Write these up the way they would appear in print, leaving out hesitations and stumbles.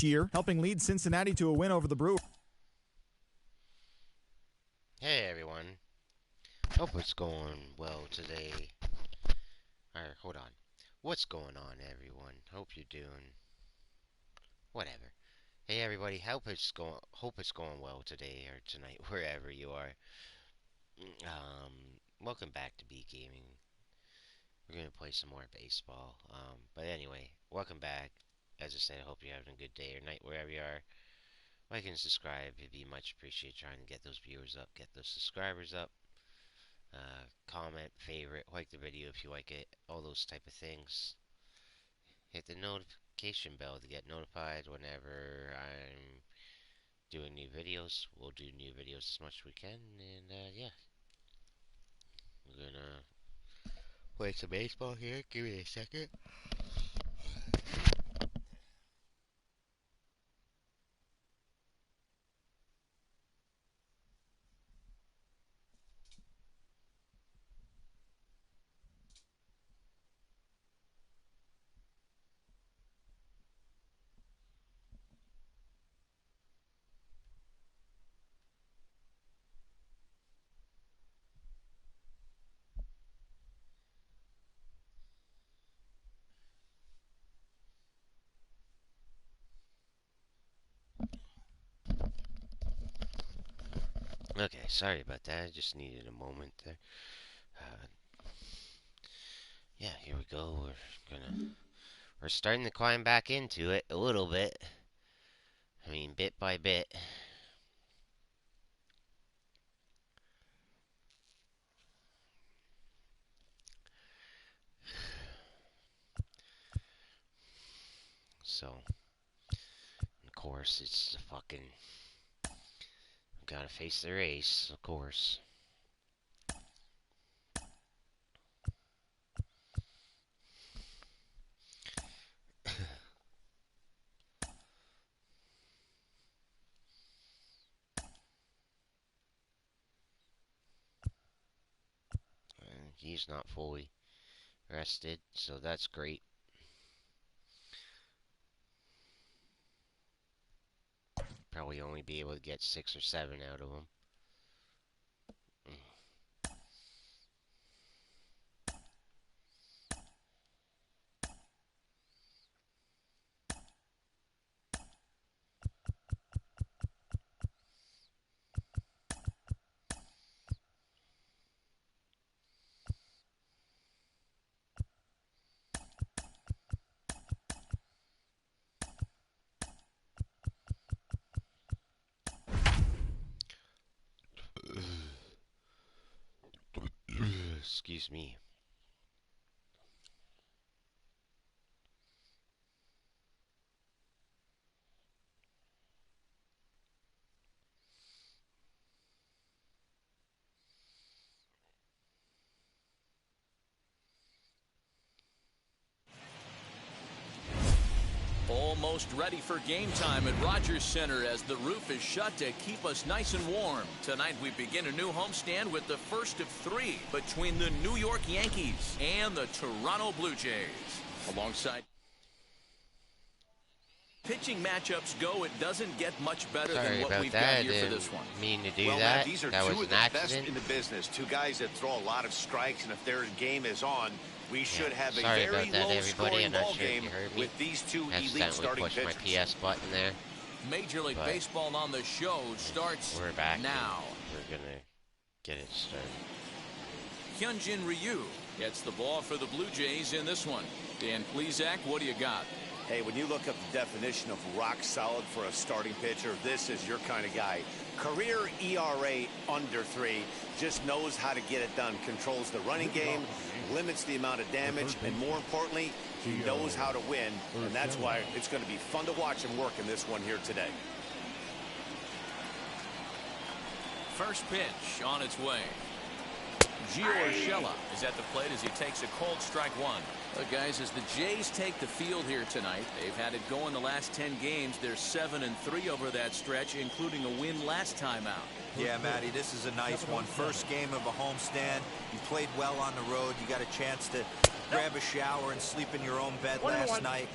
year, helping lead Cincinnati to a win over the Brewers. Hey everyone, hope it's going well today. Or, hold on. What's going on, everyone? Hope you're doing whatever. Hey everybody, hope it's going well today or tonight, wherever you are. Welcome back to B Gaming. We're gonna play some more baseball. But anyway, welcome back. As I said, I hope you're having a good day or night wherever you are. Like and subscribe, it'd be much appreciated, trying to get those viewers up, get those subscribers up. Comment, favorite, like the video if you like it, all those type of things. Hit the notification bell to get notified whenever I'm doing new videos. We'll do new videos as much as we can, and yeah. We're gonna play some baseball here. Give me a second. Okay, sorry about that. I just needed a moment there. Uh, yeah, here we go. We're starting to climb back into it a little bit. I mean, bit by bit. So, of course, it's the fucking. Gotta face the race, of course. He's not fully rested, so that's great. Probably only be able to get 6 or 7 out of him. Excuse me. Almost ready for game time at Rogers Center as the roof is shut to keep us nice and warm. Tonight we begin a new homestand with the first of 3 between the New York Yankees and the Toronto Blue Jays. Alongside pitching matchups go, it doesn't get much better than what we've got here for this one. Mean to do well, that. Matt, these are That two was of an the accident. best in the business. 2 guys that throw a lot of strikes, and if their game is on, we should have a Sorry very about that, everybody. low-scoring I'm not ball sure if game you heard me. with these 2 elite Accidentally starting pushed pitchers. my PS button there. Major League Baseball on the show starts We're back now. We're gonna get it started. Hyunjin Ryu gets the ball for the Blue Jays in this one. Dan Plesac, what do you got? Hey, when you look up the definition of rock solid for a starting pitcher, this is your kind of guy. Career ERA under 3, just knows how to get it done, controls the running game, limits the amount of damage, and more importantly, he knows how to win, and that's why it's going to be fun to watch him work in this one here today. First pitch on its way. Gio Urshela is at the plate as he takes a cold strike 1. Guys, as the Jays take the field here tonight, they've had it going the last 10 games. They're 7-3 over that stretch, including a win last time out. Yeah, Matty, this is a nice one. First game of a homestand. You played well on the road. You got a chance to grab a shower and sleep in your own bed last night.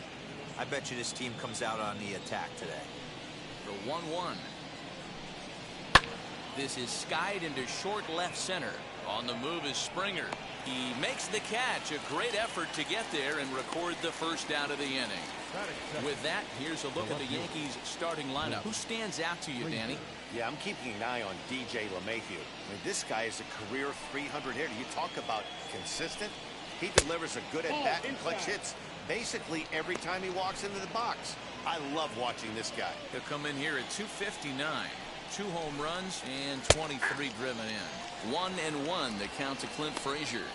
I bet you this team comes out on the attack today. The 1-1. This is skied into short left center. On the move is Springer. He makes the catch. A great effort to get there and record the first out of the inning. With that, here's a look at the Yankees starting lineup. Who stands out to you, Danny? Yeah, I'm keeping an eye on DJ LeMahieu. I mean, this guy is a career 300 hitter. You talk about consistent. He delivers a good at-bat and clutch hits basically every time he walks into the box. I love watching this guy. He'll come in here at 259. 2 home runs and 23 driven in. 1-1 the count to Clint Frazier.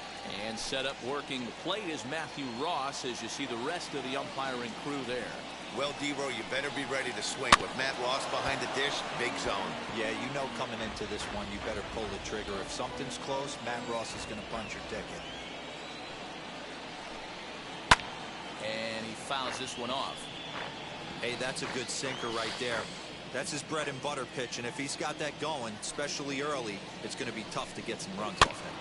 And set up working the plate is Matthew Ross as you see the rest of the umpiring crew there. Well, D-Row, you better be ready to swing. With Matt Ross behind the dish, big zone. Yeah, you know coming into this one, you better pull the trigger. If something's close, Matt Ross is going to punch your ticket. And he fouls this one off. Hey, that's a good sinker right there. That's his bread and butter pitch, and if he's got that going, especially early, it's going to be tough to get some runs off him.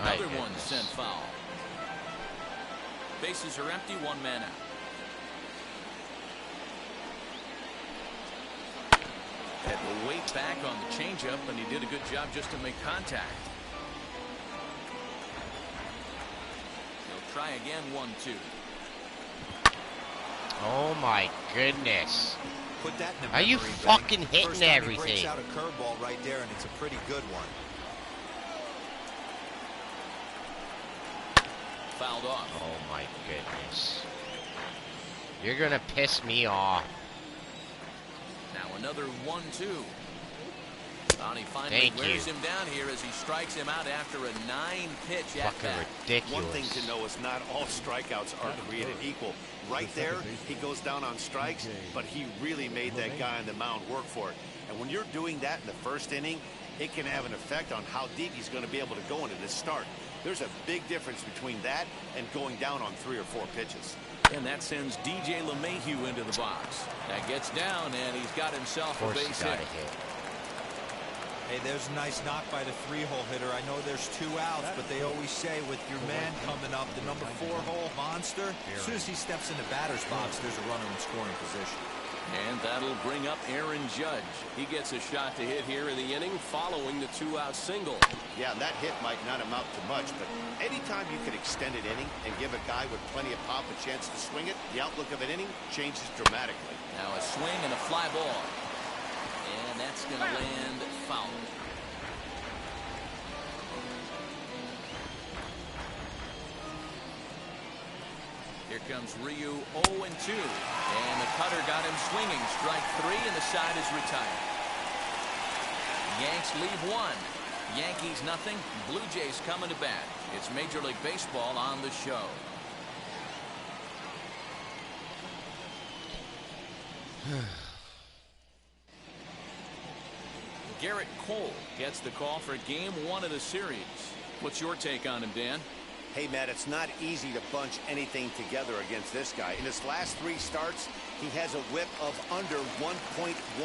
Another one sent foul. Bases are empty, 1 man out. Had to wait back on the changeup, and he did a good job just to make contact. He'll try again, 1-2. Oh my goodness. Put that in the Are you memory fucking bank. hitting First time everything? He breaks out a curveball right there, and it's a pretty good one. Fouled off. Oh my goodness. You're gonna piss me off. Now another 1-2. He finally wears him down here as he strikes him out after a 9-pitch at Fucking bat. ridiculous. One thing to know is not all strikeouts are created equal. Right there, he goes down on strikes, but he really made that guy on the mound work for it. And when you're doing that in the first inning, it can have an effect on how deep he's going to be able to go into this start. There's a big difference between that and going down on 3 or 4 pitches. And that sends DJ LeMahieu into the box. That gets down, and he's got himself a base hit. Hey, there's a nice knock by the 3-hole hitter. I know there's 2 outs, but they always say with your man coming up, the number 4-hole monster, as soon as he steps in the batter's box, there's a runner in scoring position. And that'll bring up Aaron Judge. He gets a shot to hit here in the inning following the 2-out single. Yeah, that hit might not amount to much, but anytime you can extend an inning and give a guy with plenty of pop a chance to swing it, the outlook of an inning changes dramatically. Now a swing and a fly ball. And that's going to land foul. Here comes Ryu 0-2. And the cutter got him swinging. Strike 3, and the side is retired. Yanks leave 1. Yankees nothing. Blue Jays coming to bat. It's Major League Baseball on the show. Garrett Cole gets the call for game 1 of the series. What's your take on him, Dan? Hey, Matt, it's not easy to bunch anything together against this guy. In his last 3 starts, he has a whip of under 1.1.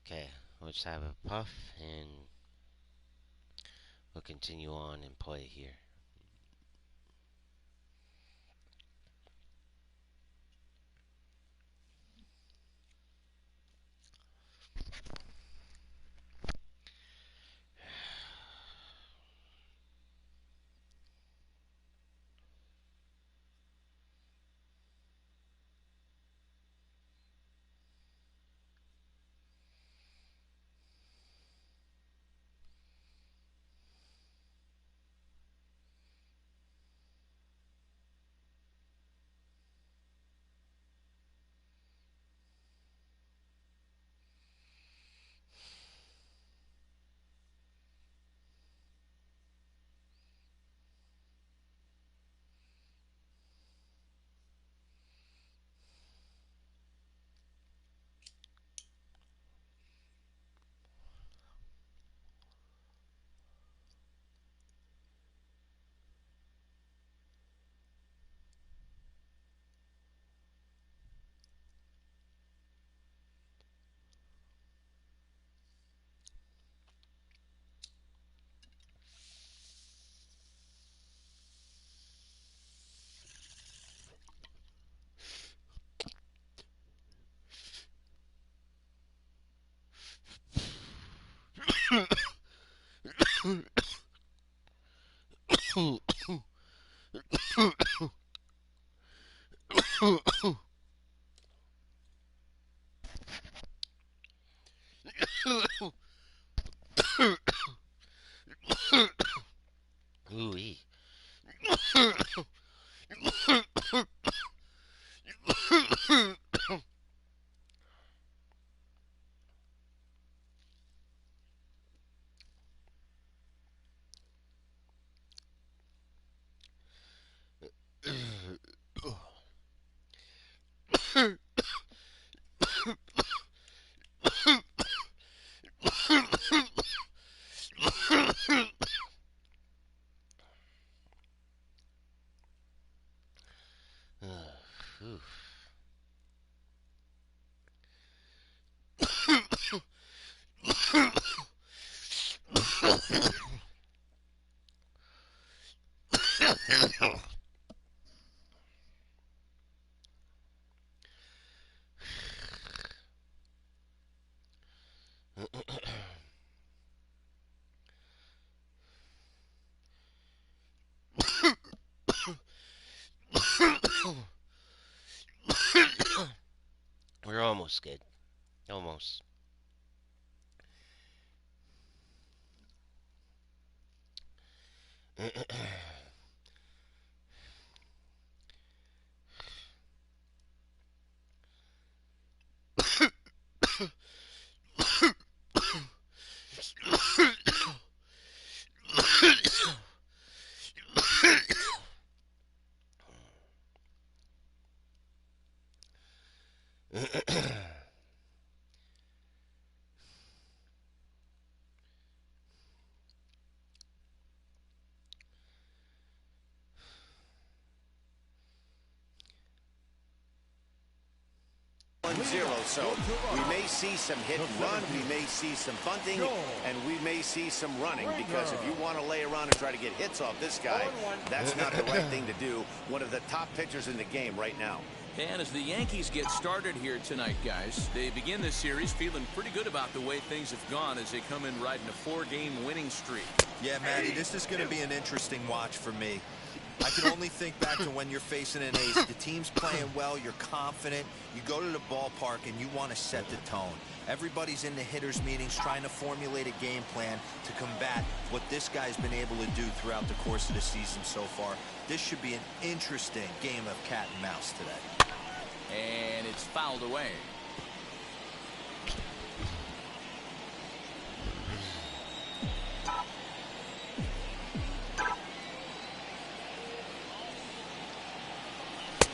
Okay, let's have a puff and we'll continue on and play here. Ooh-wee. We're almost good. Almost. So we may see some hit and run, we may see some bunting, and we may see some running, because if you want to lay around and try to get hits off this guy, that's not the right thing to do. One of the top pitchers in the game right now. And as the Yankees get started here tonight, guys, they begin this series feeling pretty good about the way things have gone as they come in riding a 4-game winning streak. Yeah, Matty, this is going to be an interesting watch for me. I can only think back to when you're facing an ace. The team's playing well, you're confident, you go to the ballpark and you want to set the tone. Everybody's in the hitters meetings trying to formulate a game plan to combat what this guy's been able to do throughout the course of the season so far. This should be an interesting game of cat and mouse today. And it's fouled away.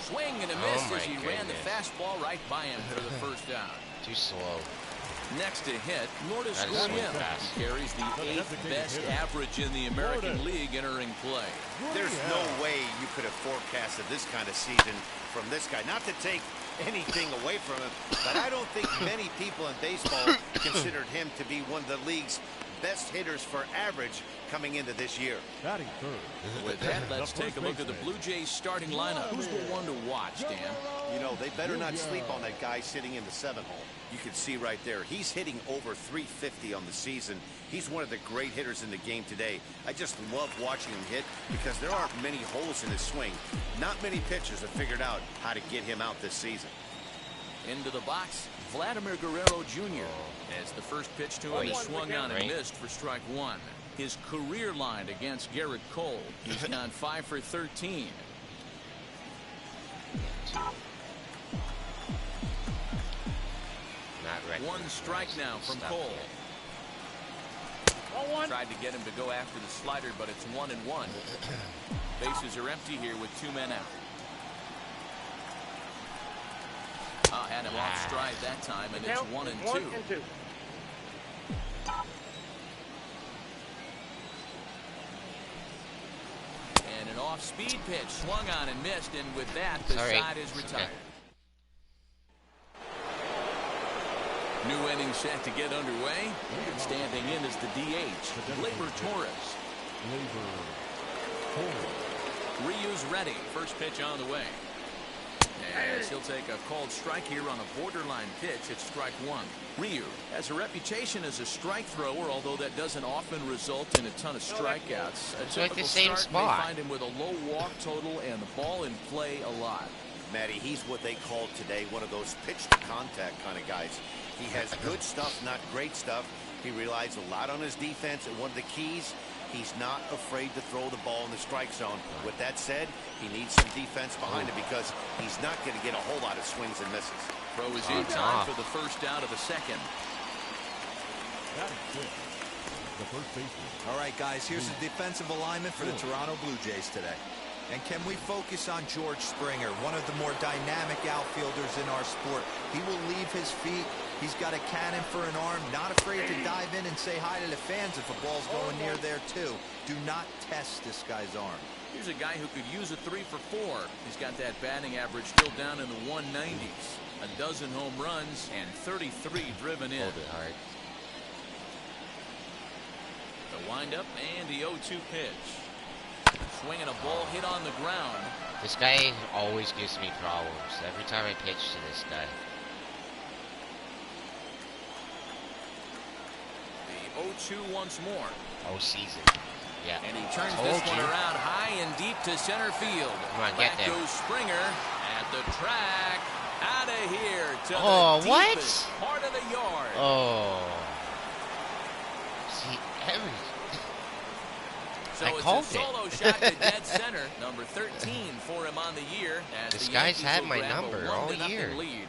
Swing and a miss as he ran the fastball right by him for the first down. Too slow. Next to hit, Lourdes Gurriel. He carries the 8th best average in the American League entering play. There's no way you could have forecasted this kind of season from this guy. Not to take anything away from him, but I don't think many people in baseball considered him to be one of the league's best hitters for average coming into this year. Batting third. With that, let's take a look at the Blue Jays starting lineup. Who's the one to watch, Dan? You know, they better not sleep on that guy sitting in the 7th hole. You can see right there, he's hitting over 350 on the season. He's one of the great hitters in the game today. I just love watching him hit because there aren't many holes in his swing. Not many pitchers have figured out how to get him out this season. Into the box, Vladimir Guerrero Jr. As the first pitch to him is swung on and missed for strike one. His career line against Garrett Cole. He's gone 5 for 13. One strike now from Cole. Tried to get him to go after the slider, but it's 1-1. Bases are empty here with 2 men out. Had him off stride that time, and it's 1-2. And an off-speed pitch swung on and missed, and with that, the side is retired. New inning set to get underway. And standing in is the DH, Gleyber Torres. Ryu's ready. First pitch on the way. As he'll take a called strike here on a borderline pitch. It's strike one. Ryu has a reputation as a strike thrower, although that doesn't often result in a ton of strikeouts. A It's like the typical same start spot. may find him with a low walk total and the ball in play a lot. Matty, he's what they call today one of those pitch-to-contact kind of guys. He has good stuff, not great stuff. He relies a lot on his defense, and one of the keys, he's not afraid to throw the ball in the strike zone. With that said, he needs some defense behind him because he's not going to get a whole lot of swings and misses. Throw is in time for the first out of the second. All right, guys, here's the defensive alignment for the Toronto Blue Jays today. And can we focus on George Springer, one of the more dynamic outfielders in our sport? He will leave his feet. He's got a cannon for an arm, not afraid to dive in and say hi to the fans if a ball's going near there, too. Do not test this guy's arm. Here's a guy who could use a 3 for 4. He's got that batting average still down in the 190s. A dozen home runs and 33 driven in. Hold it hard. The windup and the 0-2 pitch. Swinging a ball hit on the ground. This guy always gives me problems every time I pitch to this guy. The 0-2 once more. Whole season. Yeah. And he turns Told this one you. around high and deep to center field. Come on, Back get there. goes Springer at the track. Out of here to the what? deepest part of the yard. Oh. See, every... So I it's called a solo shot to dead center. Number 13 for him on the year. As This the guy's Yankees had will my grab a number all 1-0 year. lead.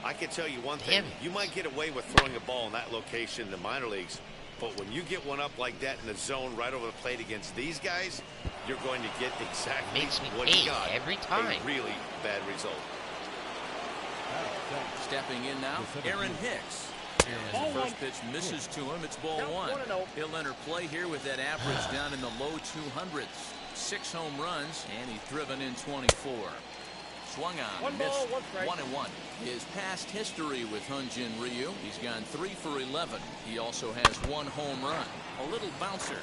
I can tell you one thing. Damn it. You might get away with throwing a ball in that location in the minor leagues, but when you get one up like that in the zone right over the plate against these guys, you're going to get exactly Makes me what ache you got. every time. A really bad result. Stepping in now, Aaron Hicks. As the first pitch misses to him, it's ball one. He'll enter play here with that average down in the low 200s. 6 home runs, and he's driven in 24. Swung on, missed, 1-1. His past history with Hyun-Jin Ryu, he's gone 3 for 11. He also has 1 home run. A little bouncer.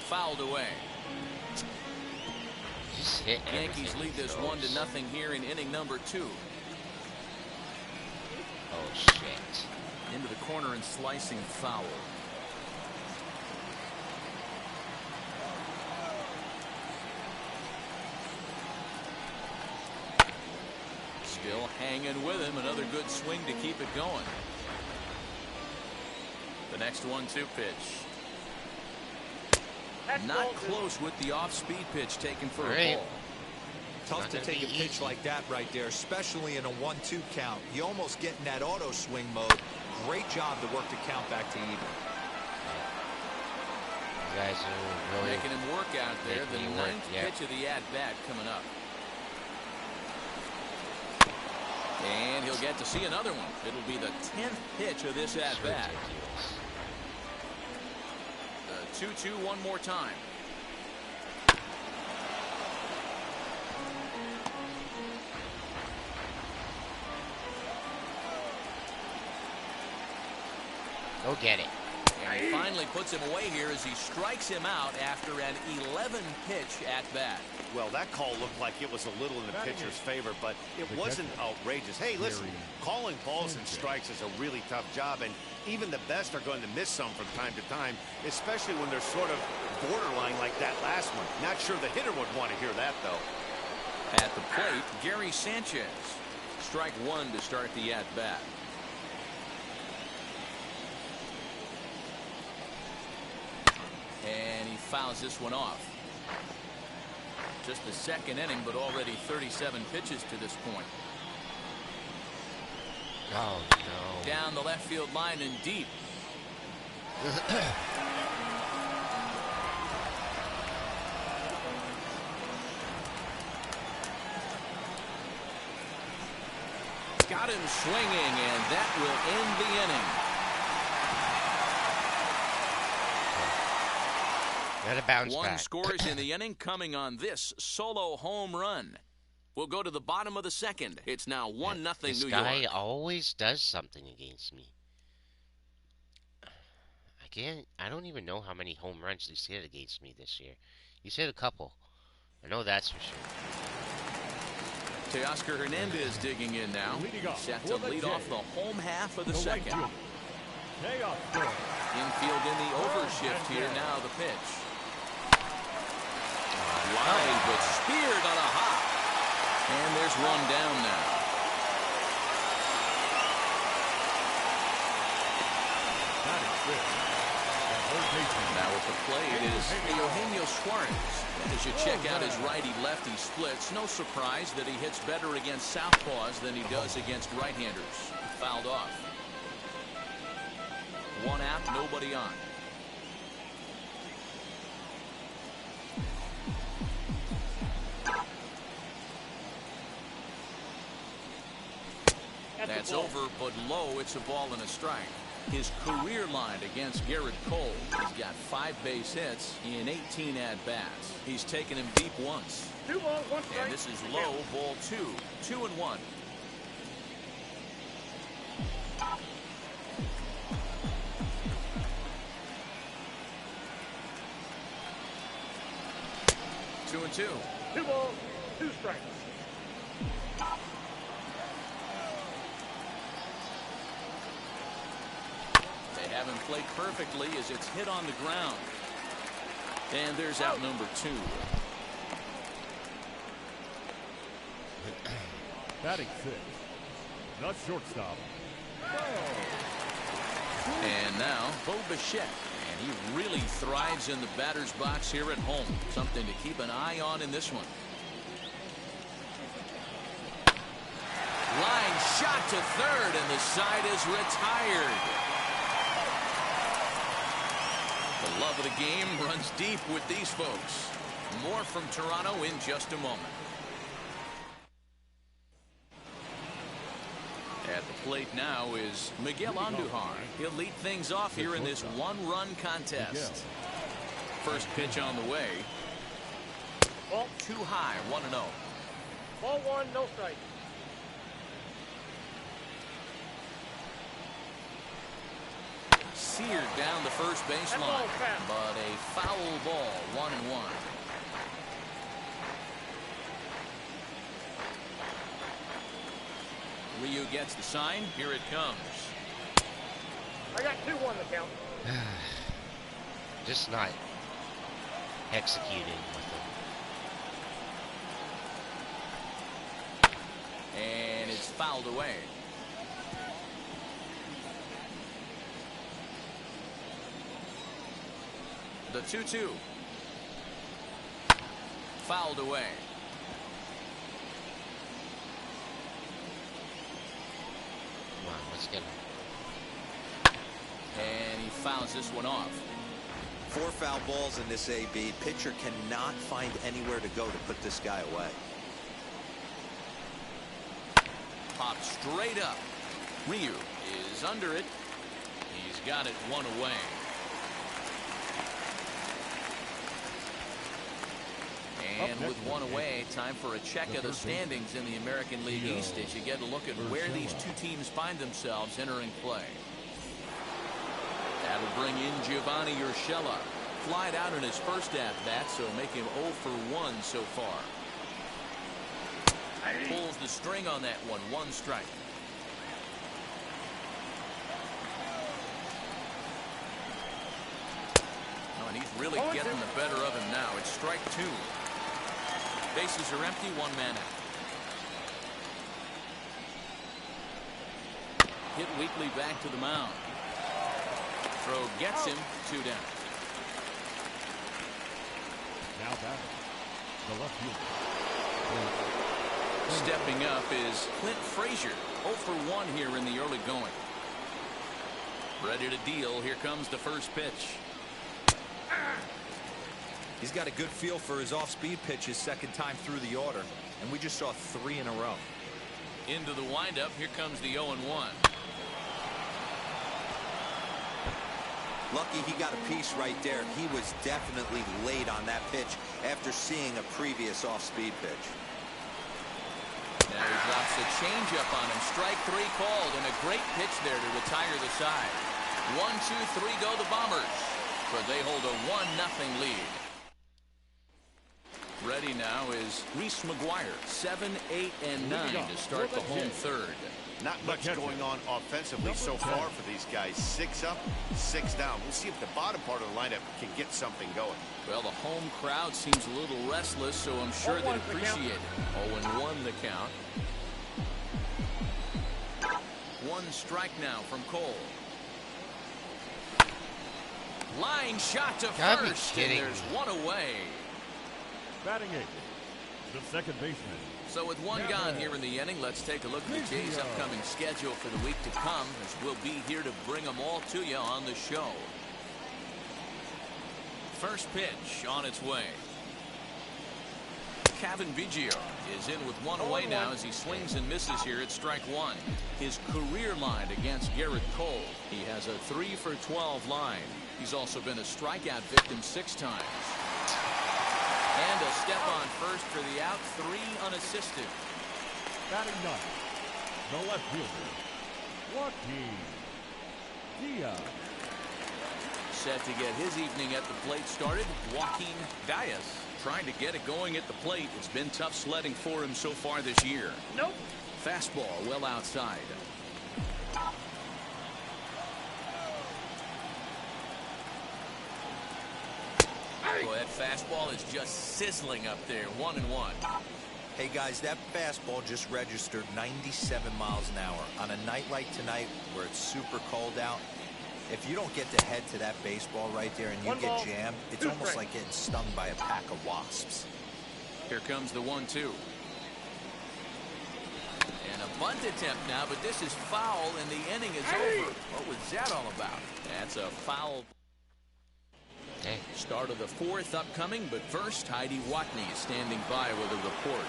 Fouled away. Just hit Yankees everything lead he this throws. 1-0 here in inning number 2. Oh, shit. Into the corner and slicing foul. Still hanging with him. Another good swing to keep it going. The next 1-2 pitch. Not close with the off-speed pitch taken for a Great. ball. Tough Not to gonna take a be pitch easy. like that right there, especially in a 1-2 count. You almost get in that auto swing mode. Great job to work the count back to even. You guys are really... Making him work out there. The Making me work, 9th yeah. pitch of the at-bat coming up. And he'll get to see another one. It'll be the 10th pitch of this It's at-bat. ridiculous. The 2-2 one more time. Go get it. And he finally puts him away here as he strikes him out after an 11-pitch at-bat. Well, that call looked like it was a little in the pitcher's favor, but it wasn't outrageous. Hey, listen, calling balls and strikes is a really tough job, and even the best are going to miss some from time to time, especially when they're sort of borderline like that last one. Not sure the hitter would want to hear that, though. At the plate, Gary Sanchez. Strike one to start the at-bat. And he fouls this one off. Just the second inning, but already 37 pitches to this point. Oh, no. Down the left field line and deep. Got him swinging, and that will end the inning. Gotta bounce One back. scores in the inning coming on this solo home run. We'll go to the bottom of the second. It's now 1-0 New York. This guy always does something against me. I don't even know how many home runs he's hit against me this year. He's hit a couple. I know that's for sure. Teoscar Hernandez digging in now. Set to lead off the home half of the second. Infield in the overshift here. Now the pitch. Line, but speared on a hop. And there's one down now. Now at the plate is Eugenio Suarez. As you check out his righty-lefty splits, no surprise that he hits better against southpaws than he does against right-handers. Fouled off. One out, nobody on. That's over, but low. It's a ball and a strike. His career line against Garrett Cole. He's got 5 base hits in 18 at-bats. He's taken him deep once. 2 balls, 1 strike. And this is low, ball 2. 2-1. Two and 2. 2 balls, 2 strikes. They haven't played perfectly as it's hit on the ground. And there's out number 2. Batting 6. Not shortstop. And now Bo Bichette. And he really thrives in the batter's box here at home. Something to keep an eye on in this one. Line shot to third, and the side is retired. The love of the game runs deep with these folks. More from Toronto in just a moment. At the plate now is Miguel Andujar. He'll lead things off here in this one-run contest. First pitch on the way. Ball too high, 1-0. Ball 1, no strike. Seared down the first baseline, but a foul ball, 1-1. Ryu gets the sign. Here it comes. I got 2-1 the count. Just not executing with them. And it's fouled away. The 2-2. Fouled away. Wow, let's get him. And he fouls this one off. 4 foul balls in this AB. Pitcher cannot find anywhere to go to put this guy away. Popped straight up. Ryu is under it. He's got it 1 away. And with 1 away, time for a check of the standings in the American League East as you get a look at where these two teams find themselves entering play. That'll bring in Giovanni Urshela. Flied out in his first at-bat, so make him 0 for 1 so far. Pulls the string on that one. 1 strike. Oh, and he's really getting the better of him now. It's strike 2. Bases are empty, 1 man out. Hit Wheatley back to the mound. Throw gets him, 2 down. Now batting. The left fielder. Stepping up is Clint Frazier. 0 for 1 here in the early going. Ready to deal. Here comes the first pitch. He's got a good feel for his off-speed pitches second time through the order, and we just saw 3 in a row. Into the windup. Here comes the 0-1. Lucky he got a piece right there. He was definitely late on that pitch after seeing a previous off-speed pitch. Now he drops a changeup on him. Strike three called, and a great pitch there to retire the side. 1-2-3 go the Bombers, but they hold a 1-0 lead. Ready now is Reese McGuire. 7, 8, and 9 to start the home third. Not much going on offensively so far for these guys. 6 up, 6 down. We'll see if the bottom part of the lineup can get something going. Well, the home crowd seems a little restless, so I'm sure they'd appreciate it. 0-1 the count. One strike now from Cole. Line shot to first, and there's one away. Batting 8th, the second baseman. So with one gone here in the inning, let's take a look at the Jays' upcoming schedule for the week to come, as we'll be here to bring them all to you on the show. First pitch on its way. Kevin Biggio is in with one away now as he swings and misses here at strike one. His career line against Garrett Cole. He has a 3-for-12 line. He's also been a strikeout victim 6 times. And a step on first for the out, 3 unassisted. Batting 9th, the left fielder, Joaquin Diaz. Set to get his evening at the plate started, Joaquin Diaz. Trying to get it going at the plate. It's been tough sledding for him so far this year. Nope. Fastball well outside. Boy, that fastball is just sizzling up there. 1-1. Hey guys, that fastball just registered 97 miles an hour. On a night like tonight where it's super cold out, if you don't get to head to that baseball right there and you get jammed, it's almost like getting stung by a pack of wasps. Here comes the 1-2. And a bunt attempt now, but this is foul and the inning is over. What was that all about? That's a foul. Start of the 4th upcoming, but first, Heidi Watney is standing by with a report.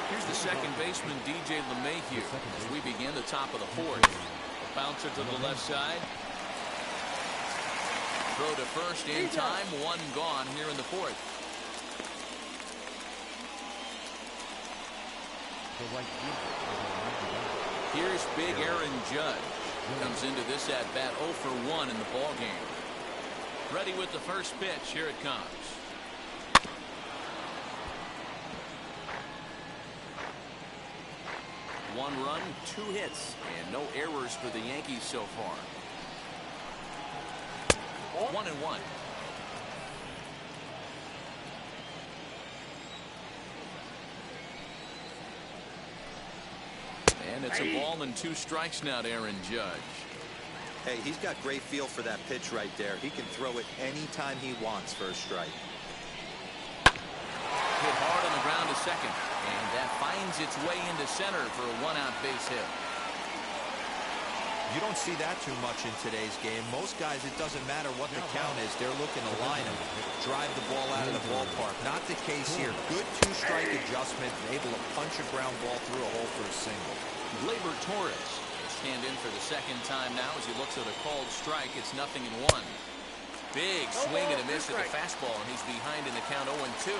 Here's the second baseman, DJ LeMahieu, as we begin the top of the 4th. A bouncer to the left side. Throw to first in time, 1 gone here in the 4th. Here's big Aaron Judge. Comes into this at bat 0 for 1 in the ball game. Ready with the first pitch. Here it comes. One run, 2 hits, and no errors for the Yankees so far. 1-1. And it's a ball and 2 strikes now to Aaron Judge. Hey, he's got great feel for that pitch right there. He can throw it anytime he wants for a strike. Hit hard on the ground to second, and that finds its way into center for a 1-out base hit. You don't see that too much in today's game. Most guys, it doesn't matter what the count is. They're looking to line him, drive the ball out of the ballpark. Not the case here. Good 2-strike adjustment, able to punch a ground ball through a hole for a single. Gleyber Torres will stand in for the second time now as he looks at a called strike. It's 0-1. Big swing and a miss at the fastball, and he's behind in the count 0-2.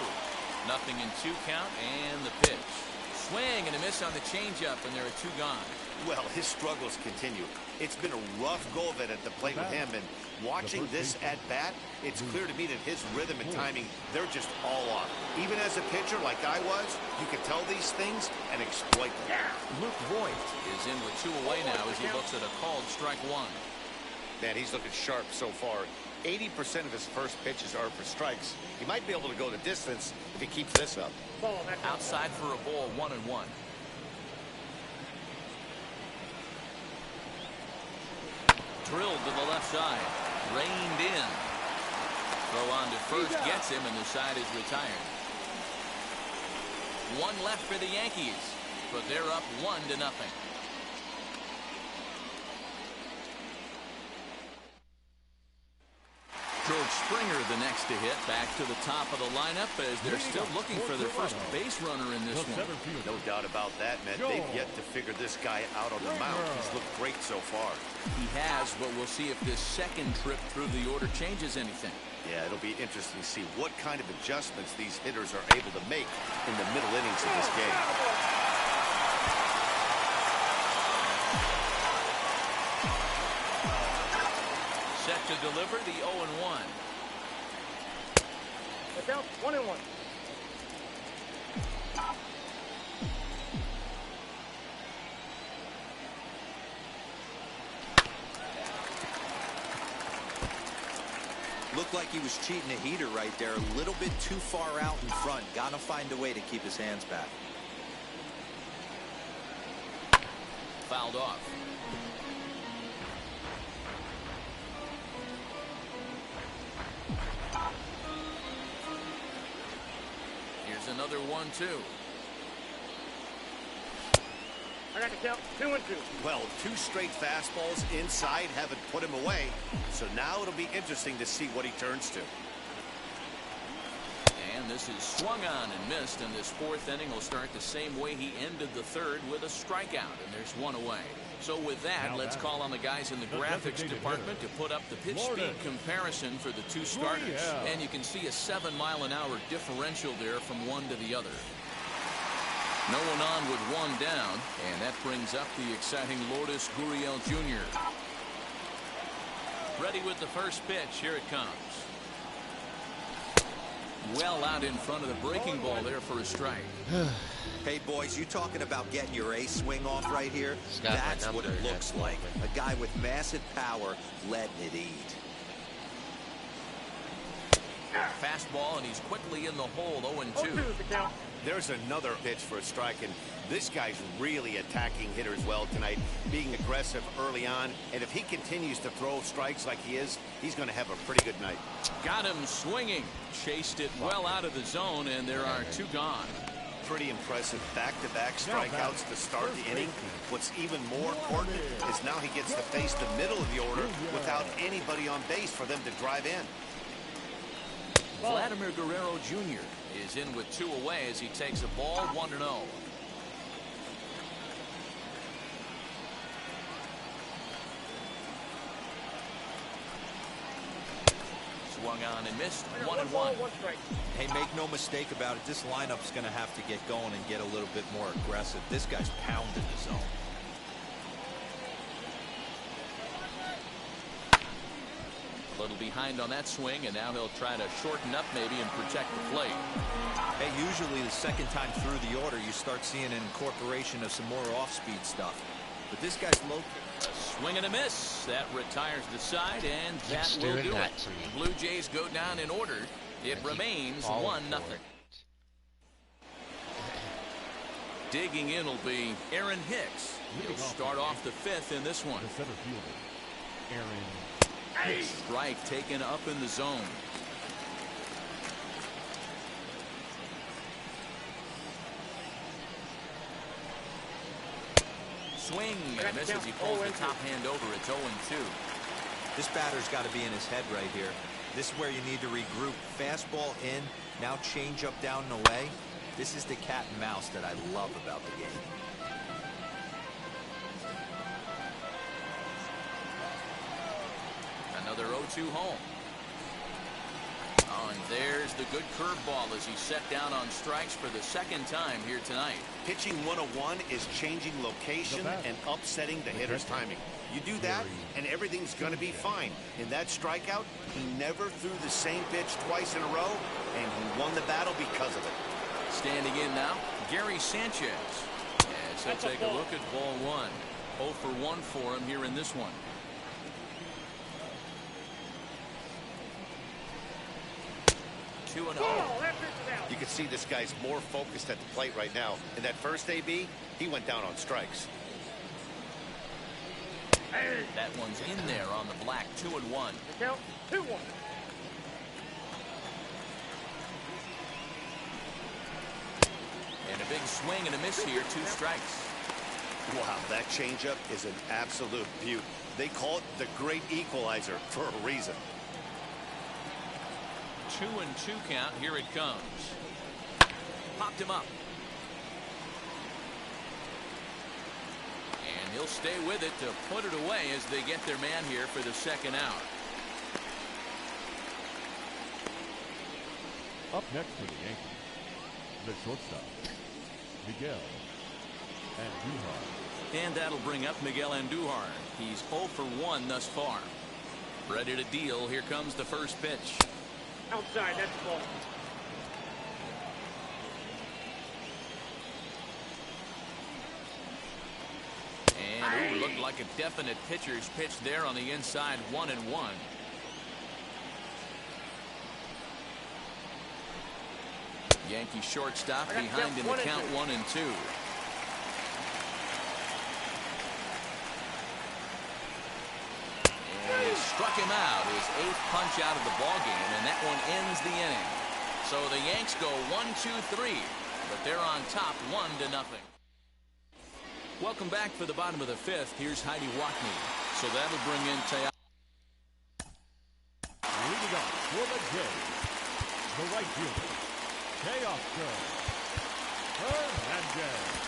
0-2 count, and the pitch. Swing and a miss on the changeup, and there are 2 gone. Well, his struggles continue. It's been a rough go of it at the plate with him, and watching this at bat, it's clear to me that his rhythm and timing, they're just all off. Even as a pitcher like I was, you can tell these things and exploit them. Luke Voigt is in with 2 away now as he looks at a called strike 1. Man, he's looking sharp so far. 80% of his first pitches are for strikes. He might be able to go the distance if he keeps this up. Outside for a ball, 1-1. Drilled to the left side. Reined in. Throw on to first gets him, and the side is retired. 1 left for the Yankees, but they're up 1-0. George Springer the next to hit, back to the top of the lineup as they're still looking for their first base runner in this one. No doubt about that, man. They've yet to figure this guy out on the mound. He's looked great so far. He has, but we'll see if this second trip through the order changes anything. Yeah, it'll be interesting to see what kind of adjustments these hitters are able to make in the middle innings of this game. Set to deliver the 0-1. Look out, 1-1. Looked like he was cheating a heater right there. A little bit too far out in front. Gotta find a way to keep his hands back. Fouled off. Here's another 1-2. I got the count, 2-2. Well, 2 straight fastballs inside haven't put him away. So now it'll be interesting to see what he turns to. And this is swung on and missed, and this 4th inning will start the same way he ended the 3rd with a strikeout, and there's 1 away. So with that, let's call on the guys in the graphics department to put up the pitch speed comparison for the 2 starters. And you can see a 7-mile-an-hour differential there from one to the other. No one on with 1 down, and that brings up the exciting Lourdes Gurriel Jr. Ready with the first pitch. Here it comes. Well out in front of the breaking ball there for a strike. Hey, boys, you talking about getting your ace swing off right here? got my That's what it number. looks like. A guy with massive power letting it eat. Fastball, and he's quickly in the hole. 0-2. 0-2 is the count. There's another pitch for a strike, and this guy's really attacking hitters well tonight, being aggressive early on. And if he continues to throw strikes like he is, he's going to have a pretty good night. Got him swinging. Chased it well out of the zone, and there are 2 gone. Pretty impressive back-to-back strikeouts to start the inning. What's even more important is now he gets to face the middle of the order without anybody on base for them to drive in. Vladimir Guerrero Jr. is in with 2 away as he takes a ball 1-0. Swung on and missed. 1-1. 1 strike. Hey, make no mistake about it. This lineup's going to have to get going and get a little bit more aggressive. This guy's pounding the zone. A little behind on that swing, and now he'll try to shorten up maybe and protect the plate. Hey, usually the second time through the order, you start seeing an incorporation of some more off-speed stuff. But this guy's low. A swing and a miss. That retires the side, and that Keeps will doing do that it. to me. The Blue Jays go down in order. It remains 1-0. Digging in will be Aaron Hicks. He'll start off the 5th in this one. The center fielder, Aaron. Strike taken up in the zone. Swing and a miss as he pulls the top hand over. It's 0-2. This batter's got to be in his head right here. This is where you need to regroup. Fastball in, now change up down and away. This is the cat and mouse that I love about the game. Another 0-2 home. Oh, and there's the good curveball as he's set down on strikes for the 2nd time here tonight. Pitching 101 is changing location and upsetting the hitter's timing. You do that, and everything's going to be fine. In that strikeout, he never threw the same pitch twice in a row, and he won the battle because of it. Standing in now, Gary Sanchez. As he'll take a look at ball 1. 0 for 1 for him here in this one. You can see this guy's more focused at the plate right now. In that first AB, he went down on strikes. That one's in there on the black. 2-1. Count, 2-1. And a big swing and a miss here. 2 strikes. Wow, that changeup is an absolute beaut. They call it the great equalizer for a reason. 2-2 count. Here it comes. Popped him up. And he'll stay with it to put it away as they get their man here for the second out. Up next for the Yankees, the shortstop, Miguel Andujar. And that'll bring up Miguel Andujar. He's 0 for 1 thus far. Ready to deal. Here comes the first pitch. Outside, that's the ball. And ooh, looked like a definite pitcher's pitch there on the inside. 1-1. Yankee shortstop behind in the count 1-2. And he struck him out, his 8th punch out of the ballgame, and that one ends the inning. So the Yanks go 1-2-3, but they're on top 1-0. Welcome back for the bottom of the 5th. Here's Heidi Watney. So that'll bring in Taya. Leading off for the Jays, the right fielder, Teoscar Hernandez.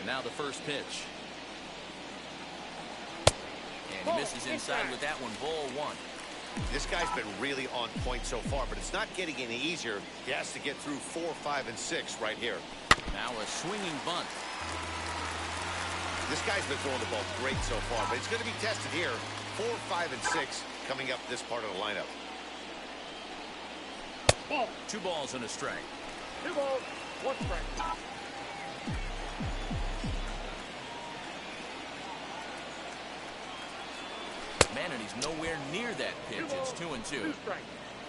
Now the first pitch. And he misses inside with that one. Ball 1. This guy's been really on point so far, but it's not getting any easier. He has to get through 4, 5, and 6 right here. Now a swinging bunt. This guy's been throwing the ball great so far, but it's going to be tested here. 4, 5, and 6 coming up this part of the lineup. Ball. 2 balls and a strike. 2 balls, 1 strike. Man, and he's nowhere near that pitch. It's 2-2. 2 strikes.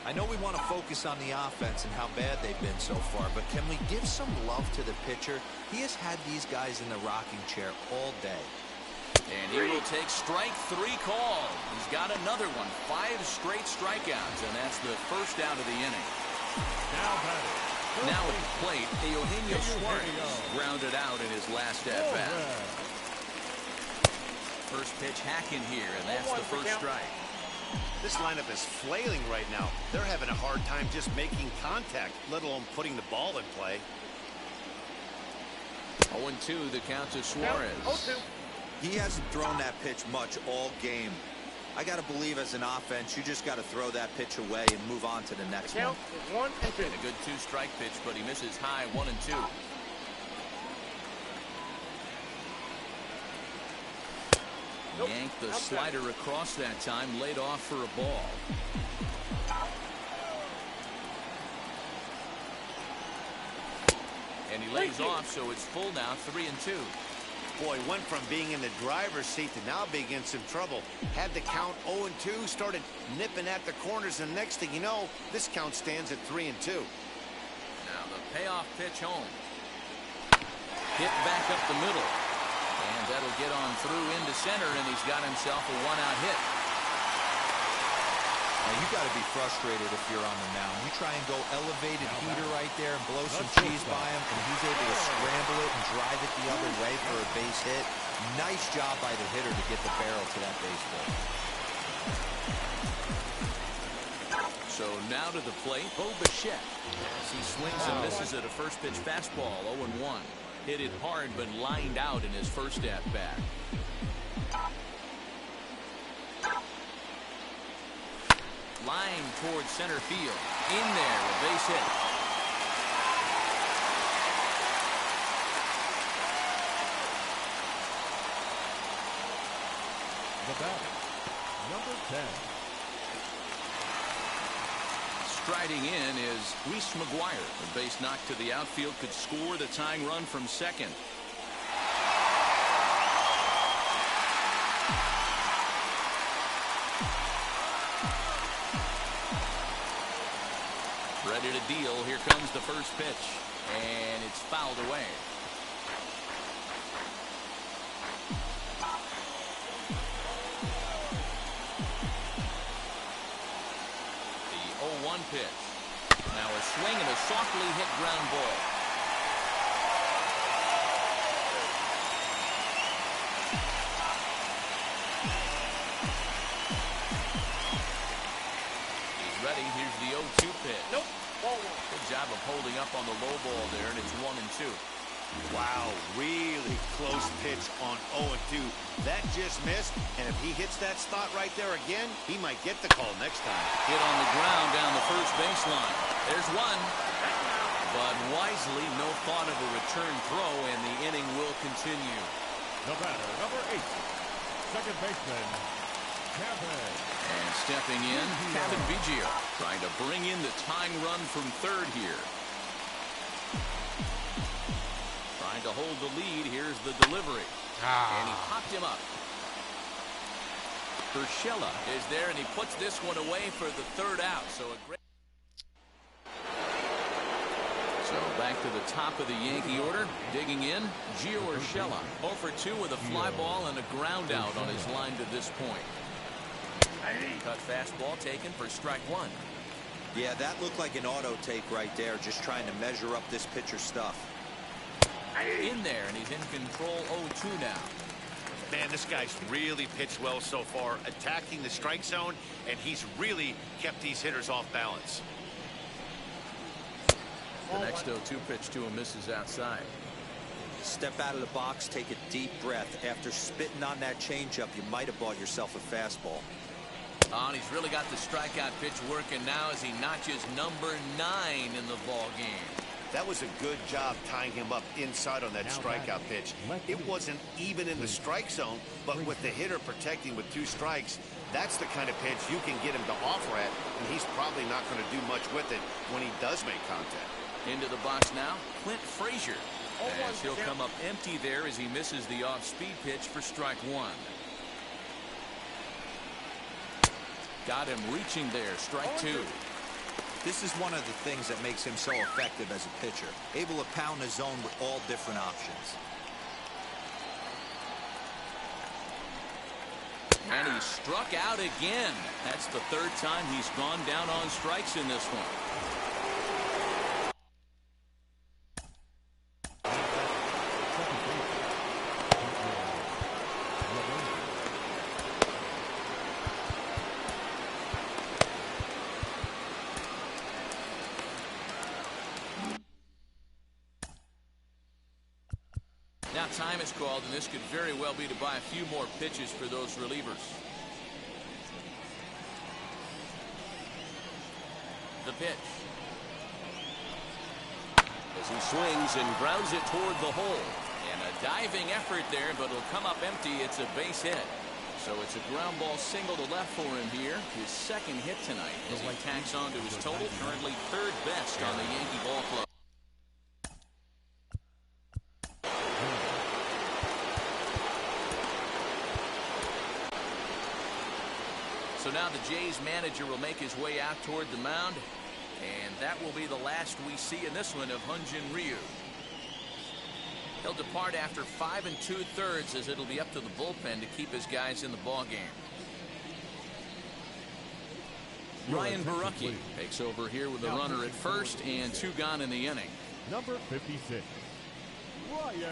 I know we want to focus on the offense and how bad they've been so far, but can we give some love to the pitcher? He has had these guys in the rocking chair all day. And he will take strike 3 call. He's got another one. 5 straight strikeouts, and that's the first out of the inning. Now at the plate, Eugenio Suarez grounded out in his last at-bat. First pitch hacking here, and that's the first strike. This lineup is flailing right now. They're having a hard time just making contact, let alone putting the ball in play. 0-2 the count to Suarez. 0-2. He hasn't thrown that pitch much all game. I got to believe as an offense, you just got to throw that pitch away and move on to the next one. Count is 1 and 2. And a good 2-strike pitch, but he misses high. 1-2. Yanked the slider across that time, laid off for a ball. And he lays off, so it's full now, 3-2. Boy, went from being in the driver's seat to now being in some trouble. Had the count 0-2, started nipping at the corners, and next thing you know, this count stands at 3-2. Now the payoff pitch home. Hit back up the middle. And that'll get on through into center, and he's got himself a 1-out hit. Now, you got to be frustrated if you're on the mound. You try and go elevated heater right there and blow some cheese by him, and he's able to scramble it and drive it the other way for a base hit. Nice job by the hitter to get the barrel to that baseball. So now to the plate, Bo Bichette. As he swings and misses at a first pitch fastball, 0-1. Hit it hard, but lined out in his first at-bat. Line towards center field. In there, a base hit. The batter, number 10. Striding in is Reese McGuire. The base knock to the outfield could score the tying run from second. ready to deal. Here comes the first pitch, and it's fouled away. The 0-1 pitch. Now a swing and a softly hit ground ball. Ready. Here's the 0-2 pitch. Nope. Ball one. Good job of holding up on the low ball there, and it's 1-2. Wow, really close pitch on 0-2. That just missed, and if he hits that spot right there again, he might get the call next time. Hit on the ground down the first baseline. There's one. But wisely, no thought of a return throw, and the inning will continue. The batter, number 8, second baseman, Kevin. And stepping in, Kevin Biggio, trying to bring in the tying run from third here. Trying to hold the lead. Here's the delivery. And he popped him up. Urshela is there, and he puts this one away for the third out. So a great. So back to the top of the Yankee order. Digging in, Gio Urshela, 0 for 2 with a fly ball and a ground out on his line to this point. Cut fastball taken for strike one. Yeah, that looked like an auto take right there, just trying to measure up this pitcher's stuff. In there, and he's in control. 0-2 now. Man, this guy's really pitched well so far, attacking the strike zone, and he's really kept these hitters off balance. The next 0-2 pitch to him misses outside. Step out of the box, take a deep breath. After spitting on that changeup, you might have bought yourself a fastball. And he's really got the strikeout pitch working now as he notches number 9 in the ball game. That was a good job tying him up inside on that strikeout pitch. It wasn't even in the strike zone, but with the hitter protecting with 2 strikes, that's the kind of pitch you can get him to offer at, and he's probably not going to do much with it when he does make contact. Into the box now, Clint Frazier. As he'll come up empty there as he misses the off-speed pitch for strike one. Got him reaching there, strike 2. This is one of the things that makes him so effective as a pitcher. Able to pound the zone with all different options. And he struck out again. That's the 3rd time he's gone down on strikes in this one. Now time is called, and this could very well be to buy a few more pitches for those relievers. The pitch. As he swings and grounds it toward the hole. And a diving effort there, but it'll come up empty. It's a base hit. So it's a ground ball single to left for him here. His 2nd hit tonight as he tacks on to his total. Currently 3rd best on the Yankee ball club. So now the Jays manager will make his way out toward the mound, and that will be the last we see in this one of Hyun-Jin Ryu. He'll depart after 5 2/3 as it'll be up to the bullpen to keep his guys in the ball game. Ryan Barucki takes over here with a runner at first and 2 gone in the inning. Number 56, Ryan.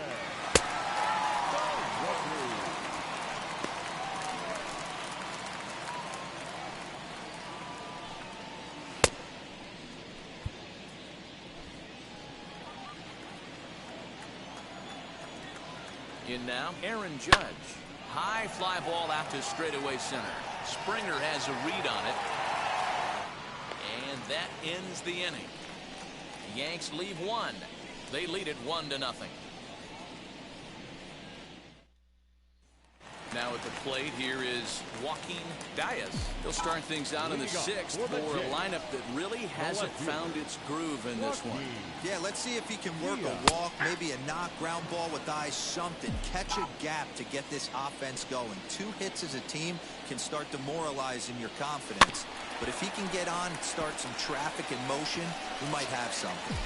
In now, Aaron Judge. High fly ball out to straightaway center. Springer has a read on it. And that ends the inning. The Yanks leave 1. They lead it 1-0. Now at the plate here is Joaquin Diaz. He'll start things out in the 6th for a lineup that really hasn't found its groove in this one. Yeah, let's see if he can work a walk, maybe a knock, ground ball with eyes, something. Catch a gap to get this offense going. 2 hits as a team can start demoralizing your confidence. but if he can get on and start some traffic in motion, we might have something.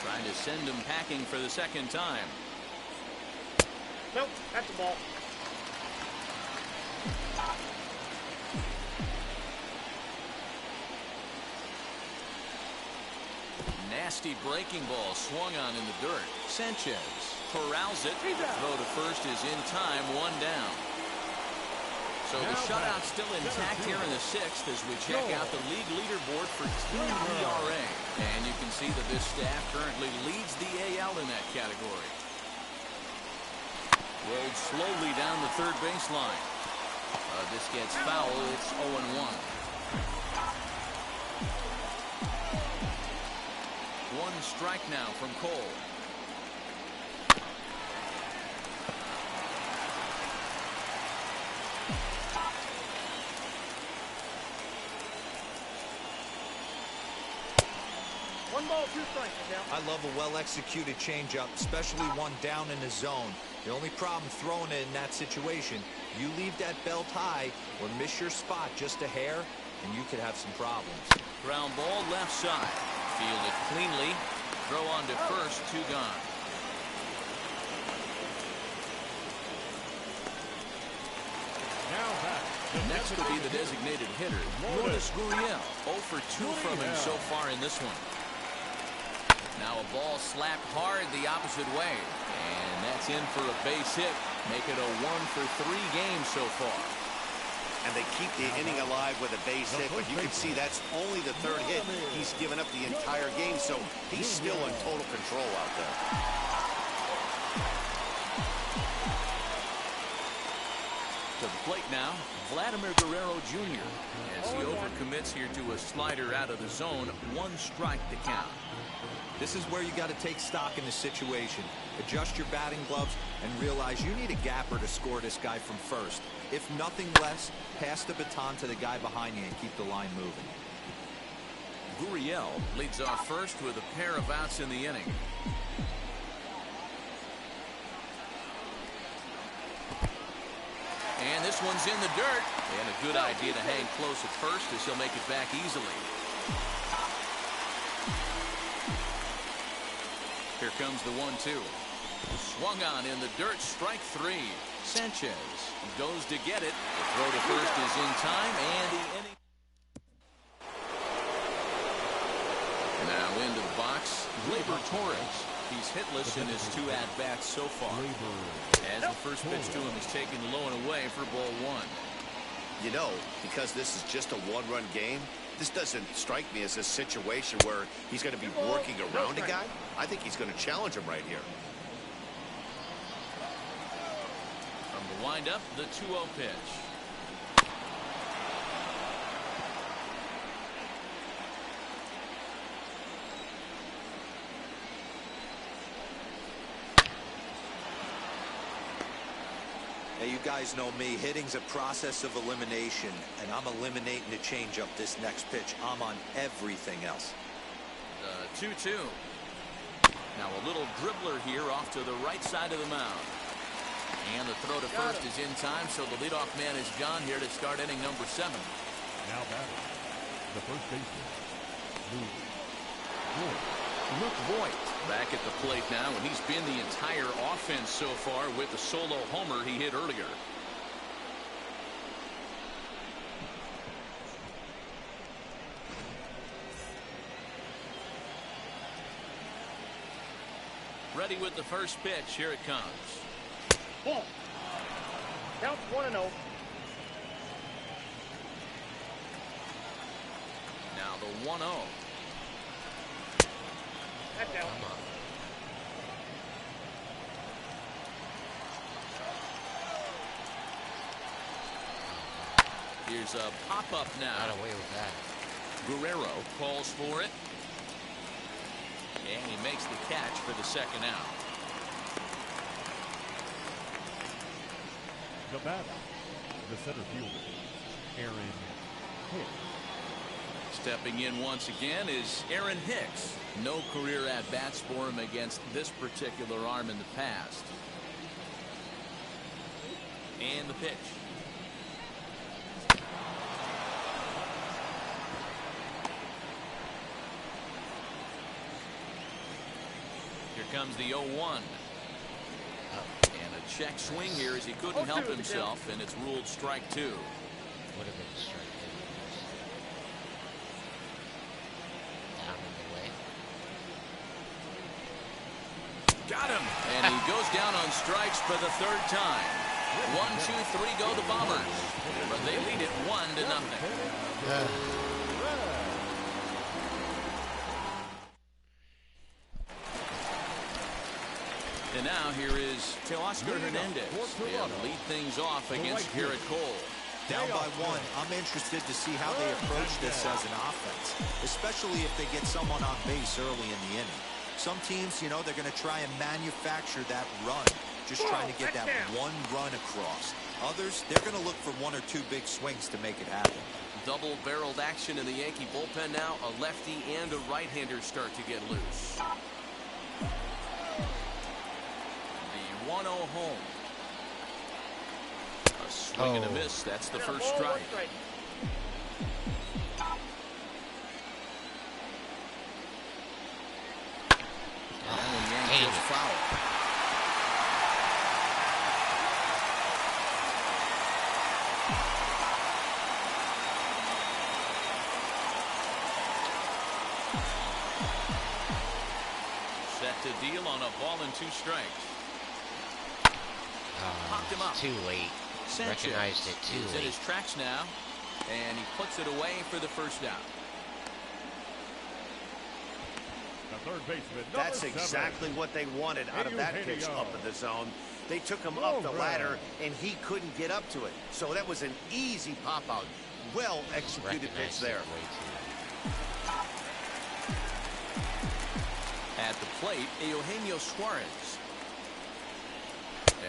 Trying to send him packing for the second time. Nope, that's the ball. Nasty breaking ball swung on in the dirt. Sanchez corrals it. Throw to first is in time, one down. So the shutout's still intact here in the sixth as we check out the league leaderboard for team ERA. And you can see that this staff currently leads the AL in that category. Rolled slowly down the third baseline. This gets foul. It's 0-1. One strike now from Cole. One ball, two strikes. I love a well-executed changeup, especially one down in the zone. The only problem throwing it in that situation, you leave that belt high or miss your spot just a hair, and you could have some problems. Ground ball left side. Fielded cleanly. Throw on to first, two gone. Now back. Next will be the designated hitter, Lourdes Gurriel. 0 for 2 from him so far in this one. Now a ball slapped hard the opposite way. And that's in for a base hit. Make it a 1 for 3 game so far. And they keep the inning alive with a base hit, but you can see that's only the third hit. He's given up the entire game, so he's still in total control out there. To the plate now, Vladimir Guerrero Jr. as he overcommits here to a slider out of the zone. One strike to count. This is where you got to take stock in the situation. Adjust your batting gloves and realize you need a gapper to score this guy from first. If nothing less, pass the baton to the guy behind you and keep the line moving. Gurriel leads off first with a pair of outs in the inning. And this one's in the dirt. And a good idea to hang close at first as he'll make it back easily. Here comes the 1-2. Swung on in the dirt, strike 3. Sanchez goes to get it. The throw to first is in time, and the inning. Now into the box, Gleyber Torres. He's hitless in his 2 at-bats so far. As the first pitch to him is taken low and away for ball 1. You know, because this is just a one-run game, this doesn't strike me as a situation where he's going to be working around a guy. I think he's going to challenge him right here. From the windup, the 2-0 pitch. Hey, you guys know me. Hitting's a process of elimination, and I'm eliminating the changeup this next pitch. I'm on everything else. 2-2. Now a little dribbler here off to the right side of the mound. And the throw to first is in time, so the leadoff man is gone here to start inning number 7. Now batting, the first baseman, Luke Voigt back at the plate now, and he's been the entire offense so far with the solo homer he hit earlier. Ready with the first pitch. Here it comes. Ball. Count 1-0. Now the 1-0. That's out. Here's a pop-up now. Got away with that. Guerrero calls for it. And he makes the catch for the second out. the batter, the center fielder, Aaron Hicks. Stepping in once again is Aaron Hicks. No career at-bats for him against this particular arm in the past. And the pitch. comes the 0-1. And a check swing here as he couldn't help himself, and it's ruled strike 2. Would have been strike 2. Down in the way. Got him. And he goes down on strikes for the 3rd time. 1, 2, 3 go the Bombers. But they lead it 1-0. And now here is Teoscar Hernandez. He'll lead things off against Garrett Cole. Down by 1, I'm interested to see how they approach this as an offense, especially if they get someone on base early in the inning. Some teams, you know, they're going to try and manufacture that run, just trying to get that one run across. Others, they're going to look for 1 or 2 big swings to make it happen. Double-barreled action in the Yankee bullpen now. A lefty and a right-hander start to get loose. The 1-0 home. A swing and a miss. That's the first strike. And Yankees foul. Set to deal on a ball and 2 strikes. Popped him up. Too late. Sanchez Recognized it too is late. in his tracks now, and he puts it away for the first down. The third baseman. That's number 7. exactly what they wanted out of that pitch up in the zone. They took him up the ladder, and he couldn't get up to it. So that was an easy pop-out. Well executed pitch there. At the plate, Eugenio Suarez.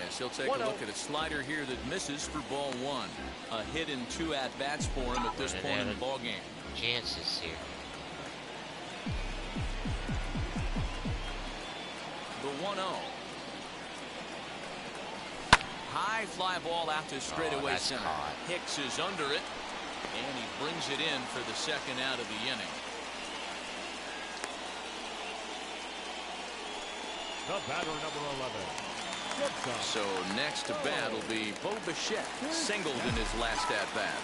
As he'll take a look at a slider here that misses for ball 1. A hit in 2 at-bats for him at this point in the ballgame. Chances here. The 1-0. High fly ball out to straightaway center. Caught. Hicks is under it, and he brings it in for the 2nd out of the inning. The batter, number 11. So next to bat will be Bo Bichette, singled in his last at-bat.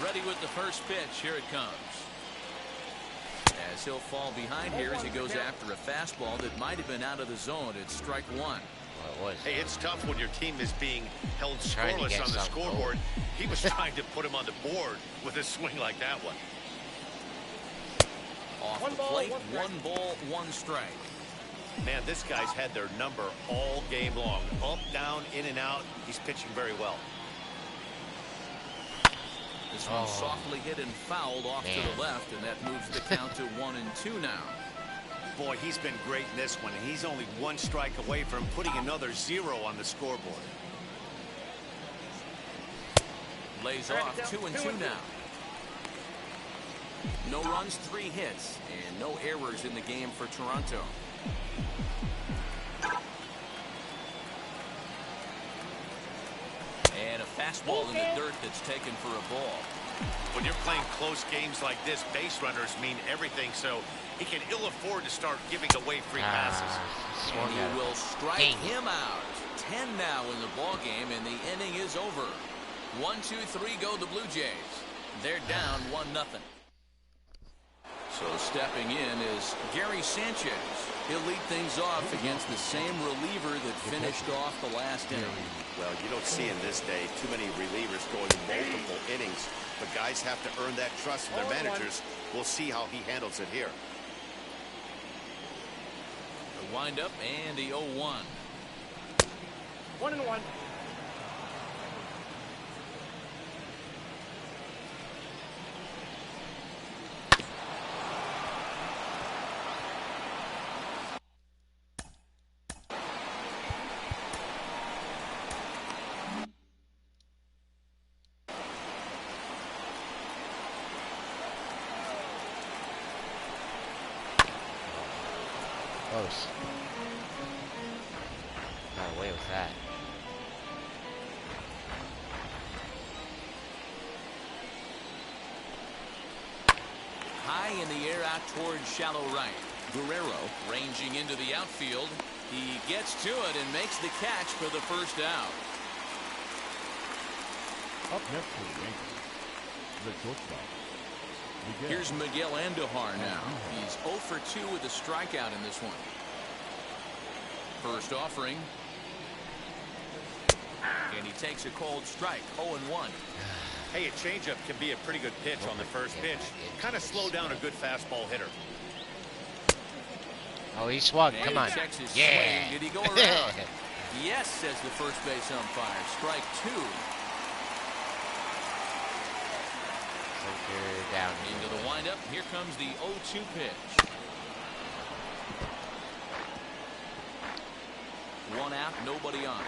Ready with the first pitch. Here it comes. As he'll fall behind here as he goes after a fastball that might have been out of the zone. It's strike 1. Well, it was. Hey, it's tough when your team is being held Trying to scoreless get on the something scoreboard. He was trying to put him on the board with a swing like that one. Off the plate, 1 ball, 1 strike. Man, this guy's had their number all game long. Up, down, in and out. He's pitching very well. This one softly hit and fouled off to the left, and that moves the count to 1-2 now. Boy, he's been great in this one, and he's only 1 strike away from putting another 0 on the scoreboard. Lays off 2-2 now. No runs, 3 hits, and no errors in the game for Toronto. And a fastball in the dirt that's taken for a ball. When you're playing close games like this, base runners mean everything, so he can ill afford to start giving away free passes. And he will strike him out. 10 now in the ball game, and the inning is over. 1, 2, 3 go the Blue Jays. They're down 1-0. So stepping in is Gary Sanchez. He'll lead things off against the same reliever that finished off the last inning. Well, you don't see in this day too many relievers going multiple innings, but guys have to earn that trust from their managers. We'll see how he handles it here. The windup and the 0-1. 1-1. Close. Got away with that. High in the air out towards shallow right. Guerrero ranging into the outfield. He gets to it and makes the catch for the first out. Up next for the Yankees, the shortstop. Here's Miguel Andujar now. He's 0 for 2 with a strikeout in this one. First offering. And he takes a cold strike, 0-1. Hey, a changeup can be a pretty good pitch on the first pitch. Kind of slow down a good fastball hitter. Oh, he swung. And Come he on. checks his Yeah. swing. Did he go around? Yes, says the first base umpire. Strike 2. Down Into the windup. Here comes the 0-2 pitch. 1 out, nobody on.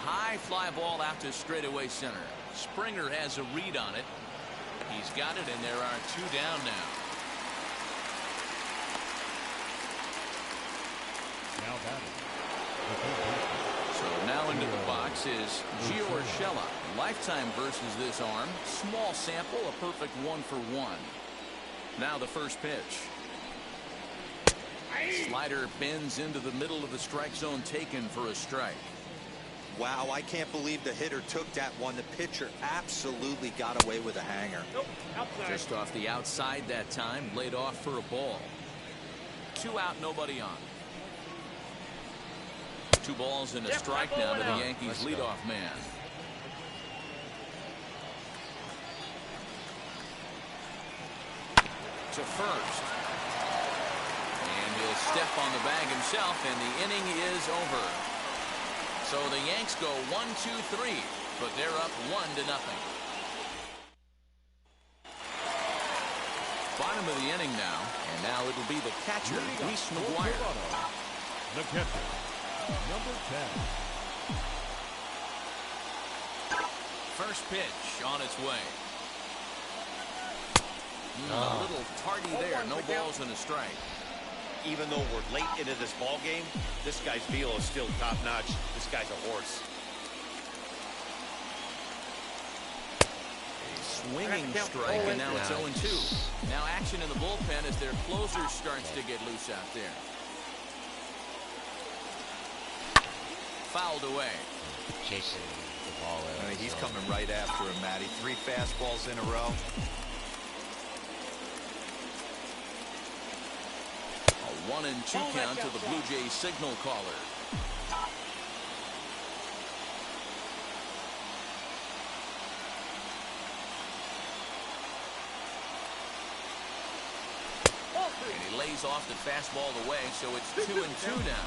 High fly ball out to straightaway center. Springer has a read on it. He's got it, and there are 2 down now. Now batting. The third baseman. So now into the box is Gio Urshela. Lifetime versus this arm. Small sample, a perfect 1 for 1. Now the first pitch. Slider bends into the middle of the strike zone, taken for a strike. Wow, I can't believe the hitter took that one. The pitcher absolutely got away with a hanger. Nope, outside. Just off the outside that time, laid off for a ball. 2 out, nobody on. 2 balls and a strike now to the Yankees leadoff man. To first. And he'll step on the bag himself, and the inning is over. So the Yanks go 1-2-3, but they're up 1-0. Bottom of the inning now, and now it'll be the catcher, Luis McGuire. The catcher, number 10. First pitch on its way. A little tardy there. No balls and a strike. Even though we're late into this ball game, this guy's velo is still top notch. This guy's a horse. A swinging strike, and now it's 0-2. Now action in the bullpen as their closer starts to get loose out there. Fouled away. Chasing the ball. I mean, he's coming right after him, Matty. 3 fastballs in a row. A 1-2 count to the Blue Jays signal caller. And he lays off the fastball away, so it's 2-2 now.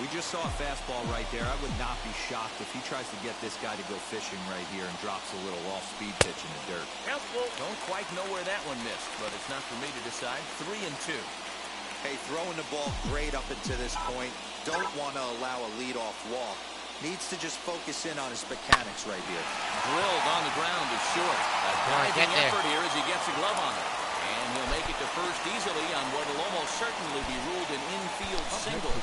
We just saw a fastball right there. I would not be shocked if he tries to get this guy to go fishing right here and drops a little off-speed pitch in the dirt. Don't quite know where that one missed, but it's not for me to decide. 3-2. Hey, throwing the ball great up until this point. Don't want to allow a leadoff walk. Needs to just focus in on his mechanics right here. Drilled on the ground is short. A diving effort here as he gets a glove on it. And he'll make it to first easily on what will almost certainly be ruled an infield single.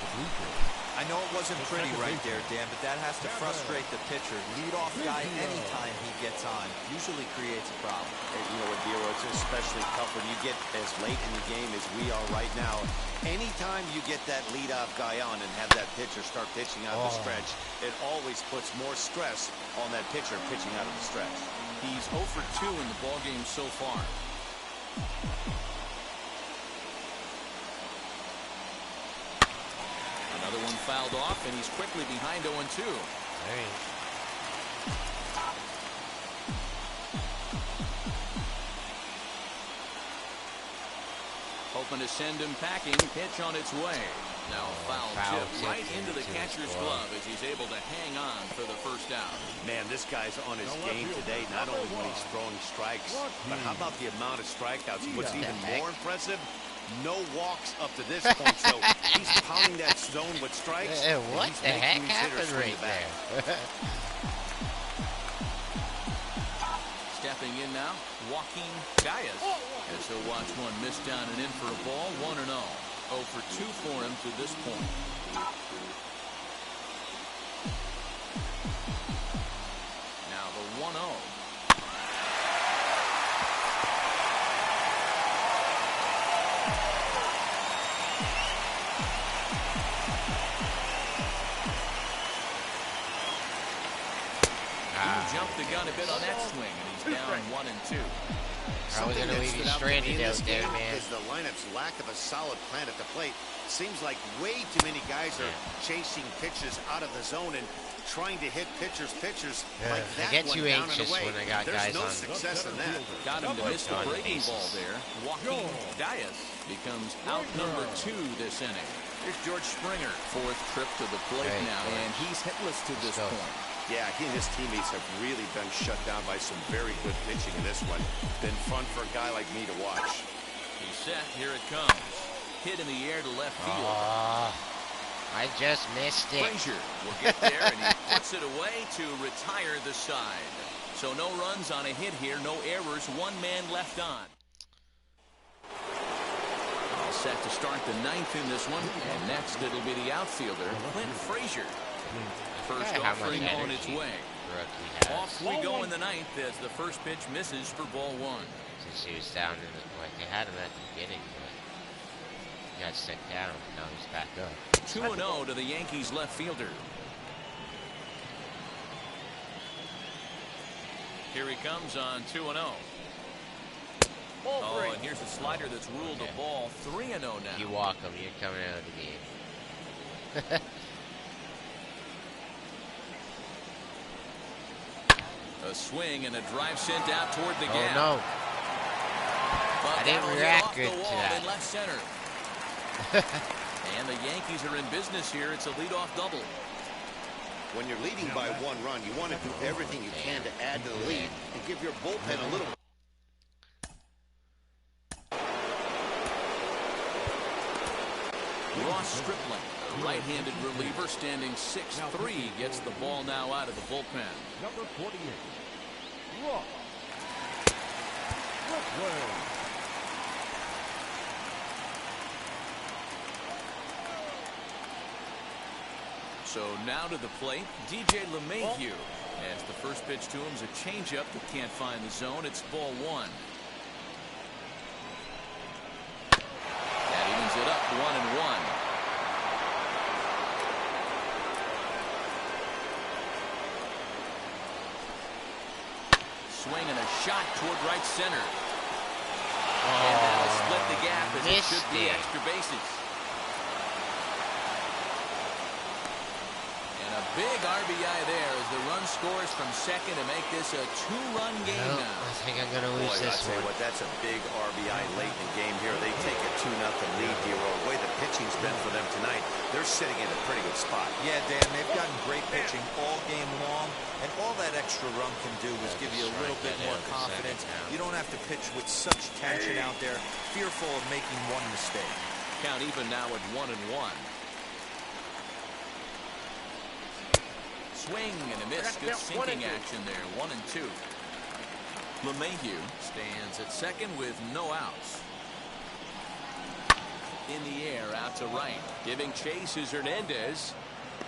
I know it wasn't pretty right there, Dan, but that has to frustrate the pitcher. Leadoff guy, anytime he gets on, usually creates a problem. And you know what, Dero, it's especially tough when you get as late in the game as we are right now. Anytime you get that leadoff guy on and have that pitcher start pitching out of the stretch, it always puts more stress on that pitcher pitching out of the stretch. He's 0 for 2 in the ballgame so far. Another one fouled off, and he's quickly behind 0-2. Hoping to send him packing. Pitch on its way. Now a foul tip right into the catcher's glove as he's able to hang on for the first out. Man, this guy's on his game today, not only when he's throwing strikes, but how about the amount of strikeouts? What's even more impressive, no walks up to this point, so he's pounding that zone with strikes. What the heck happened right there? Stepping in now, Joaquin Gallas. As he'll watch one miss down and in for a ball, 1-0. 0 for 2 for him to this point. Now the 1-0. jumped the gun a bit on that swing, and he's down 1-2. How are we going to leave you stranded out there, man? Is the lineup's lack of a solid plan at the plate. Seems like way too many guys are chasing pitches out of the zone and trying to hit pitchers like that. I get one too down and anxious away. when I got There's guys no on. success in that. Got him to miss the breaking ball there. Joaquin Diaz becomes out number 2 this inning. Here's George Springer, 4th trip to the plate now, and he's hitless to this point. Yeah, he and his teammates have really been shut down by some very good pitching in this one. Been fun for a guy like me to watch. He's set. Here it comes. Hit in the air to left field. I just missed it. Frazier will get there, and he puts it away to retire the side. So no runs on a hit here, no errors, 1 man left on. All set to start the 9th in this one, and next it'll be the outfielder, Clint Frazier. First offering on its way. Off we go in the 9th as the first pitch misses for ball 1. Since he was down in the point, they had him at the beginning, but he got sent down. Now he's back up. 2-0 to the Yankees left fielder. Here he comes on 2-0. Oh, and here's a slider that's ruled a ball. 3-0 now. If you walk him, you're coming out of the game. A swing and a drive sent out toward the gap. Oh, no. But I didn't react good to that. In left center. And the Yankees are in business here. It's a leadoff double. When you're leading by 1 run, you want to do everything you can to add to the lead and give your bullpen a little. Ross Stripling, a right-handed reliever, standing 6'3", gets the ball now out of the bullpen. Number 48, Ross Stripling. So now to the plate, DJ LeMahieu. As the first pitch to him is a changeup that can't find the zone. It's ball 1. That evens it up 1-1. Swing and a shot toward right center. And that'll split the gap as it should be extra bases. And a big RBI there as the run scores from second to make this a 2-run game now. I think I'm going to lose this one. What, that's a big RBI late in the game here. They take a 2-0 lead here. The way the pitching's been for them tonight, they're sitting in a pretty good spot. Yeah, Dan, they've gotten great pitching all game long, and all that extra run can do is give you a little bit more confidence. You don't have to pitch with such tension out there, fearful of making one mistake. Count even now at 1-1. Swing and a miss. Good sinking action there. 1-2. LeMahieu stands at second with no outs. In the air out to right. Giving chase is Hernandez.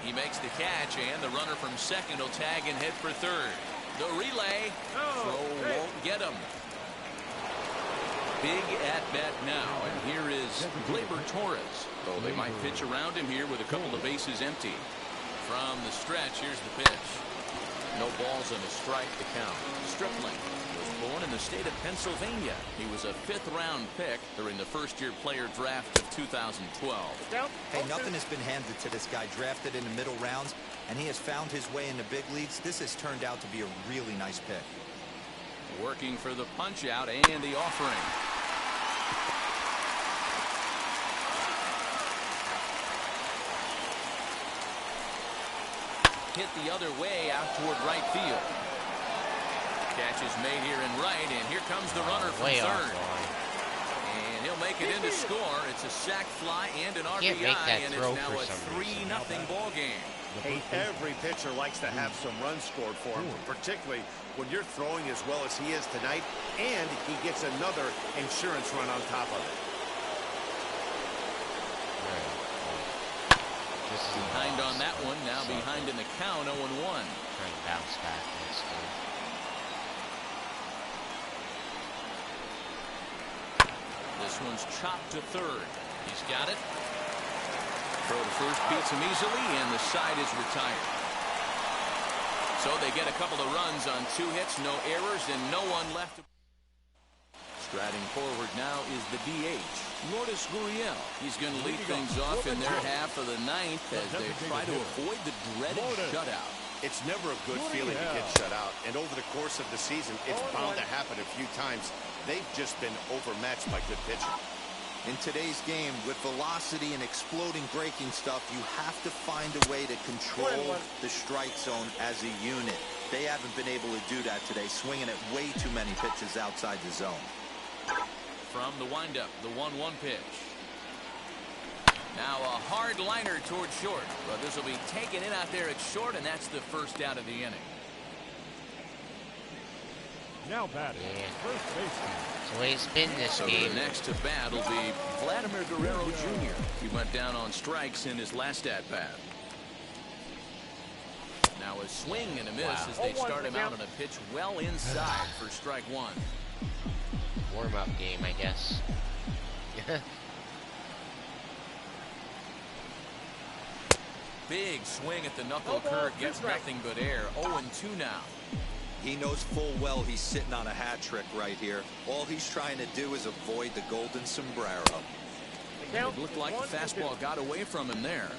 He makes the catch, and the runner from second will tag and head for third. The relay. Throw won't get him. Big at bat now, and here is Gleyber Torres. Oh, they might pitch around him here with a couple of bases empty. From the stretch, here's the pitch. No balls and a strike to count. Stripling was born in the state of Pennsylvania. He was a 5th-round pick during the first-year player draft of 2012. Hey, nothing has been handed to this guy. Drafted in the middle rounds, and he has found his way in the big leagues. This has turned out to be a really nice pick. Working for the punch-out and the offering. Hit the other way out toward right field. Catch is made here in right, and here comes the runner from third. And he'll make it in to score. It's a sac fly and an RBI, and it's now a 3-0 ball game. Hey, every pitcher likes to have some runs scored for him, particularly when you're throwing as well as he is tonight, and he gets another insurance run on top of it. Behind on that one, now behind in the count, 0-1. Trying to bounce back next game. This one's chopped to third. He's got it. Throw to first beats him easily, and the side is retired. So they get a couple of runs on 2 hits, no errors, and no one left. Striding forward now is the DH, Lourdes Gurriel. He's going to lead things off in their half of the 9th as they try to avoid the dreaded shutout. It's never a good feeling to get shut out, and over the course of the season, it's bound to happen a few times. They've just been overmatched by good pitching. In today's game, with velocity and exploding breaking stuff, you have to find a way to control the strike zone as a unit. They haven't been able to do that today, swinging at way too many pitches outside the zone. From the windup, the 1-1 pitch. Now a hard liner toward short, but this will be taken in out there at short, and that's the first out of the inning. Now batting, first baseman. That's the way it's been this game. The next to bat will be Vladimir Guerrero Jr. He went down on strikes in his last at-bat. Now a swing and a miss as they start him out on a pitch well inside for strike 1. Warm-up game, I guess. Big swing at the knuckle curve, gets nothing but air. 0-2 now. He knows full well he's sitting on a hat trick right here. All he's trying to do is avoid the golden sombrero. It looked like the fastball got away from him there.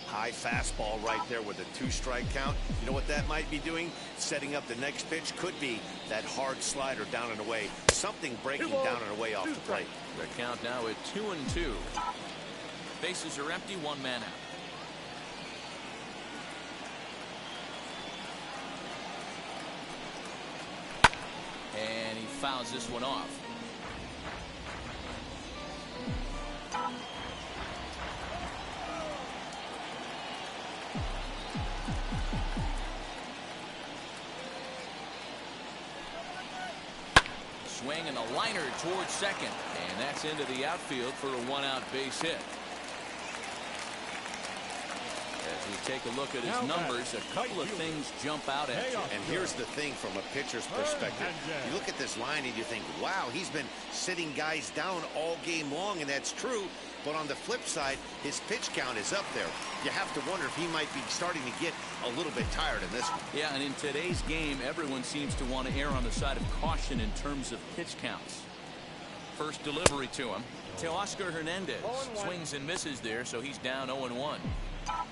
High fastball right there with a 2-strike count. You know what that might be doing? Setting up the next pitch. Could be that hard slider down and away. Something breaking down and away off the plate. The count now at 2-2. Bases are empty, 1 man out. And he fouls this one off. Swing and a liner towards second, and that's into the outfield for a 1-out base hit. As we take a look at his numbers, a couple of things jump out at you. And here's the thing from a pitcher's perspective. You look at this line and you think, wow, he's been sitting guys down all game long, and that's true. But on the flip side, his pitch count is up there. You have to wonder if he might be starting to get a little bit tired in this one. Yeah, and in today's game, everyone seems to want to err on the side of caution in terms of pitch counts. First delivery to him. Teoscar Hernandez swings and misses there, so he's down 0-1.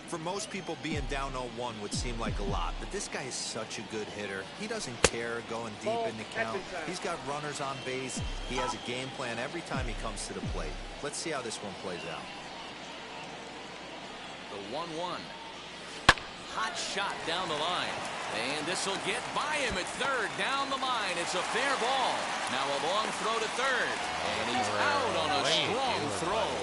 For most people, being down 0-1 would seem like a lot, but this guy is such a good hitter. He doesn't care going deep in the count. He's got runners on base. He has a game plan every time he comes to the plate. Let's see how this one plays out. The 1-1. Hot shot down the line. And this will get by him at third. Down the line. It's a fair ball. Now a long throw to third. And he's out on a strong throw.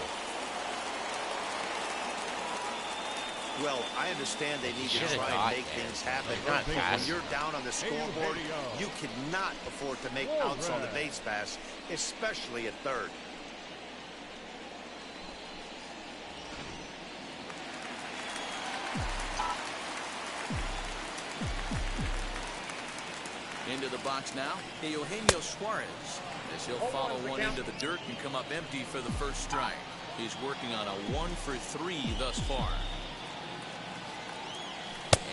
Well, I understand they need to try and make things happen. But when you're down on the scoreboard, you cannot afford to make outs on the base pass, especially at third. Into the box now, Eugenio Suarez, as he'll follow one into the dirt and come up empty for the first strike. He's working on a 1-for-3 thus far.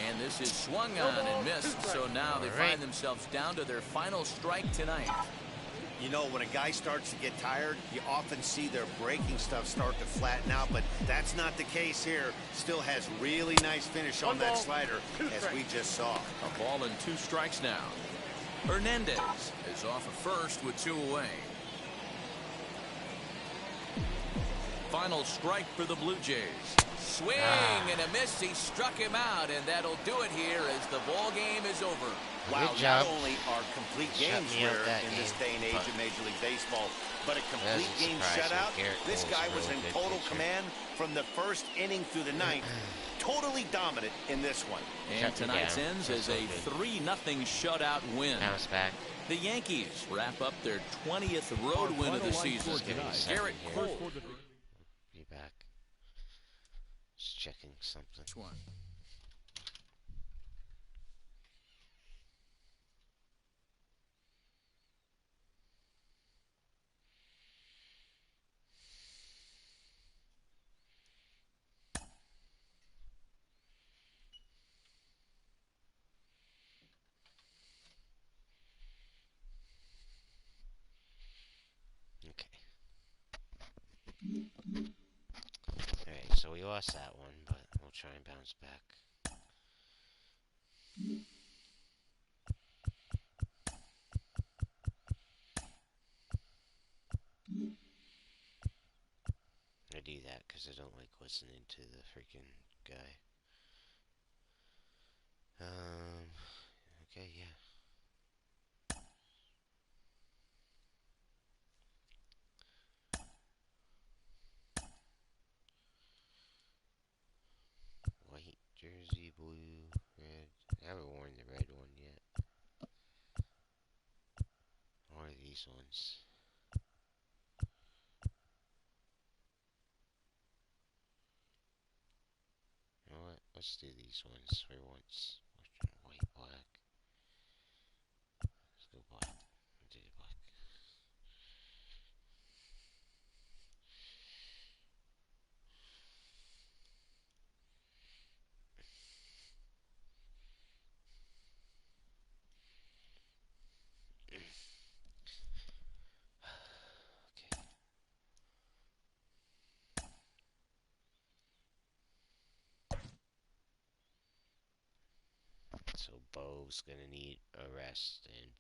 And this is swung on and missed, so now they find themselves down to their final strike tonight. You know, when a guy starts to get tired, you often see their breaking stuff start to flatten out, but that's not the case here. Still has really nice finish on that slider, as we just saw. A ball and 2 strikes now. Hernandez is off at first with 2 away. Final strike for the Blue Jays. Swing and a miss. He struck him out, and that'll do it here as the ball game is over. Wow, not only are complete games rare in this day and age of Major League Baseball, but a complete game shutout. This guy was in total command from the first inning through the 9th. Totally dominant in this one. And tonight's ends as a 3-0 shutout win. Bounce back. The Yankees wrap up their 20th road win of the season. Garrett Cole. Be back. Just checking something. lost that one, but we'll try and bounce back. I do that because I don't like listening to the freaking guy. Okay, yeah. White jersey, blue, red. I haven't worn the red one yet. Or these ones. You know what? Let's do these ones for once. White, black. Let's go black. We'll do the black. Okay. So Bo's gonna need a rest, and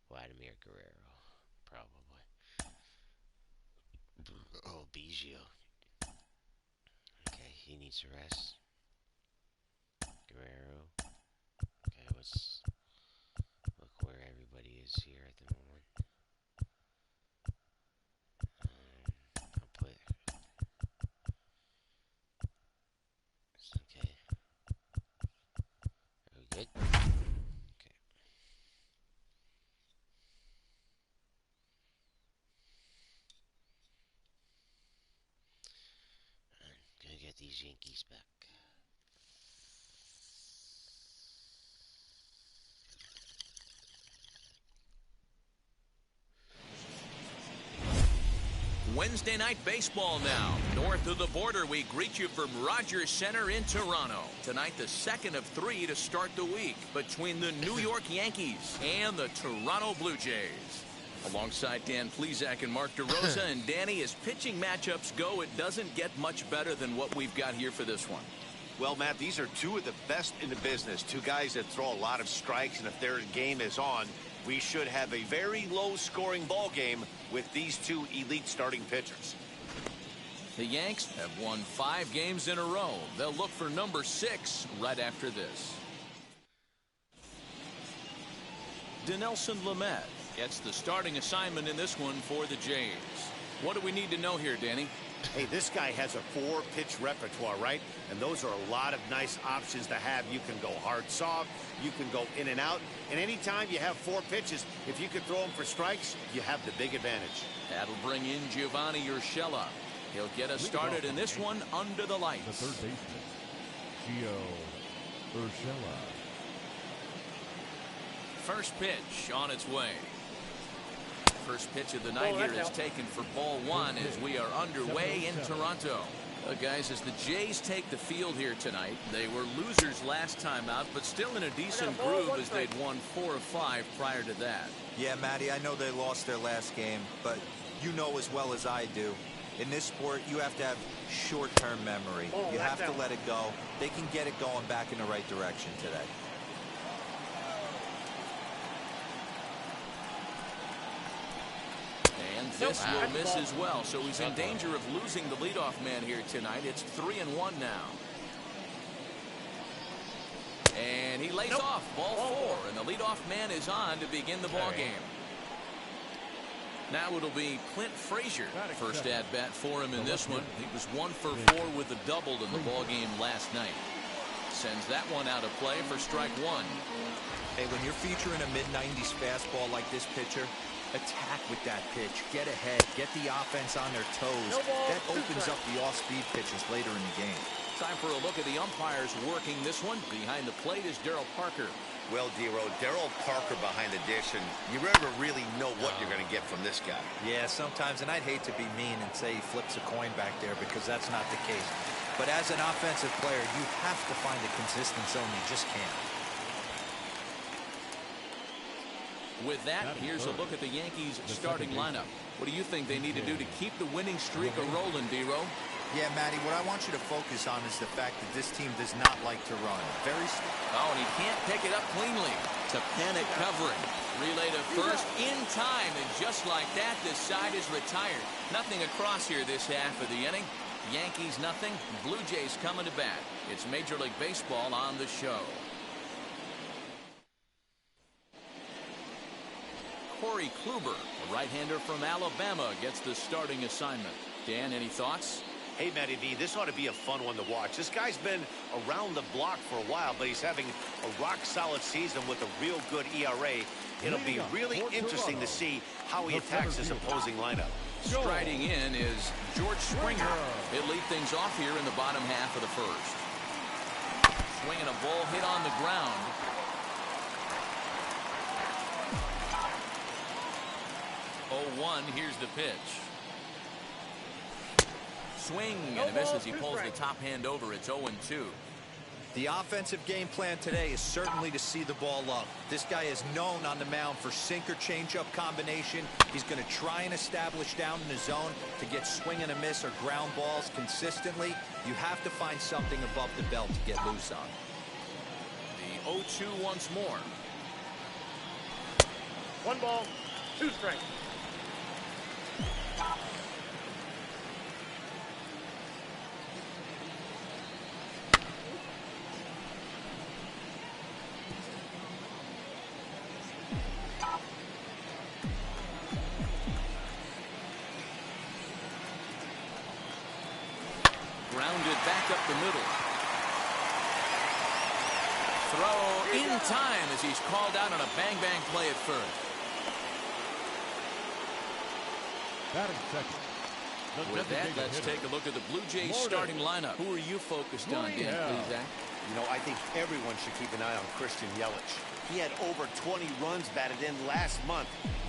Vladimir Guerrero, probably. Oh, Biggio. Okay, he needs a rest. Guerrero. Okay, let's look where everybody is here at the moment. I'll put. Okay. Are we good? Okay. I'm gonna get these Yankees back. Wednesday night baseball now. North of the border, we greet you from Rogers Center in Toronto. Tonight, the second of 3 to start the week between the New York Yankees and the Toronto Blue Jays. Alongside Dan Plesac and Mark DeRosa, and Danny, as pitching matchups go, it doesn't get much better than what we've got here for this one. Well, Matt, these are two of the best in the business. Two guys that throw a lot of strikes, and if their game is on, we should have a very low-scoring ball game with these two elite starting pitchers. The Yanks have won 5 games in a row. They'll look for number 6 right after this. Dinelson Lamet gets the starting assignment in this one for the Jays. What do we need to know here, Danny? Hey, this guy has a 4-pitch repertoire, right? And those are a lot of nice options to have. You can go hard, soft. You can go in and out. And anytime you have 4 pitches, if you could throw them for strikes, you have the big advantage. That'll bring in Giovanni Urshela. He'll get us started in this one under the lights. The third baseman, Gio Urshela. First pitch on its way. First pitch of the night here is taken for ball 1 as we are underway in Toronto. Guys, as the Jays take the field here tonight, they were losers last time out, but still in a decent groove as they'd won 4 of 5 prior to that. Yeah, Matty, I know they lost their last game, but you know as well as I do, in this sport, you have to have short-term memory. You have to let it go. They can get it going back in the right direction today. And this will miss as well, so he's in danger of losing the leadoff man here tonight. It's 3-1 now. And he lays off ball 4, and the leadoff man is on to begin the ball game. Now it'll be Clint Frazier. First at bat for him in this one. He was 1 for 4 with a double in the ball game last night. Sends that one out of play for strike 1. Hey, when you're featuring a mid-90s fastball like this pitcher, attack with that pitch. Get ahead. Get the offense on their toes. That opens up the off-speed pitches later in the game. Time for a look at the umpires working this one. Behind the plate is Darryl Parker. Well, D-Row, Darryl Parker behind the dish, and you never really know what you're going to get from this guy. Yeah, sometimes, and I'd hate to be mean and say he flips a coin back there because that's not the case. But as an offensive player, you have to find a consistent zone. You just can't. With that, here's a look at the Yankees starting lineup. What do you think they need to do to keep the winning streak a rolling, D-Row? Yeah, Matty, what I want you to focus on is the fact that this team does not like to run. Oh, and he can't pick it up cleanly. To panic covering. Relay to first in time, and just like that, this side is retired. Nothing across here this half of the inning. Yankees nothing, Blue Jays coming to bat. It's Major League Baseball on the show. Corey Kluber, a right-hander from Alabama, gets the starting assignment. Dan, any thoughts? Hey, Matty V, this ought to be a fun one to watch. This guy's been around the block for a while, but he's having a rock-solid season with a real good ERA. It'll be really interesting to see how he attacks his opposing lineup. Striding in is George Springer. He'll lead things off here in the bottom half of the first. Swinging a ball hit on the ground. Oh, 1, here's the pitch. Swing and a miss as he pulls the top hand over. It's 0-2. The offensive game plan today is certainly to see the ball up. This guy is known on the mound for sinker changeup combination. He's going to try and establish down in the zone to get swing and a miss or ground balls consistently. You have to find something above the belt to get loose on. The 0-2 once more. 1 ball, 2 strikes. Grounded back up the middle. Throw in time as he's called out on a bang-bang play at first. Batting second. With that, let's take a look at the Blue Jays starting lineup. Who are you focused on, Dan? Please, Zach? You know, I think everyone should keep an eye on Christian Yelich. He had over 20 runs batted in last month.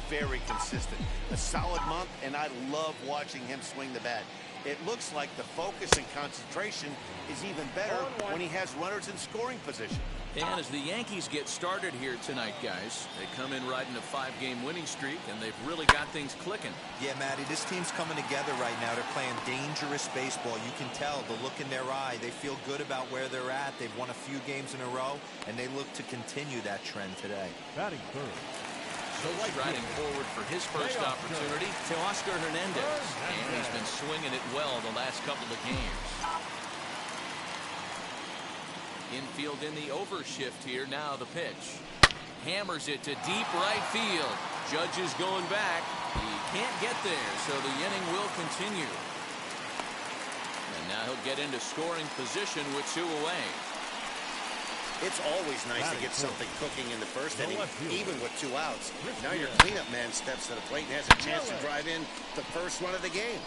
Very consistent. A solid month, and I love watching him swing the bat. It looks like the focus and concentration is even better when he has runners in scoring position. And as the Yankees get started here tonight, guys, they come in riding a 5-game winning streak, and they've really got things clicking. Yeah, Matty, this team's coming together right now. They're playing dangerous baseball. You can tell the look in their eye. They feel good about where they're at. They've won a few games in a row, and they look to continue that trend today. Batting third. Striding forward for his first opportunity to Oscar Hernandez. And he's been swinging it well the last couple of games. Infield in the overshift here. Now the pitch. Hammers it to deep right field. Judge is going back. He can't get there, so the inning will continue. And now he'll get into scoring position with 2 away. It's always nice to get something cooking in the first inning, even with 2 outs. Now your cleanup man steps to the plate and has a chance to drive in the first run of the game.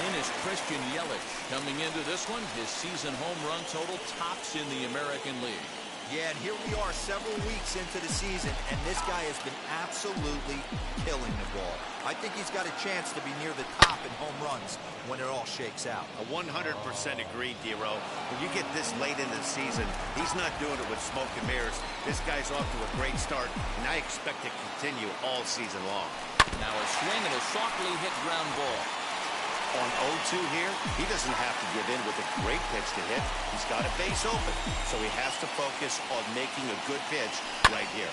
In is Christian Yelich. Coming into this one, his season home run total tops in the American League. Yeah, and here we are several weeks into the season, and this guy has been absolutely killing the ball. I think he's got a chance to be near the top in home runs when it all shakes out. 100% agreed, D-Row. When you get this late in the season, he's not doing it with smoke and mirrors. This guy's off to a great start, and I expect to continue all season long. Now a swing and a softly hit ground ball. On 0-2 here, he doesn't have to give in with a great pitch to hit. He's got a base open, so he has to focus on making a good pitch right here.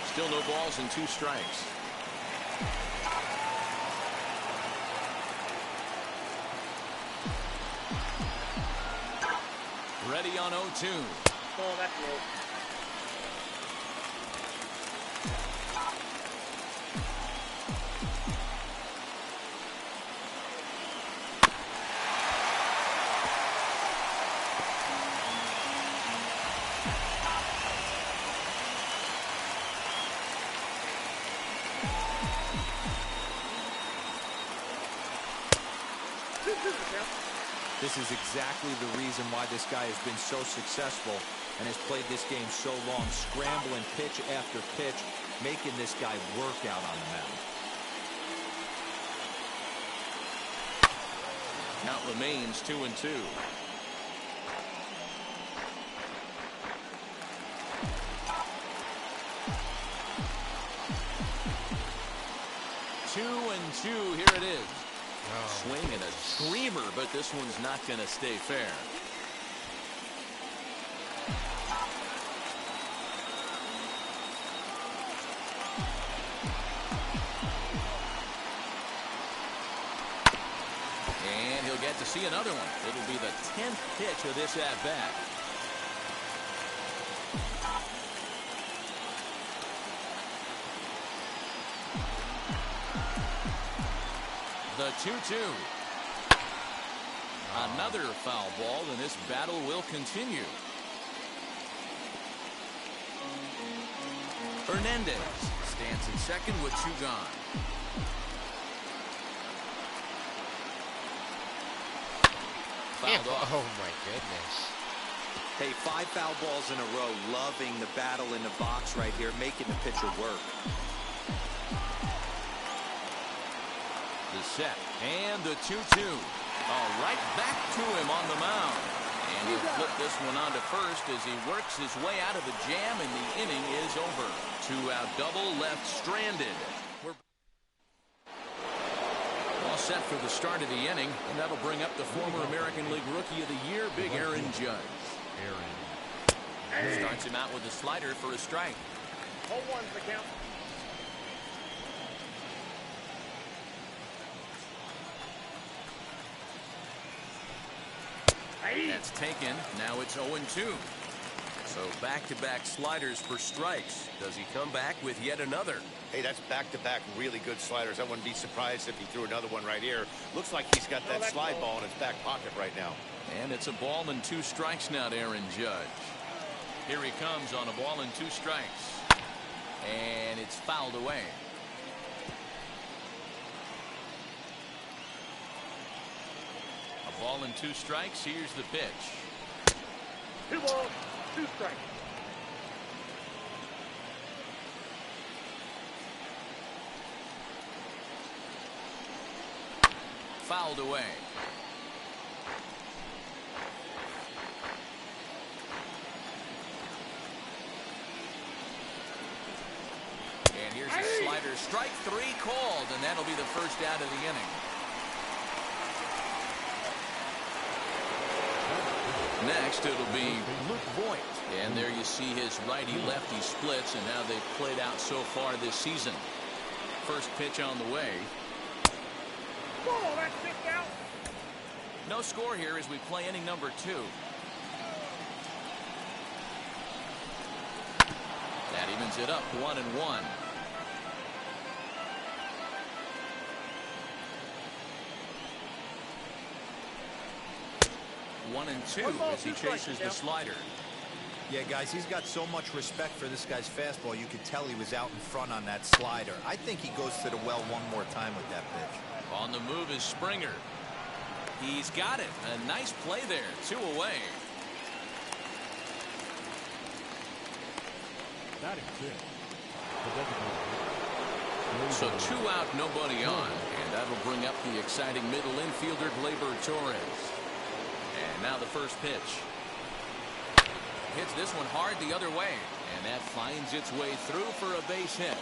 Still no balls and 2 strikes. Ready on 0-2. Oh, that's low. This is exactly the reason why this guy has been so successful and has played this game so long, scrambling pitch after pitch, making this guy work out on the mound. Count remains 2-2. 2-2. Here it is. Swing and a screamer, but this one's not going to stay fair. And he'll get to see another one. It'll be the 10th pitch of this at-bat. The 2-2. Another foul ball, and this battle will continue. Hernandez stands in second with 2 gone. Fouled off. Oh my goodness. Hey, 5 foul balls in a row. Loving the battle in the box right here, making the pitcher work. The set and the 2-2. Right back to him on the mound. And he'll flip this one onto first as he works his way out of the jam, and the inning is over. 2-out double left stranded. We're all set for the start of the inning, and that'll bring up the former American League Rookie of the Year, Big Aaron Judge. Starts him out with a slider for a strike. 0-1's the count. That's taken. Now it's 0-2. So back-to-back sliders for strikes. Does he come back with yet another? Hey, that's back-to-back really good sliders. I wouldn't be surprised if he threw another one right here. Looks like he's got that slide ball in his back pocket right now. And it's a ball and 2 strikes now to Aaron Judge. Here he comes on a ball and 2 strikes. And it's fouled away. A ball and 2 strikes. Here's the pitch. 2 balls, 2 strikes. Fouled away. And here's a slider. Strike 3 called, and that'll be the first out of the inning. Next, it'll be Luke Voigt. And there you see his righty-lefty splits and how they've played out so far this season. First pitch on the way. Oh, that's 6 out. No score here as we play inning number 2. That evens it up 1-1. One and 2 as he chases the slider. Yeah, guys, he's got so much respect for this guy's fastball. You could tell he was out in front on that slider. I think he goes to the well one more time with that pitch. On the move is Springer. He's got it. A nice play there. 2 away. Batting 6. So 2 out, nobody on. And that'll bring up the exciting middle infielder, Gleyber Torres. And now the first pitch. Hits this one hard the other way. And that finds its way through for a base hit.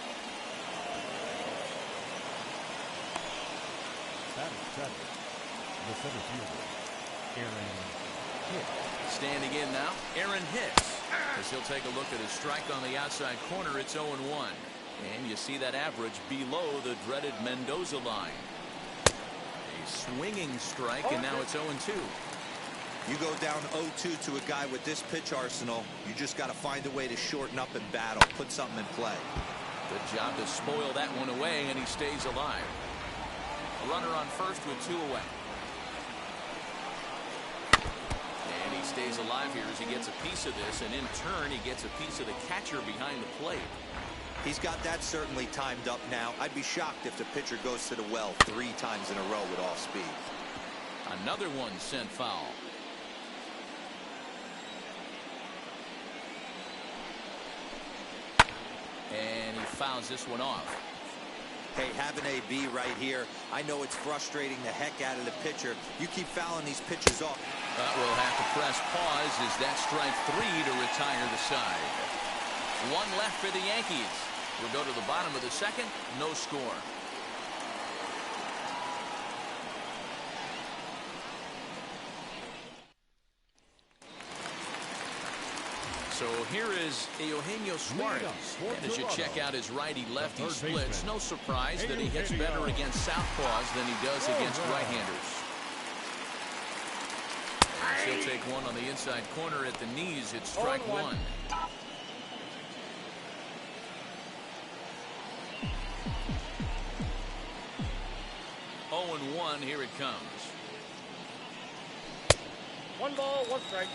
Batting 7. The center fielder, Aaron Hicks. Standing in now, Aaron Hicks. As he'll take a look at his strike on the outside corner, it's 0-1. And you see that average below the dreaded Mendoza line. A swinging strike, and now it's 0-2. You go down 0-2 to a guy with this pitch arsenal, you just got to find a way to shorten up and battle, put something in play. Good job to spoil that one away, and he stays alive. A runner on first with 2 away. And he stays alive here as he gets a piece of this, and in turn he gets a piece of the catcher behind the plate. He's got that certainly timed up now. I'd be shocked if the pitcher goes to the well 3 times in a row with off speed. Another one sent foul. And he fouls this one off. Hey, have an AB right here. I know it's frustrating the heck out of the pitcher. You keep fouling these pitches off. We'll have to press pause as that strike 3 to retire the side. 1 left for the Yankees. We'll go to the bottom of the second. No score. So here is Eugenio Suarez. And as you check out his righty-lefty splits, no surprise that he hits better against southpaws than he does against right-handers. And he'll take one on the inside corner at the knees. It's strike one. Oh, and 1, here it comes. 1 ball, 1 strike.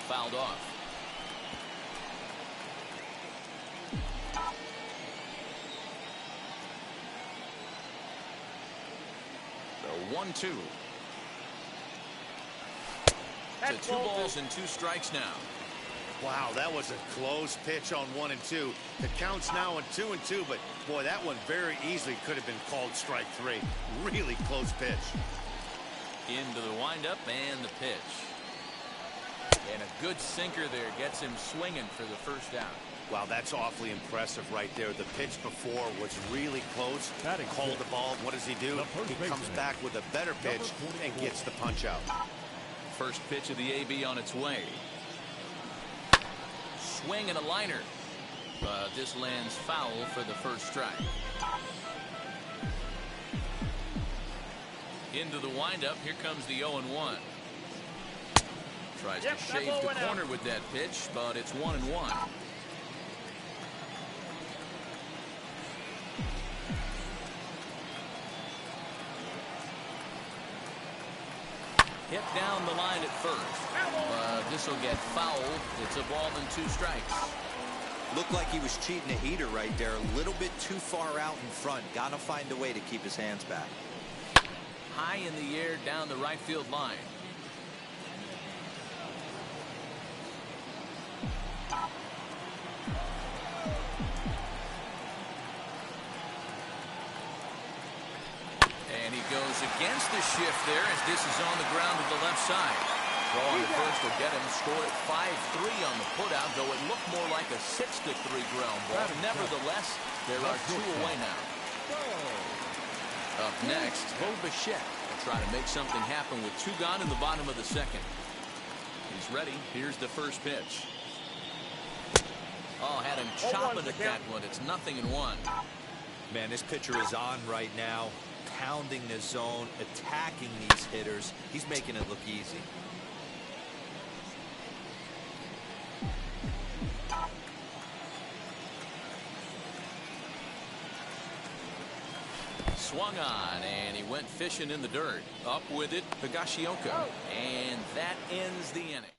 Fouled off. The 1-2. To 2 balls and 2 strikes now. Wow, that was a close pitch on 1 and 2. The count's now on 2 and 2, but boy, that one very easily could have been called strike 3. Really close pitch. Into the windup and the pitch. And a good sinker there gets him swinging for the first out. Wow, that's awfully impressive right there. The pitch before was really close. Called the ball. What does he do? He comes back with a better pitch and gets the punch out. First pitch of the AB on its way. Swing and a liner. But this lands foul for the first strike. Into the windup. Here comes the 0-1. Tries to shave the corner with that pitch, but it's 1-1. Hit down the line at first. This will get fouled. It's a ball and 2 strikes. Looked like he was cheating a heater right there. A little bit too far out in front. Gotta find a way to keep his hands back. High in the air down the right field line. And he goes against the shift there as this is on the ground to the left side. Throw on the first will get him. Score at 5-3 on the putout, though it looked more like a 6-3 ground ball. Nevertheless, there are 2 away now. Up next, Bo Bichette will try to make something happen with 2 gone in the bottom of the second. He's ready. Here's the first pitch. Oh, had him chopping at that one. It's 0-1. Man, this pitcher is on right now, pounding the zone, attacking these hitters. He's making it look easy. Swung on, and he went fishing in the dirt. Up with it, Higashioka. And that ends the inning.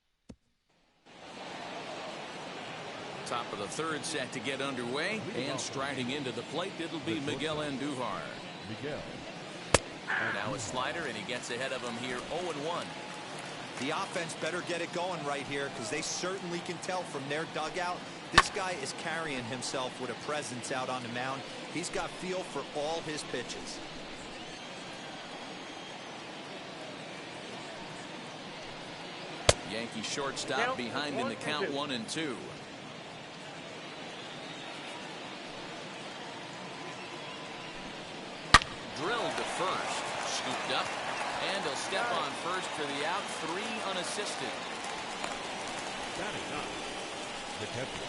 Top of the third set to get underway, and striding into the plate, it'll be Miguel Andujar. Now a slider, and he gets ahead of him here, 0-1. The offense better get it going right here, because they certainly can tell from their dugout this guy is carrying himself with a presence out on the mound. He's got feel for all his pitches. Yankee shortstop behind in the count, 1-2. Drilled to first, scooped up, and he'll step on first for the out. 3 unassisted. Batting up, the catcher,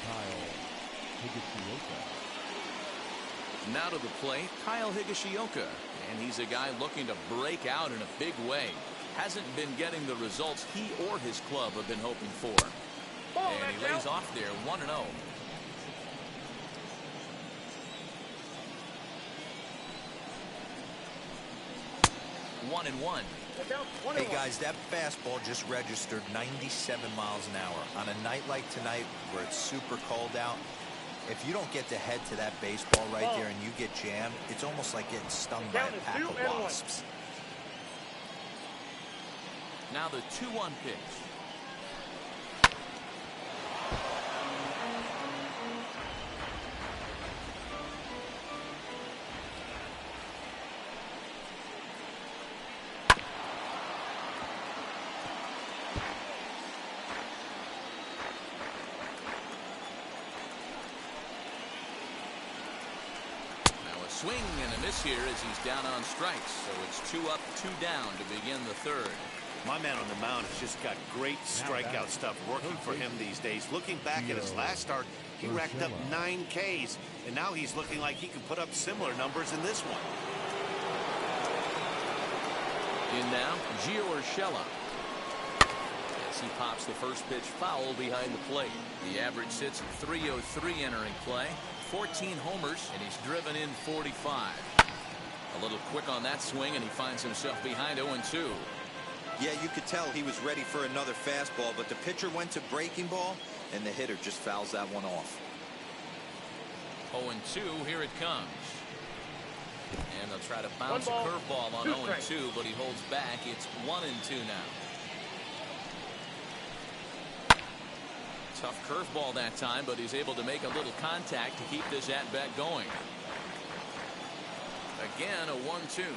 Kyle Higashioka. Now to the plate, Kyle Higashioka, and he's a guy looking to break out in a big way. Hasn't been getting the results he or his club have been hoping for. And he lays off there, 1-0. 1-1. Hey guys, that fastball just registered 97 miles an hour. On a night like tonight where it's super cold out, if you don't get to head to that baseball right there and you get jammed, it's almost like getting stung by a pack of wasps. Now the 2-1 pitch. Swing and a miss here as he's down on strikes. So it's 2 up, 2 down to begin the third. My man on the mound has just got great strikeout stuff working for him these days. Looking back at his last start, he racked up 9 Ks, and now he's looking like he can put up similar numbers in this one. In now, Gio Urshela. As he pops the first pitch foul behind the plate. The average sits at 303 entering play. 14 homers, and he's driven in 45. A little quick on that swing, and he finds himself behind 0-2. Yeah, you could tell he was ready for another fastball, but the pitcher went to breaking ball, and the hitter just fouls that one off. 0-2, here it comes. And they'll try to bounce a curveball on 0-2, but he holds back. It's 1-2 now. Tough curveball that time, but he's able to make a little contact to keep this at-bat going. Again, a 1-2.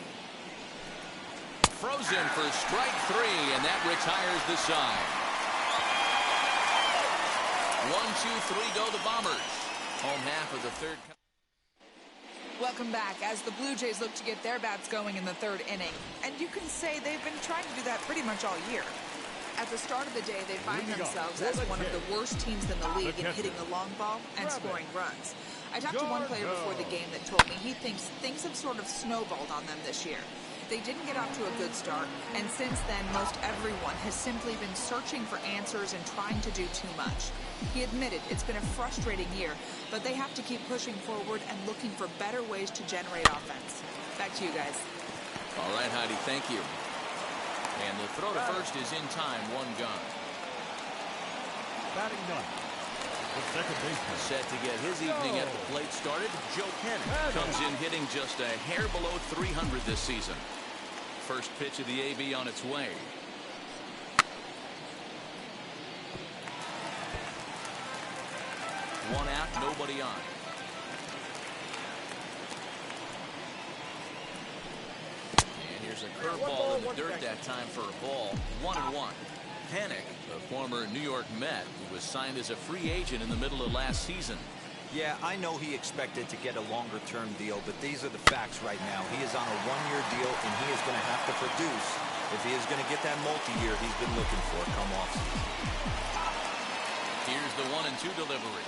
Frozen for strike 3, and that retires the side. 1-2-3 go the Bombers. Home half of the third. Welcome back as the Blue Jays look to get their bats going in the third inning. And you can say they've been trying to do that pretty much all year. At the start of the day, they find themselves as one of the worst teams in the league in hitting the long ball and scoring runs. I talked to one player before the game that told me he thinks things have sort of snowballed on them this year. They didn't get off to a good start, and since then, most everyone has simply been searching for answers and trying to do too much. He admitted it's been a frustrating year, but they have to keep pushing forward and looking for better ways to generate offense. Back to you guys. All right, Heidi, thank you. And the throw to first is in time, 1 gone. Batting ninth, the second baseman. Set to get his evening at the plate started, Joe Pennick comes in hitting just a hair below 300 this season. First pitch of the AB on its way. One out, nobody on. And here's a curveball in the dirt that time for a ball. 1-1. Pennick, a former New York Met, who was signed as a free agent in the middle of last season. Yeah, I know he expected to get a longer-term deal, but these are the facts right now. He is on a 1-year deal, and he is going to have to produce if he is going to get that multi-year he's been looking for come off season. Here's the 1-2 delivery.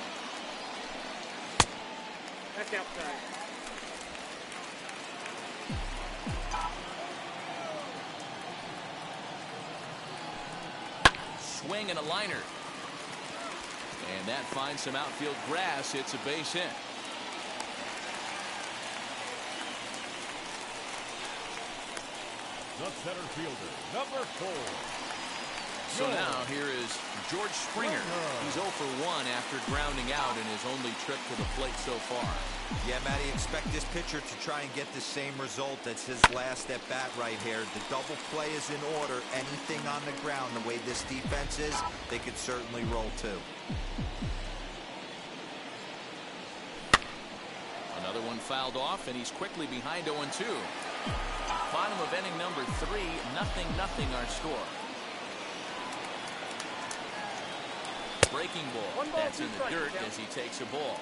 That's outside. Swing and a liner. And that finds some outfield grass. It's a base hit. The center fielder, number 4. So now here is George Springer. He's 0 for 1 after grounding out in his only trip to the plate so far. Yeah, Matty, expect this pitcher to try and get the same result. That's his last at bat right here. The double play is in order. Anything on the ground, the way this defense is, they could certainly roll too. Another one fouled off, and he's quickly behind 0-2. Bottom of inning number 3, 0-0 our score. Breaking ball. That's in the dirt as he takes a ball.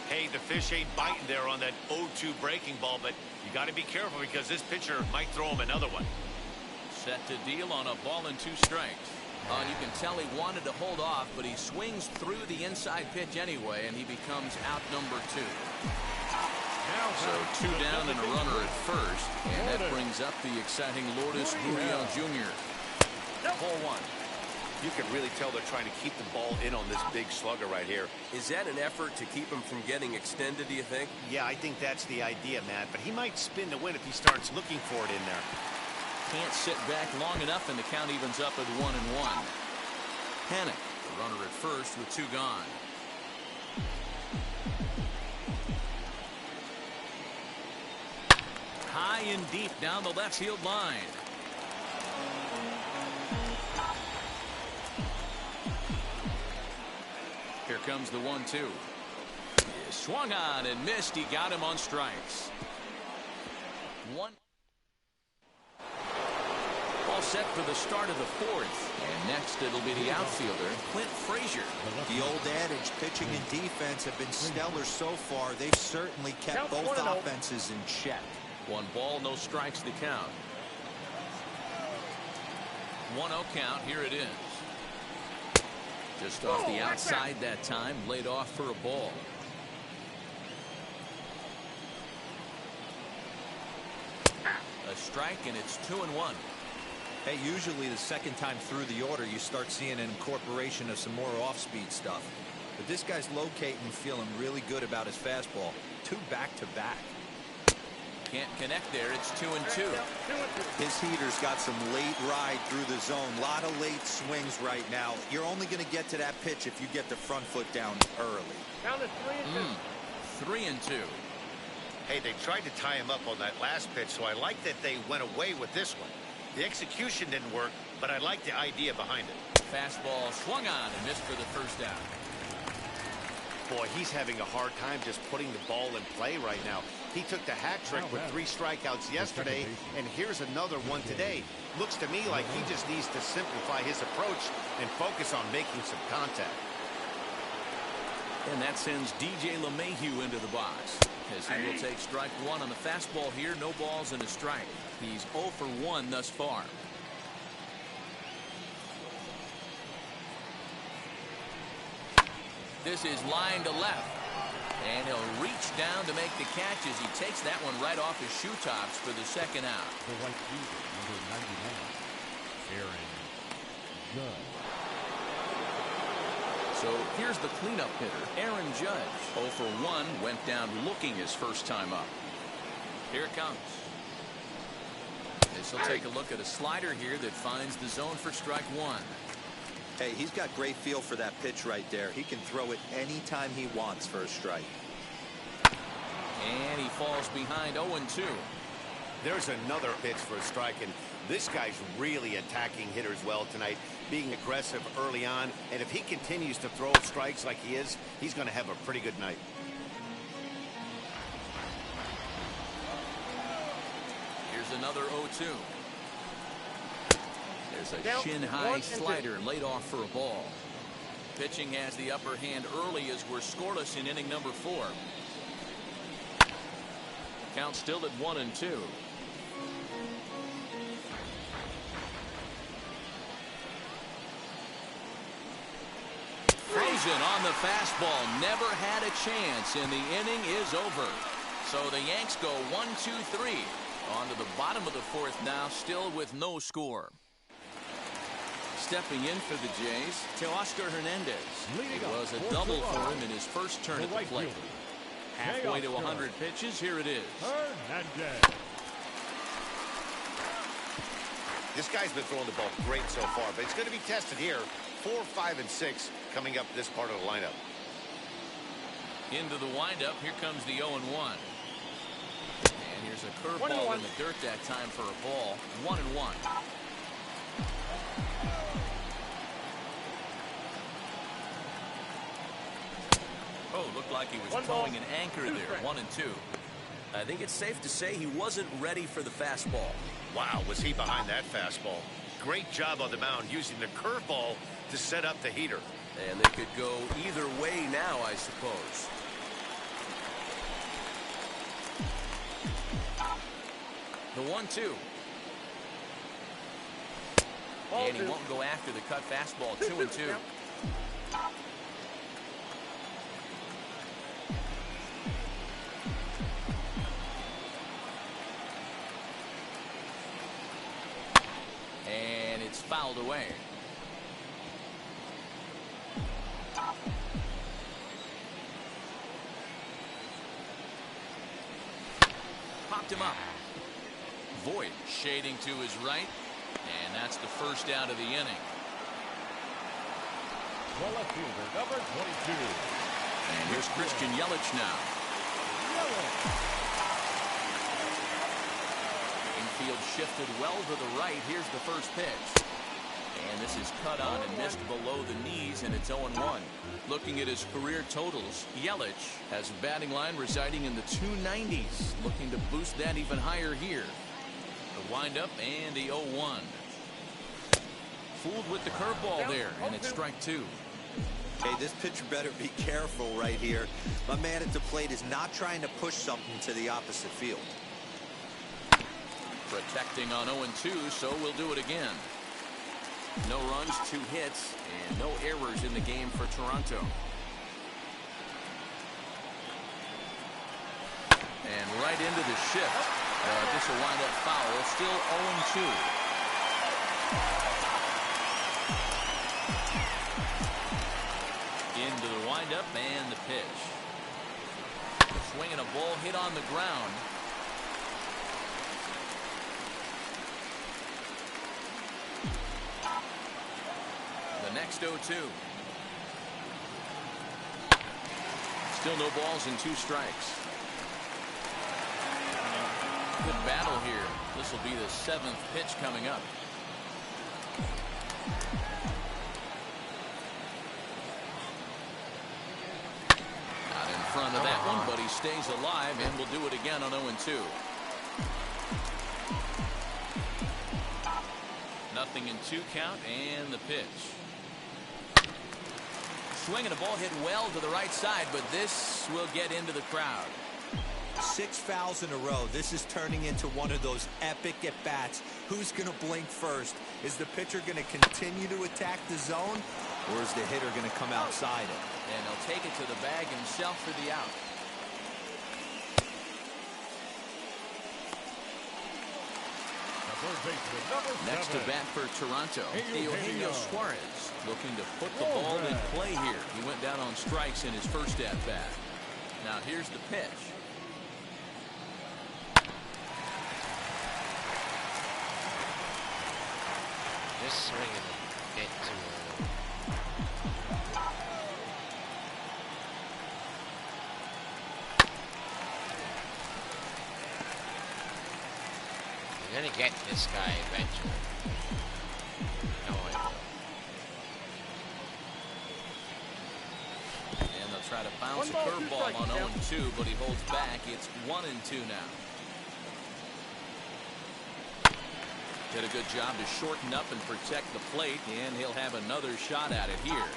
Hey, the fish ain't biting there on that 0-2 breaking ball, but you got to be careful because this pitcher might throw him another one. Set to deal on a ball and 2 strikes. And you can tell he wanted to hold off, but he swings through the inside pitch anyway, and he becomes out number 2. So 2 down and a runner at first, and that brings up the exciting Lourdes Gurriel Jr. Ball 1. You can really tell they're trying to keep the ball in on this big slugger right here. Is that an effort to keep him from getting extended, do you think? Yeah, I think that's the idea, Matt. But he might spin to win if he starts looking for it in there. Can't sit back long enough, and the count evens up at 1-1. Pennick, the runner at first with 2 gone. High and deep down the left field line. Here comes the 1-2. Swung on and missed. He got him on strikes. Ball set for the start of the fourth. And next it'll be the outfielder, Clint Frazier. The old adage, pitching and defense have been stellar so far. They've certainly kept both offenses in check. 1 ball, no strikes to count. 1-0 count. Here it is. Just off the outside that time, laid off for a ball. A strike, and it's 2-1. Hey, usually the second time through the order, you start seeing an incorporation of some more off-speed stuff. But this guy's locating, feeling really good about his fastball. 2 back-to-back. Can't connect there. It's 2-2. His heater's got some late ride through the zone. A lot of late swings right now. You're only going to get to that pitch if you get the front foot down early. Count is 3-2. 3-2. Hey, they tried to tie him up on that last pitch, so I like that they went away with this one. The execution didn't work, but I like the idea behind it. Fastball swung on and missed for the first down. Boy, he's having a hard time just putting the ball in play right now. He took the hat trick with 3 strikeouts yesterday, and here's another one today. Looks to me like he just needs to simplify his approach and focus on making some contact. And that sends DJ LeMahieu into the box, as he will take strike 1 on the fastball here. No balls and a strike. He's 0 for 1 thus far. This is line to left. And he'll reach down to make the catch as he takes that one right off his shoe tops for the second out. The right fielder, number 99, Aaron Judge. So here's the cleanup hitter, Aaron Judge. 0 for 1, went down looking his first time up. Here it comes. This will take a look at a slider here that finds the zone for strike 1. Hey, he's got great feel for that pitch right there. He can throw it anytime he wants for a strike. And he falls behind 0-2. There's another pitch for a strike, and this guy's really attacking hitters well tonight, being aggressive early on, and if he continues to throw strikes like he is, he's going to have a pretty good night. Here's another 0-2. There's a shin-high slider laid off for a ball. Pitching has the upper hand early as we're scoreless in inning number 4. Count still at 1-2. Frozen on the fastball. Never had a chance, and the inning is over. So the Yanks go 1-2-3. On to the bottom of the 4th now, still with no score. Stepping in for the Jays, Teoscar Hernandez. It was a double for him in his first turn at the plate. Halfway to 100 pitches, here it is. Hernandez. This guy's been throwing the ball great so far, but it's going to be tested here. 4, 5, and 6 coming up this part of the lineup. Into the windup, here comes the 0-1. And here's a curveball in the dirt that time for a ball. 1-1. Oh, looked like he was towing an anchor there. 1-2. I think it's safe to say he wasn't ready for the fastball. Wow, was he behind that fastball. Great job on the mound using the curveball to set up the heater. And they could go either way now, I suppose. The 1-2. And he won't go after the cut fastball. 2-2. And it's fouled away. Popped him up. Voit shading to his right, and that's the first out of the inning. The left fielder, number 22. And here's Christian Yelich now. Infield shifted well to the right. Here's the first pitch. And this is cut on and missed below the knees, and it's 0-1. Looking at his career totals, Yelich has a batting line residing in the 290s. Looking to boost that even higher here. The windup and the 0-1. Fooled with the curveball there, and it's strike two. Hey, this pitcher better be careful right here. My man at the plate is not trying to push something to the opposite field. Protecting on 0-2, so we'll do it again. No runs, 2 hits, and no errors in the game for Toronto. And right into the shift. This will wind up foul. Still 0-2. Into the windup and the pitch. Swinging a ball hit on the ground. The next 0-2. Still no balls and 2 strikes. Good battle here. This will be the 7th pitch coming up. Not in front of that one, but he stays alive, and will do it again on 0-2. Nothing in 2 count, and the pitch. Swinging a ball hit well to the right side, but this will get into the crowd. 6 fouls in a row. This is turning into one of those epic at-bats. Who's going to blink first? Is the pitcher going to continue to attack the zone, or is the hitter going to come outside it? And he'll take it to the bag himself for the out. Next to bat for Toronto, Eugenio Suarez, looking to put the ball in play here. He went down on strikes in his first at-bat. Now here's the pitch. Just swinging a bit too early. You're gonna get this guy eventually. No way. And they'll try to bounce a curveball on 0-2, but he holds back. It's 1-2 now. Did a good job to shorten up and protect the plate, and he'll have another shot at it here.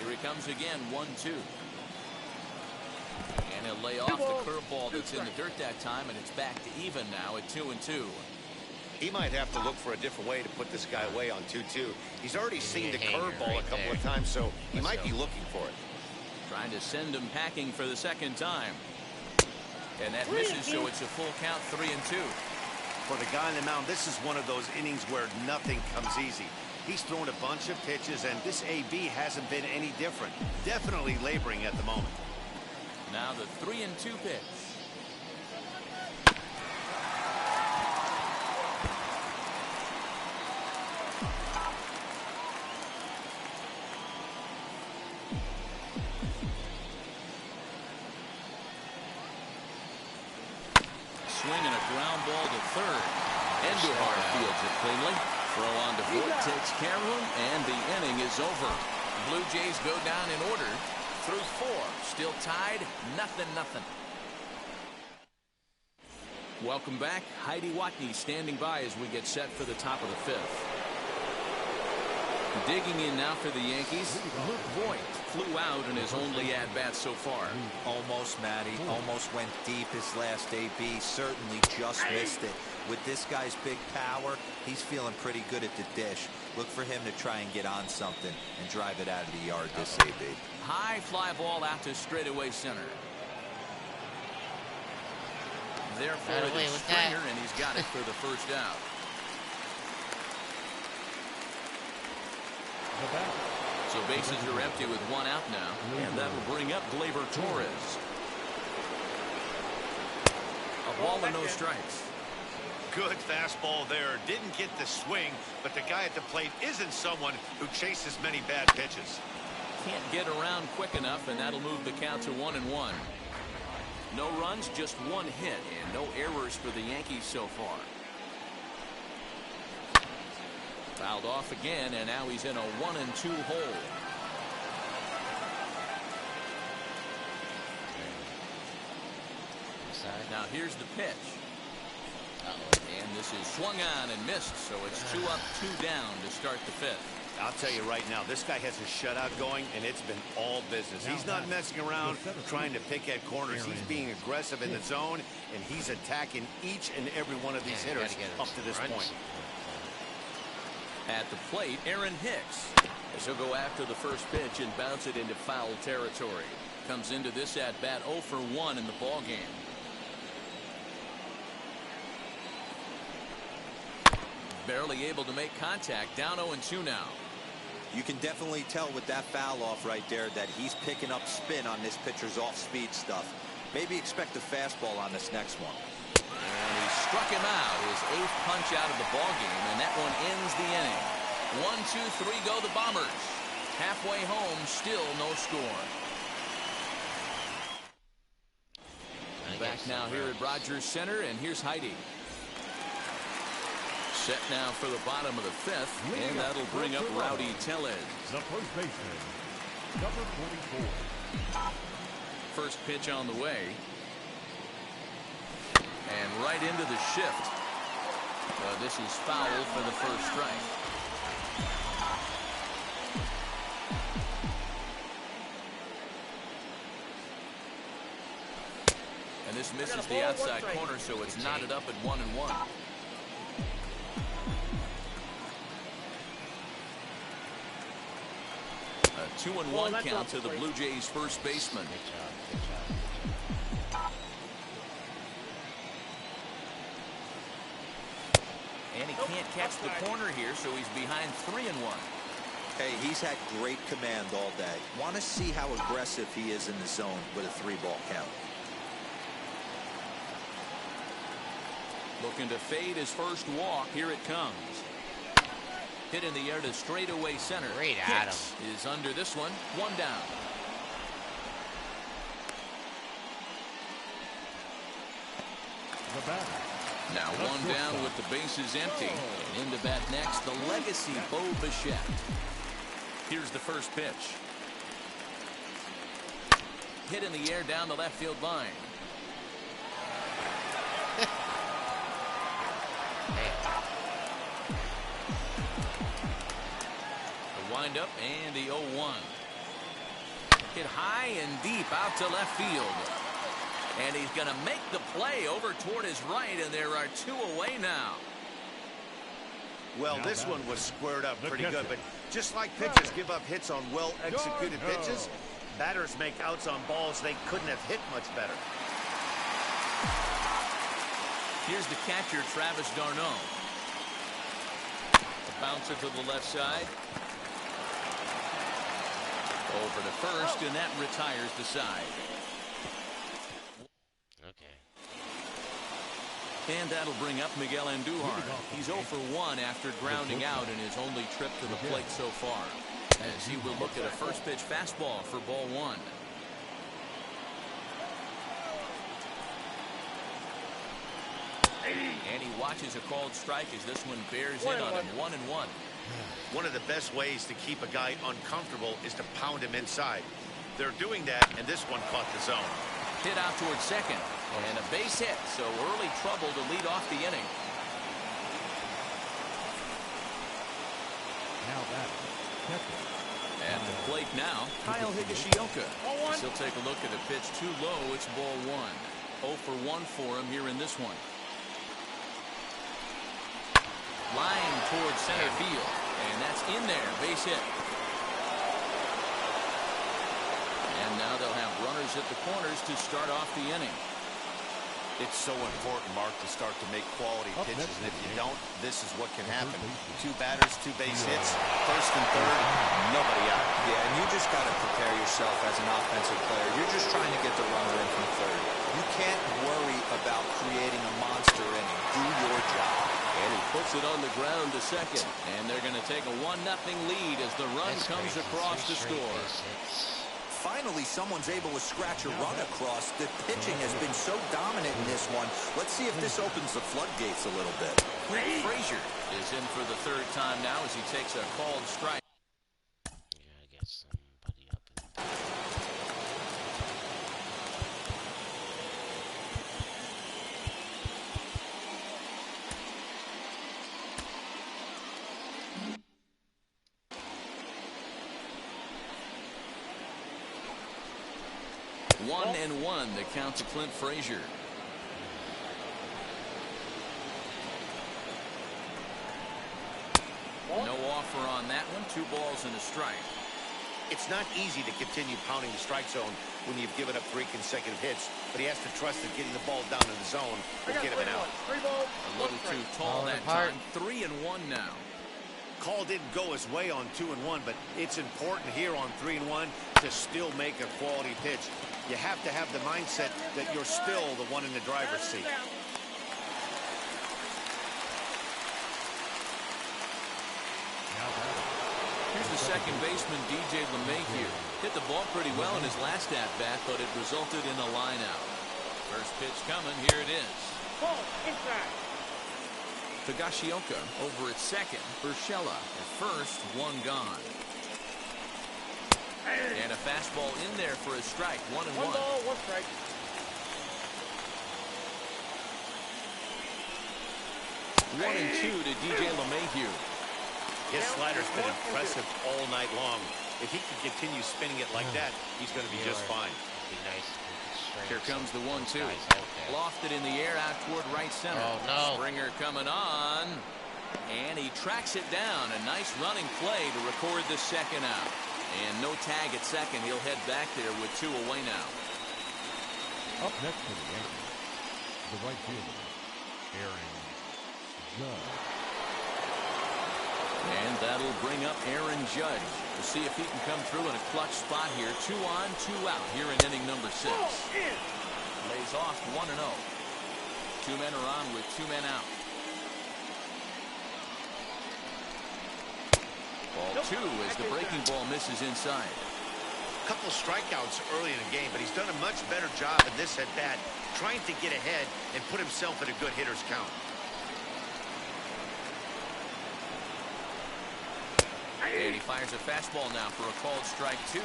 Here he comes again, 1-2. And he'll lay off the curveball that's in the dirt that time, and it's back to even now at 2-2. He might have to look for a different way to put this guy away on 2-2. He's already seen the curveball a couple of times, so he might be looking for it. Trying to send him packing for the second time. And that misses, so it's a full count, 3-2. For the guy on the mound, this is one of those innings where nothing comes easy. He's thrown a bunch of pitches, and this AB hasn't been any different. Definitely laboring at the moment. Now the 3-2 pitch. Swinging a ground ball to third. Endujar fields it cleanly. Throw on to Voit, takes care of him, and the inning is over. Blue Jays go down in order through 4. Still tied, 0-0. Welcome back. Heidi Watney standing by as we get set for the top of the 5th. Digging in now for the Yankees, Luke Voit flew out in his only at-bat so far. Almost, Matty. Almost went deep his last AB. Certainly just missed it. With this guy's big power, he's feeling pretty good at the dish. Look for him to try and get on something and drive it out of the yard this AB. High fly ball out to straightaway center. Therefore, it is Springer, and he's got it for the first out. So bases are empty with 1 out now, and that will bring up Gleyber Torres. A ball and no strikes. Good fastball there. Didn't get the swing, but the guy at the plate isn't someone who chases many bad pitches. Can't get around quick enough, and that'll move the count to 1-1. No runs, just 1 hit, and no errors for the Yankees so far. Fouled off again, and now he's in a 1-2 hole. Now here's the pitch. And this is swung on and missed, so it's 2 up, 2 down to start the 5th. I'll tell you right now, this guy has a shutout going, and it's been all business. He's not messing around trying to pick at corners. He's being aggressive in the zone, and he's attacking each and every one of these hitters up to this point. At the plate, Aaron Hicks. As he'll go after the first pitch and bounce it into foul territory. Comes into this at bat 0 for 1 in the ball game. Barely able to make contact. Down 0-2 now. You can definitely tell with that foul off right there that he's picking up spin on this pitcher's off-speed stuff. Maybe expect a fastball on this next one. And he struck him out. His 8th punch out of the ball game, and that one ends the inning. 1, 2, 3 go the Bombers. Halfway home, still no score. Back now here at Rogers Center, and here's Heidi. Set now for the bottom of the 5th, and that'll bring up Rowdy Tellez. The first baseman, number 44. First pitch on the way. And right into the shift. This is foul for the first strike. And this misses the outside corner, so it's knotted up at 1-1. A 2-1 count to the Blue Jays first baseman. And he can't catch the corner here, so he's behind 3-1. Hey, he's had great command all day. Want to see how aggressive he is in the zone with a 3-ball count. Looking to fade his first walk. Here it comes. Hit in the air to straightaway center. Great Hicks is under this one. 1 down. The batter. Now 1 down with the bases empty. And into bat next, the legacy Bo Bichette. Here's the first pitch. Hit in the air down the left field line. The windup and the 0-1. Hit high and deep out to left field. And he's going to make the play over toward his right, and there are 2 away now. Well, this one was squared up pretty good, but just like pitchers give up hits on well-executed pitches, batters make outs on balls they couldn't have hit much better. Here's the catcher, Travis d'Arnaud. A bouncer to the left side. Over to first, and that retires the side. And that'll bring up Miguel Andujar. He's 0 for 1 after grounding out in his only trip to the plate so far. As he will look at a first pitch fastball for ball 1. And he watches a called strike as this one bears in on him. 1-1. One of the best ways to keep a guy uncomfortable is to pound him inside. They're doing that, and this one caught the zone. Hit out towards second. And a base hit, so early trouble to lead off the inning. Now batter. At the plate now, Kyle Higashioka. He'll take a look at a pitch too low. It's ball 1. 0 for 1 for him here in this one. Line towards center field. And that's in there. Base hit. And now they'll have runners at the corners to start off the inning. It's so important, Mark, to start to make quality pitches, and if you don't, this is what can happen. 2 batters, 2 base hits, first and third, nobody out. Yeah, and you just got to prepare yourself as an offensive player. You're just trying to get the runner in from third. You can't worry about creating a monster inning. Do your job. And he puts it on the ground to second. And they're going to take a 1-0 lead as the run comes across to score. Finally, someone's able to scratch a run across. The pitching has been so dominant in this one. Let's see if this opens the floodgates a little bit. Frazier is in for the 3rd time now as he takes a called strike. You gotta get somebody up in there. 1-1, the count to Clint Frazier. No offer on that one. 2 balls and a strike. It's not easy to continue pounding the strike zone when you've given up 3 consecutive hits, but he has to trust that getting the ball down in the zone will get him an out. A little too tall that time. 3-1 now. Call didn't go his way on 2-1, but it's important here on 3-1 to still make a quality pitch. You have to have the mindset that you're still the one in the driver's seat. Here's the second baseman, DJ LeMahieu. Hit the ball pretty well in his last at-bat, but it resulted in a line out. First pitch coming. Here it is. Higashioka over at second. Urshela at first. 1 gone. And a fastball in there for a strike. 1-1. 1 ball, 1 strike. One and 2 to DJ LeMahieu. His slider's been impressive all night long. If he can continue spinning it like that, he's going to be just fine. Be nice. Here comes the 1-2. Lofted in the air out toward right center. Oh, no. Springer coming on. And he tracks it down. A nice running play to record the second out. And no tag at second. He'll head back there with 2 away now. Up next for the Yankees, the right fielder, Aaron Judge. And that'll bring up Aaron Judge to see if he can come through in a clutch spot here. 2 on, 2 out here in inning number 6. Lays off 1-0. 2 men are on with 2 men out. Ball 2 as the breaking ball misses inside. A couple of strikeouts early in the game, but he's done a much better job in this at bat, trying to get ahead and put himself in a good hitter's count. And he fires a fastball now for a called strike 2.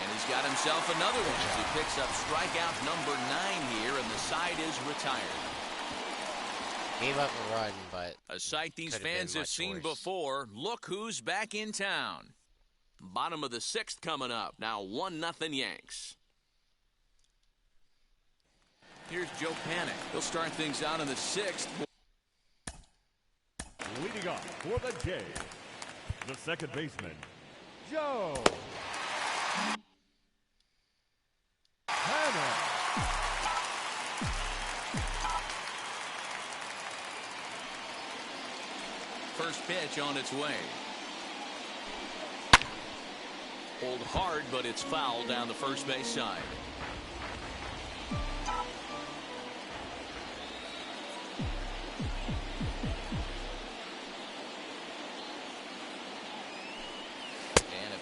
And he's got himself another one as he picks up strikeout number 9 here, and the side is retired. Gave up a run, but a sight these fans have seen before. Look who's back in town. Bottom of the 6th coming up. Now 1-0 Yanks. Here's Joe Panic. He'll start things out in the 6th. Leading off for the day, the second baseman, Joe Panic. First pitch on its way. Hold hard, but it's foul down the first base side.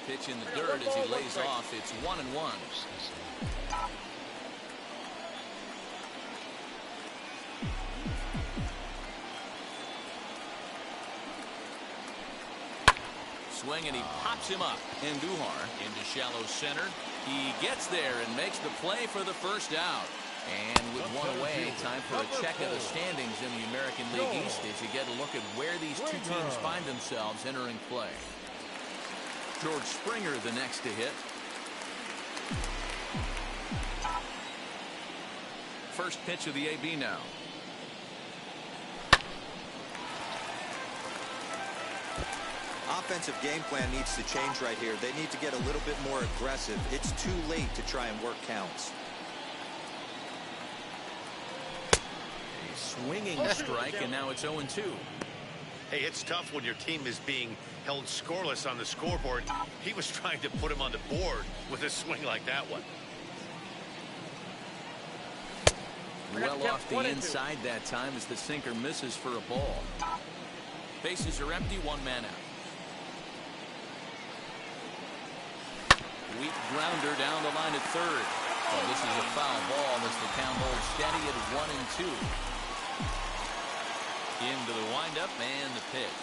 Pitch in the dirt as he lays off. It's 1-1. Swing and he pops him up. Andujar into shallow center. He gets there and makes the play for the first out. And with 1 away, time for a check of the standings in the American League East as you get a look at where these 2 teams find themselves entering play. George Springer the next to hit. First pitch of the AB now. Offensive game plan needs to change right here. They need to get a little bit more aggressive. It's too late to try and work counts. A swinging strike, and now it's 0-2. Hey, it's tough when your team is being held scoreless on the scoreboard. He was trying to put him on the board with a swing like that one. Well off the inside that time as the sinker misses for a ball. Bases are empty, 1 man out. Weak grounder down the line at third. Well, this is a foul ball as the count holds steady at 1-2. Into the windup and the pitch.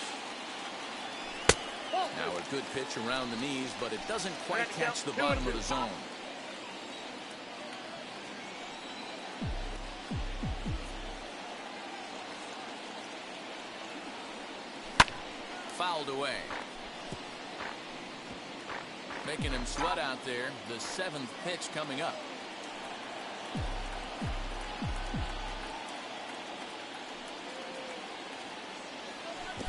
Now a good pitch around the knees, but it doesn't quite catch the bottom of the zone. fouled away. Making him sweat out there. The 7th pitch coming up.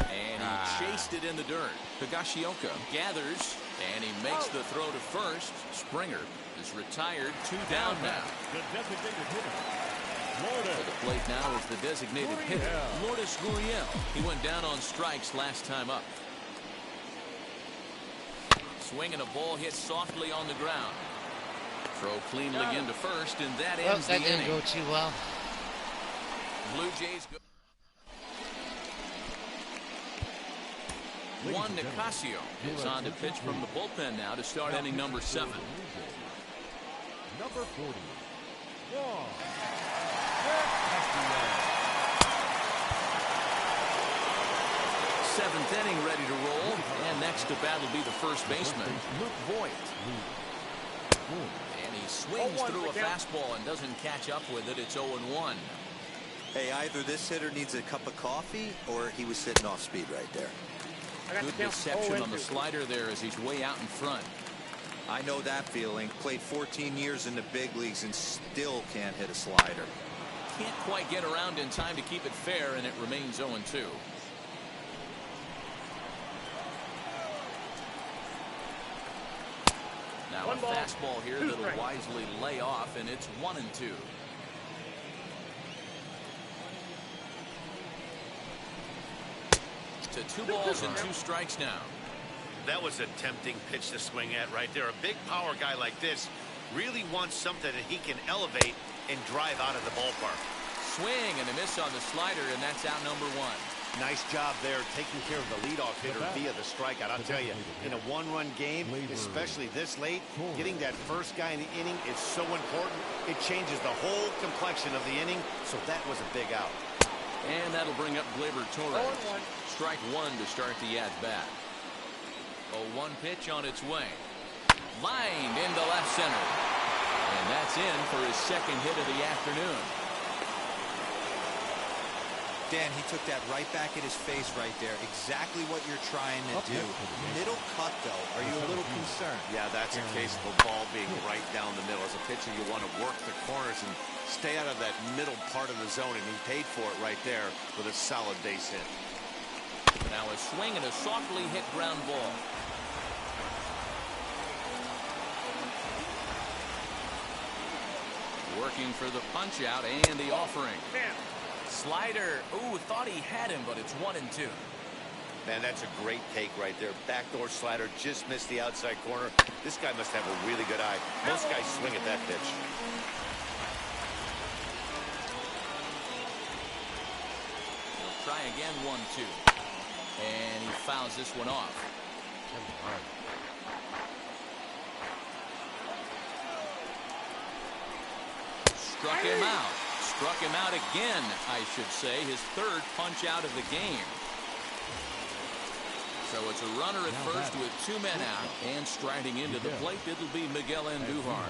And he chased it in the dirt. Higashioka gathers, and he makes the throw to first. Springer is retired. 2 down now. The designated hitter. To the plate now is the designated hitter, Lourdes Gurriel. He went down on strikes last time up. Swinging a ball hit softly on the ground. Throw cleanly into first, and that ends the inning. That didn't go too well. Blue Jays go. Juan Nicasio is on to pitch from the bullpen now to start inning number 7. Number 40. Seventh inning ready to roll, and next to bat will be the first baseman, Luke Voigt. And he swings through a fastball and doesn't catch up with it. It's 0-1. Hey, either this hitter needs a cup of coffee or he was sitting off speed right there. Good deception on the slider there as he's way out in front. I know that feeling. Played 14 years in the big leagues and still can't hit a slider. Can't quite get around in time to keep it fair, and it remains 0-2. Now a fastball here that'll wisely lay off, and it's 1-2. To 2 balls and 2 strikes now. That was a tempting pitch to swing at right there. A big power guy like this really wants something that he can elevate and drive out of the ballpark. Swing and a miss on the slider, and that's out number 1. Nice job there taking care of the leadoff hitter via the strikeout. I'll tell you, in a 1-run game, especially this late, getting that first guy in the inning is so important. It changes the whole complexion of the inning, so that was a big out. And that'll bring up Gleyber Torres. Strike 1 to start the at-bat. 0-1 pitch on its way. Lined into left center. And that's in for his 2nd hit of the afternoon. Dan, he took that right back at his face right there. Exactly what you're trying to do. Middle cut, though. Are you a little concerned? Yeah, that's a case of a ball being right down the middle. As a pitcher, you want to work the corners and stay out of that middle part of the zone, and he paid for it right there with a solid base hit. Now a swing and a softly hit ground ball. Working for the punch out and the offering. Slider. Ooh, thought he had him, but it's 1-2. Man, that's a great take right there. Backdoor slider, just missed the outside corner. This guy must have a really good eye. Most guys swing at that pitch. He'll try again, 1-2. And he fouls this one off. Come on. Struck him out. Struck him out again, I should say. His 3rd punch out of the game. So it's a runner at first with 2 men out. And striding into the plate, it'll be Miguel Andujar.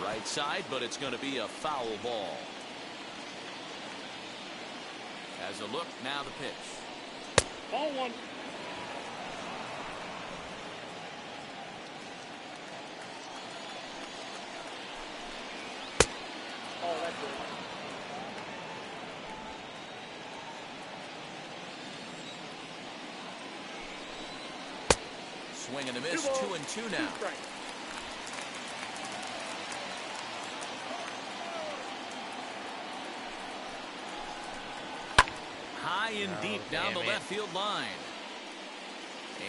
Right side, but it's going to be a foul ball. As a look, now the pitch. Ball 1. Oh, that's it. Swing and a miss, 2-2 now. High and deep down the left field line.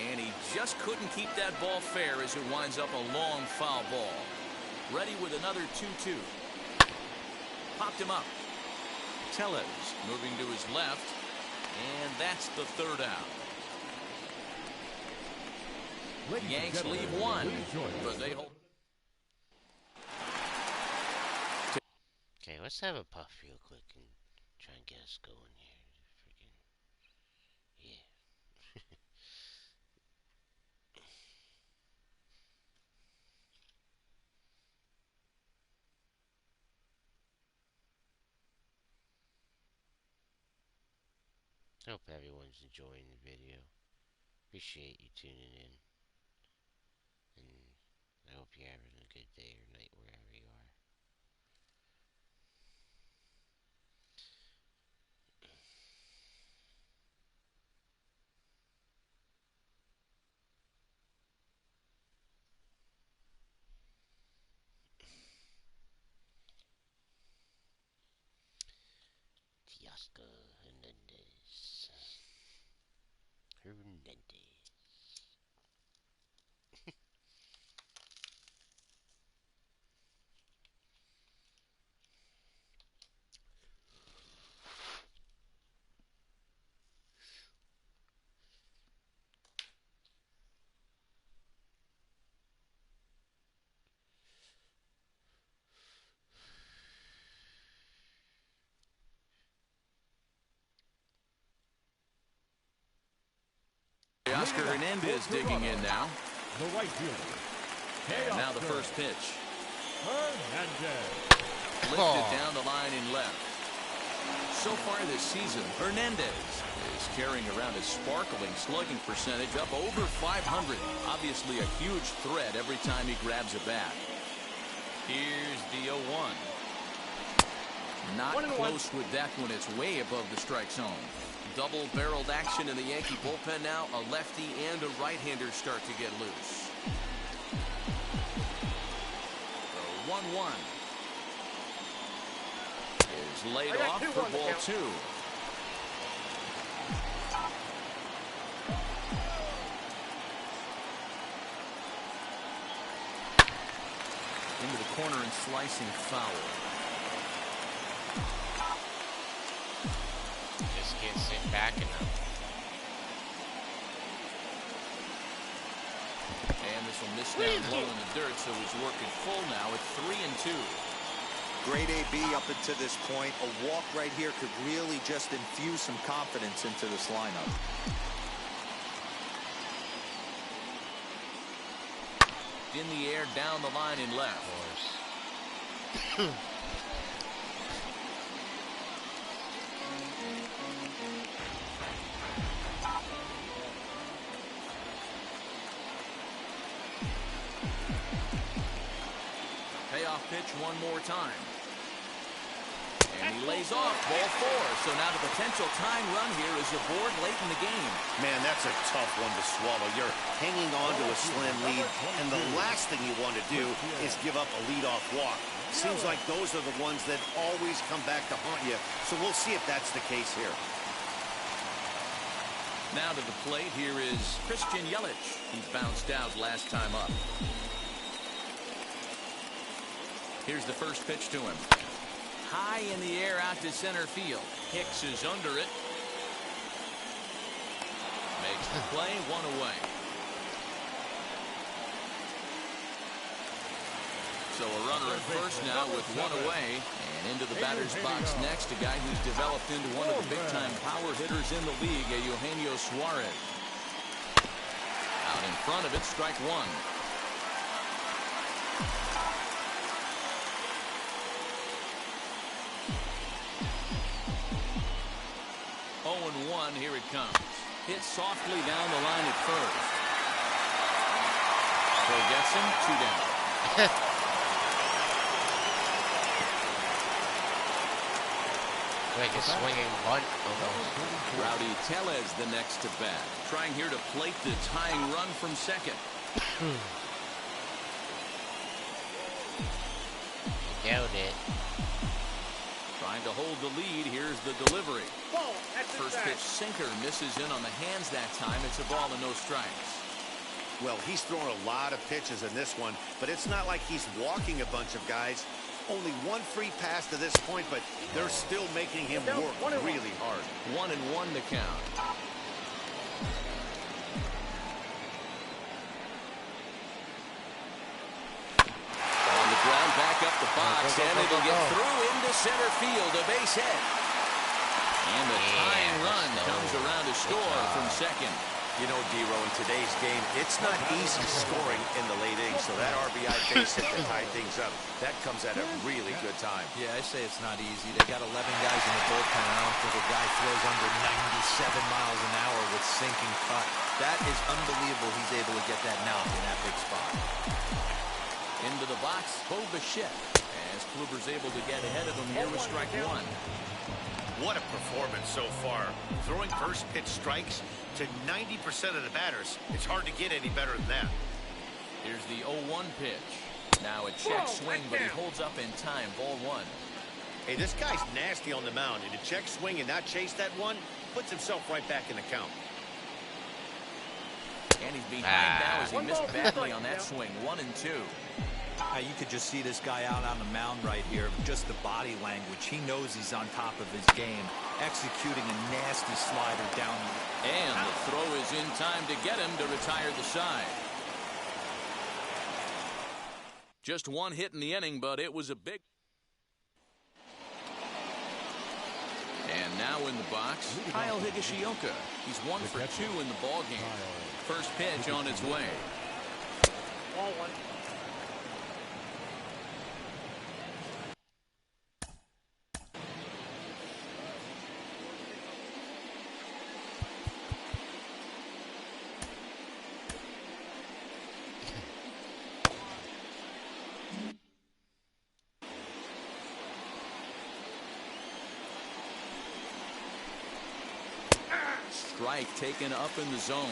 And he just couldn't keep that ball fair as it winds up a long foul ball. Ready with another 2-2. Popped him up. Tellez moving to his left. And that's the 3rd out. Yanks leave 1, but they hold. Okay, let's have a puff real quick and try and get us going here. Freaking, yeah. hope everyone's enjoying the video. Appreciate you tuning in. And I hope you're having a good day or night wherever you are. Teoscar Hernandez. Oscar Hernandez digging in now. The right fielder. And now the first pitch. Hernandez. Lifted down the line in left. So far this season, Hernandez is carrying around a sparkling slugging percentage up over 500. Obviously a huge threat every time he grabs a bat. Here's the 0-1. Not close with that one. It's way above the strike zone. Double-barreled action in the Yankee bullpen now. A lefty and a right-hander start to get loose. The 1-1 is laid off for ball 2. Into the corner and slicing foul. Just can't sit back enough. And this will miss down low in the dirt, so he's working full now at 3-2. Great AB up until this point. A walk right here could really just infuse some confidence into this lineup. In the air, down the line in left. Payoff pitch one more time. And he lays off ball 4. So now the potential tying run here is aboard late in the game. Man, that's a tough one to swallow. You're hanging on to a slim lead, and the last thing you want to do is give up a leadoff walk. Seems like those are the ones that always come back to haunt you. So we'll see if that's the case here. Now to the plate, here is Christian Yelich. He bounced out last time up. Here's the first pitch to him. High in the air out to center field. Hicks is under it. Makes the play, 1 away. So a runner at first now with 1 away. And into the batter's box next, a guy who's developed into one of the big-time power hitters in the league, Eugenio Suarez. Out in front of it, strike 1. 0-1, here it comes. Hit softly down the line at first. So gets him, 2 down. Like a swinging bunt almost. Rowdy Tellez the next to bat. Trying here to plate the tying run from second. Doubt it. Trying to hold the lead. Here's the delivery. First pitch sinker misses in on the hands that time. It's a ball and no strikes. Well, he's thrown a lot of pitches in this one, but it's not like he's walking a bunch of guys. Only 1 free pass to this point, but they're still making him work really hard. 1-1 to count. On the ground, back up the box, and it'll get through into center field, a base hit. And the tying run comes around to score from second. You know, Dero, in today's game, it's not easy scoring in the late innings, so that RBI base hit to tie things up, that comes at a really good time. Yeah, I say it's not easy. They got 11 guys in the bullpen. I don't think a guy throws under 97 miles an hour with sinking cut. That is unbelievable he's able to get that knock in that big spot. Into the box, Bo Bichette, as Kluber's able to get ahead of him here with strike one. What a performance so far. Throwing first pitch strikes to 90% of the batters. It's hard to get any better than that. Here's the 0-1 pitch. Now a check swing, but he holds up in time. Ball one. Hey, this guy's nasty on the mound, and to check swing and not chase that one puts himself right back in the count. And he's behind now as he missed badly on that swing. 1-2. You could just see this guy out on the mound right here. Just the body language. He knows he's on top of his game. Executing a nasty slider down. And the throw is in time to get him to retire the side. Just one hit in the inning, but it was a big. And now in the box, Kyle Higashioka. He's 1 for 2 in the ballgame. First pitch on its way. Ball one. Strike taken up in the zone.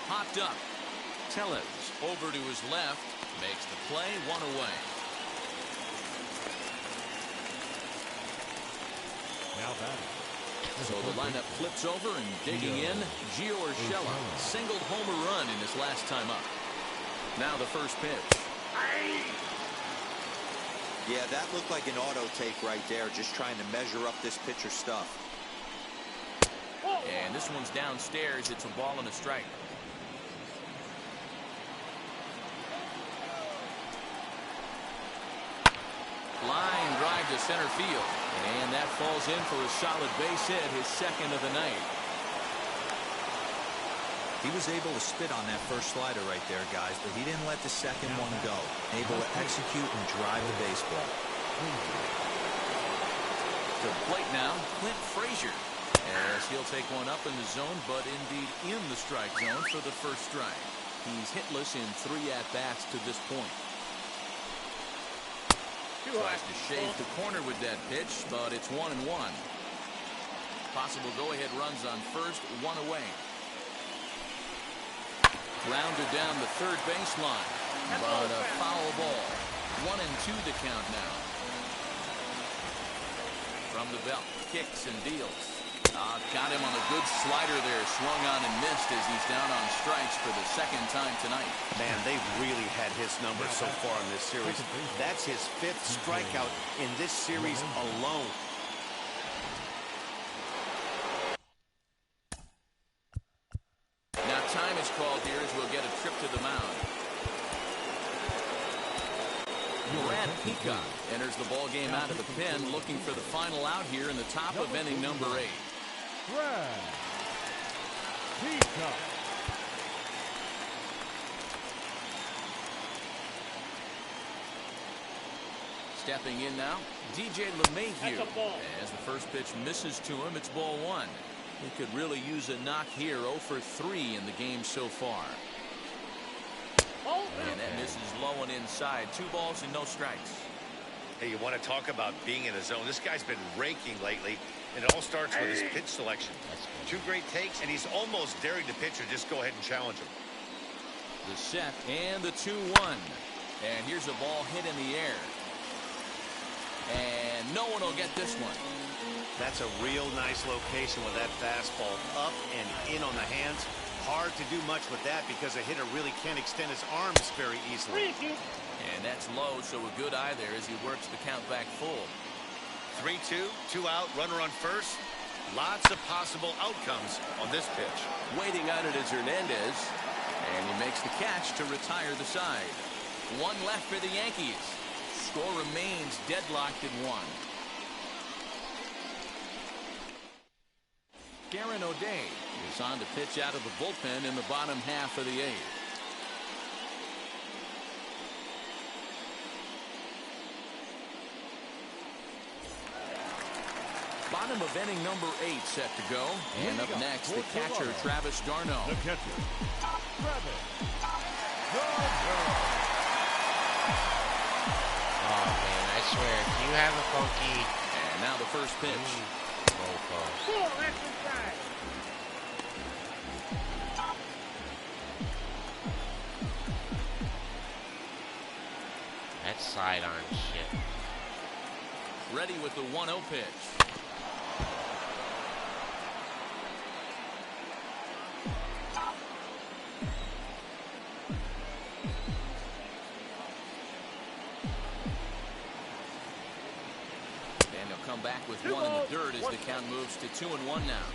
Popped up. Tellez over to his left. Makes the play. 1 away. Now batting. So the lineup flips over and digging in. Gio Urshela singled homer run in his last time up. Now the first pitch. Yeah, that looked like an auto take right there. Just trying to measure up this pitcher stuff. And this one's downstairs. It's a ball and a strike. Line drive to center field. And that falls in for a solid base hit, his second of the night. He was able to spit on that first slider right there, guys, but he didn't let the second one go. Able to execute and drive the baseball. To the plate now, Clint Frazier. As he'll take one up in the zone, but indeed in the strike zone for the first strike. He's hitless in 3 at-bats to this point. Tries to shave the corner with that pitch, but it's 1-1. Possible go-ahead runs on first, 1 away. Grounded down the third baseline, but a foul ball. 1-2 the count now. From the belt, kicks and deals. Got him on a good slider there, swung on and missed as he's down on strikes for the second time tonight. Man, they've really had his number so far in this series. That's his 5th strikeout in this series alone. Now time is called here as we'll get a trip to the mound. Brad Peacock enters the ball game out of the pen, looking for the final out here in the top of inning number 8. Brad Peacock. Stepping in now, DJ LeMahieu. As the first pitch misses to him, it's ball 1. He could really use a knock here. 0 for 3 in the game so far. And that misses low and inside. 2 balls and no strikes. Hey, you want to talk about being in a zone? This guy's been raking lately, and it all starts with his pitch selection. 2 great takes, and he's almost daring the pitcher just go ahead and challenge him. The set and the 2-1. And here's a ball hit in the air. And no one will get this one. That's a real nice location with that fastball up and in on the hands. Hard to do much with that because a hitter really can't extend his arms very easily. And that's low, so a good eye there as he works the count back full. 3-2, 2 out, runner on first. Lots of possible outcomes on this pitch. Waiting on it is Hernandez, and he makes the catch to retire the side. 1 left for the Yankees. score remains deadlocked at 1. Garen O'Day is on to pitch out of the bullpen in the bottom half of the 8th. Bottom of inning number 8 set to go. And up next, the catcher, Travis d'Arnaud. The catcher, Travis d'Arnaud. Oh, man, I swear, if you have a funky... And now the first pitch. That's sidearm shit. Ready with the 1-0 pitch. Come back with 1 in the dirt as the count moves to 2-1 now.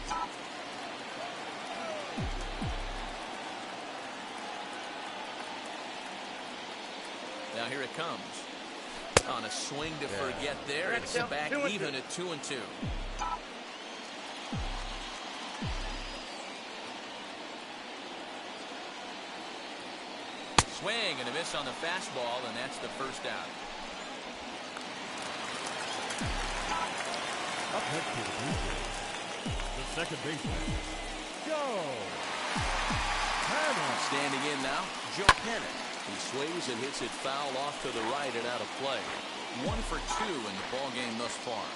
Now here it comes. On a swing to forget there. It's back even at 2-2. Swing and a miss on the fastball, and that's the first out. Up next to the Blue Jays, the second baseman, Joe Pennant. Standing in now, Joe Pennant. He sways and hits it foul off to the right and out of play. 1 for 2 in the ball game thus far.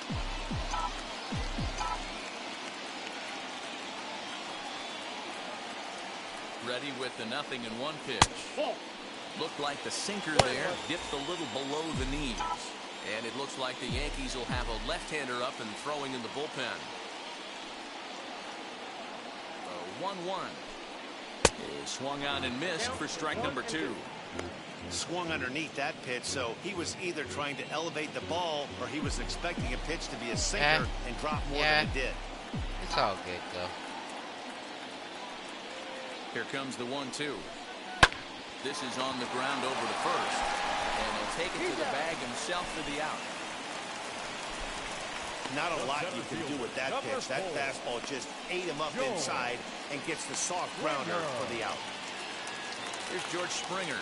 Ready with the 0-1 pitch. Looked like the sinker there dipped a little below the knees. And it looks like the Yankees will have a left-hander up and throwing in the bullpen. 1-1. Is swung on and missed for strike number 2. Swung underneath that pitch, so he was either trying to elevate the ball or he was expecting a pitch to be a sinker and drop more than it did. It's all good, though. Here comes the 1-2. This is on the ground over to first. And he'll take it to the bag himself for the out. Not a lot you can do with that pitch. That fastball just ate him up inside and gets the soft grounder for the out. Here's George Springer.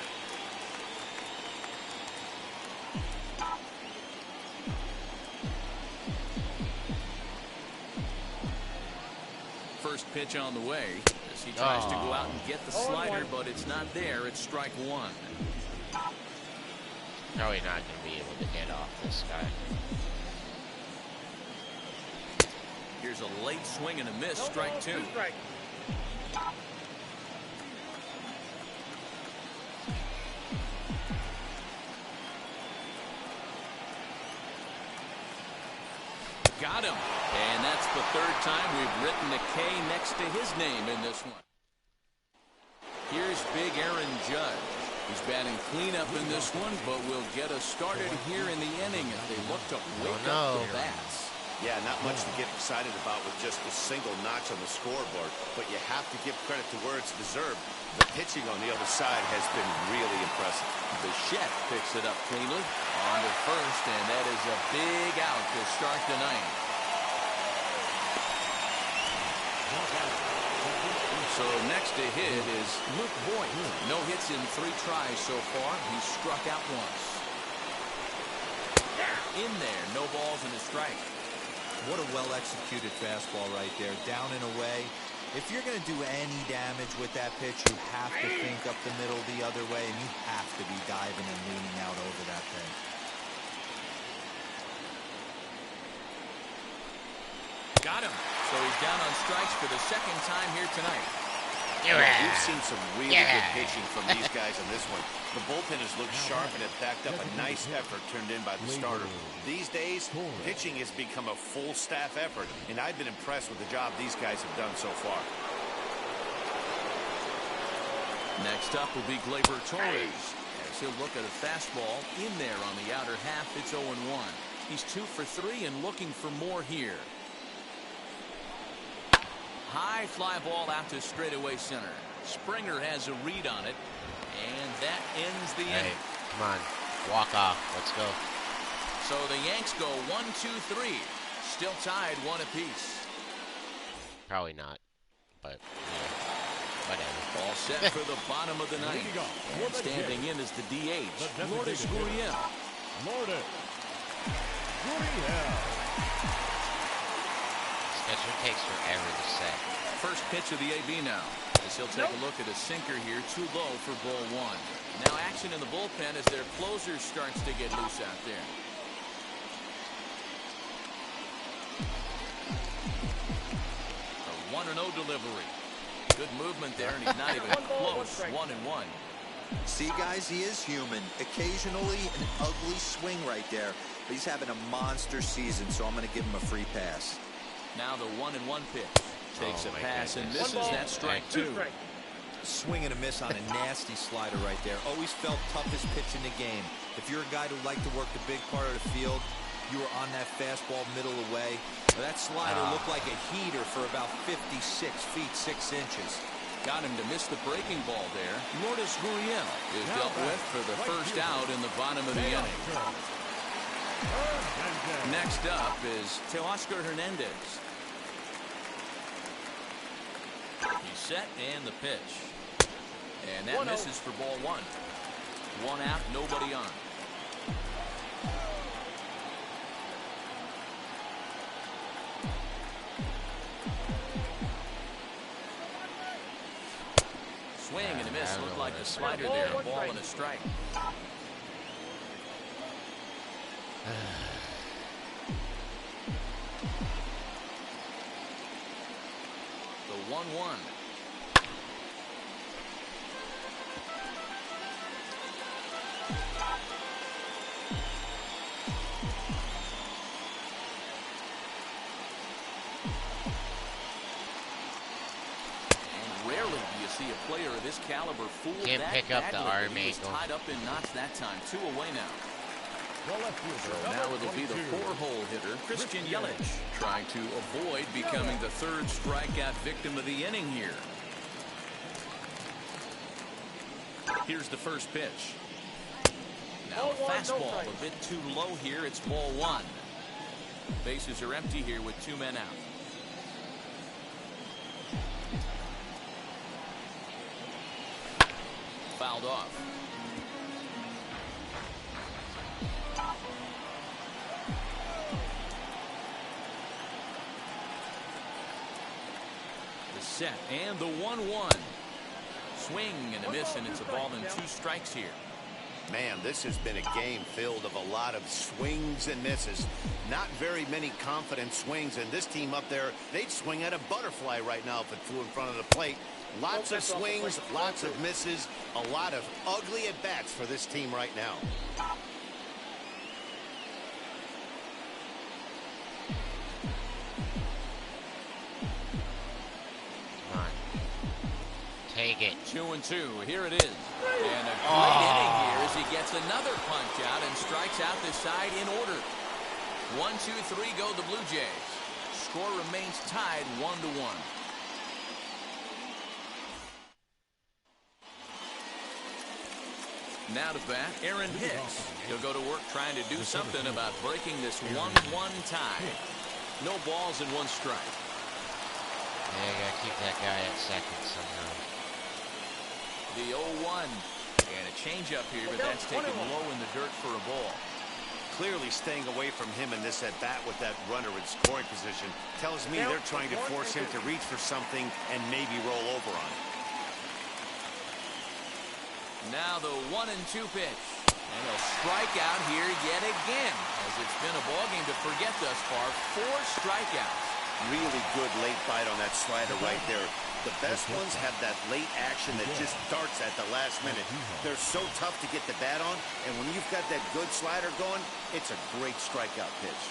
First pitch on the way as he tries to go out and get the slider, but it's not there. It's strike 1. Probably not going to be able to get off this guy. Here's a late swing and a miss, strike 2. Got him. And that's the 3rd time we've written a K next to his name in this one. Here's big Aaron Judge. He's batting cleanup in this one, but will get us started here in the inning as they look to wake up the bats. Yeah, not much to get excited about with just a single notch on the scoreboard, but you have to give credit to where it's deserved. The pitching on the other side has been really impressive. Bichette picks it up cleanly on to first, and that is a big out to start the ninth. So next to hit is Luke Boyd. No hits in 3 tries so far. He's struck out once. In there, no balls and a strike. What a well-executed fastball right there. Down and away. If you're going to do any damage with that pitch, you have to think up the middle the other way, and you have to be diving and leaning out over that thing. Got him. So he's down on strikes for the 2nd time here tonight. We've seen some really good pitching from these guys in this one. The bullpen has looked sharp and have backed up a nice effort turned in by the starter. These days, pitching has become a full staff effort, and I've been impressed with the job these guys have done so far. Next up will be Gleyber Torres, as he'll look at a fastball in there on the outer half. It's 0-1. He's 2 for 3 and looking for more here. High fly ball out to straightaway center. Springer has a read on it, and that ends the inning. Come on. Walk off. Let's go. So the Yanks go 1, 2, 3. Still tied 1 apiece. Probably not, but yeah, whatever. All set for the bottom of the ninth. And standing in is the DH, Lourdes Gurriel. Lourdes Gurriel. Catcher takes forever to set. First pitch of the AB now. As he'll take a look at a sinker here, too low for ball 1. Now action in the bullpen as their closer starts to get loose out there. A 1-0 delivery. Good movement there, and he's not even close. 1-1. See, guys, he is human. Occasionally an ugly swing right there, but he's having a monster season, so I'm going to give him a free pass. Now the 1-1 pitch. Takes a pass and misses. That strike 2. Swing and a miss on a nasty slider right there. Always felt toughest pitch in the game. If you're a guy who liked to work the big part of the field, you were on that fastball middle away. That slider looked like a heater for about 56 feet 6 inches. Got him to miss the breaking ball there. Lourdes Gurriel is dealt with for the first out in the bottom of the inning. Next up is Teoscar Hernandez. He's set and the pitch. And that misses for ball 1. 1 out, nobody on. Swing and a miss. Looked like a slider there. A ball and a strike. The 1-1. Rarely do you see a player of this caliber fool Can't that pick up the badly, arm but he was angle. tied up in knots that time. 2 away now. So now it'll be the 4-hole hitter, Christian Yelich, trying to avoid becoming the 3rd strikeout victim of the inning here. Here's the first pitch. Now a fastball a bit too low here. It's ball 1. Bases are empty here with 2 men out. Fouled off. The set and the 1-1. Swing and a miss, and it's a ball and 2 strikes here. Man, this has been a game filled of a lot of swings and misses. Not very many confident swings, and this team up there, they'd swing at a butterfly right now if it flew in front of the plate. Lots of swings, lots of misses, a lot of ugly at-bats for this team right now. Come on. Take it. 2-2. Here it is. And a great inning here as he gets another punch out and strikes out this side in order. 1, 2, 3 go the Blue Jays. Score remains tied 1-1. Now to bat, Aaron Hicks. He'll go to work trying to do something about breaking this 1-1 tie. No balls and 1 strike. Yeah, I gotta keep that guy at second somehow. The 0-1. And a changeup here, but that's taken low in the dirt for a ball. Clearly staying away from him in this at-bat with that runner in scoring position tells me they're trying to force him to reach for something and maybe roll over on it. Now the 1-2 pitch. And he'll strike out here yet again, as it's been a ballgame to forget thus far. 4 strikeouts. Really good late bite on that slider right there. The best ones have that late action that just darts at the last minute. They're so tough to get the bat on, and when you've got that good slider going, it's a great strikeout pitch.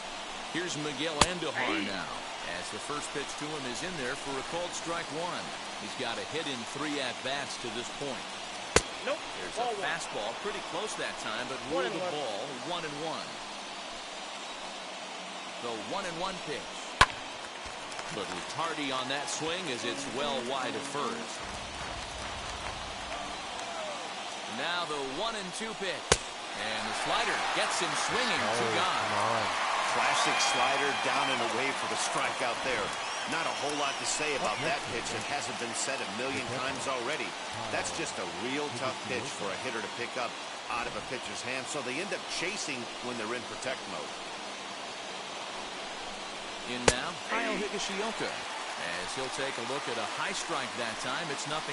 Here's Miguel Andujar now, as the first pitch to him is in there for a called strike 1. He's got a hit in 3 at-bats to this point. Nope. There's a fastball, pretty close that time, but ruled the ball 1-1. The 1-1 pitch. But tardy on that swing as it's well wide of first. Now the 1-2 pitch. And the slider gets him swinging. Two gone. Come on. Classic slider down and away for the strikeout there. Not a whole lot to say about that pitch. It hasn't been said a million times already. That's just a real tough pitch for a hitter to pick up out of a pitcher's hand, so they end up chasing when they're in protect mode. In now, Kyle Higashioka, as he'll take a look at a high strike that time. It's 0-1.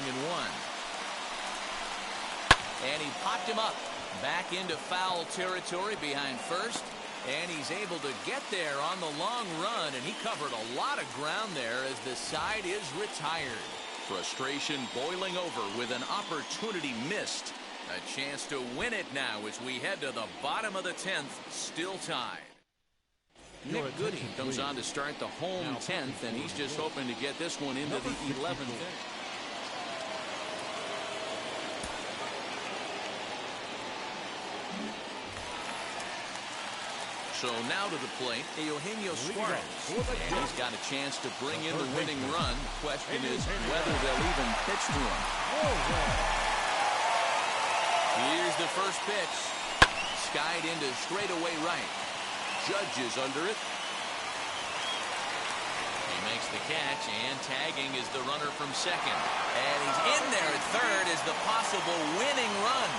And he popped him up back into foul territory behind first. And he's able to get there on the long run, and he covered a lot of ground there as the side is retired. Frustration boiling over with an opportunity missed. A chance to win it now as we head to the bottom of the 10th, still tied. Nick Goody comes on to start the home 10th, and he's just hoping to get this one into the 11th inning. So now to the plate, Eugenio Suarez. And he's got a chance to bring in the winning run. The question is whether they'll even pitch to him. Here's the first pitch. Skied into straightaway right. Judge is under it. He makes the catch, and tagging is the runner from second. And he's in there at third as the possible winning run.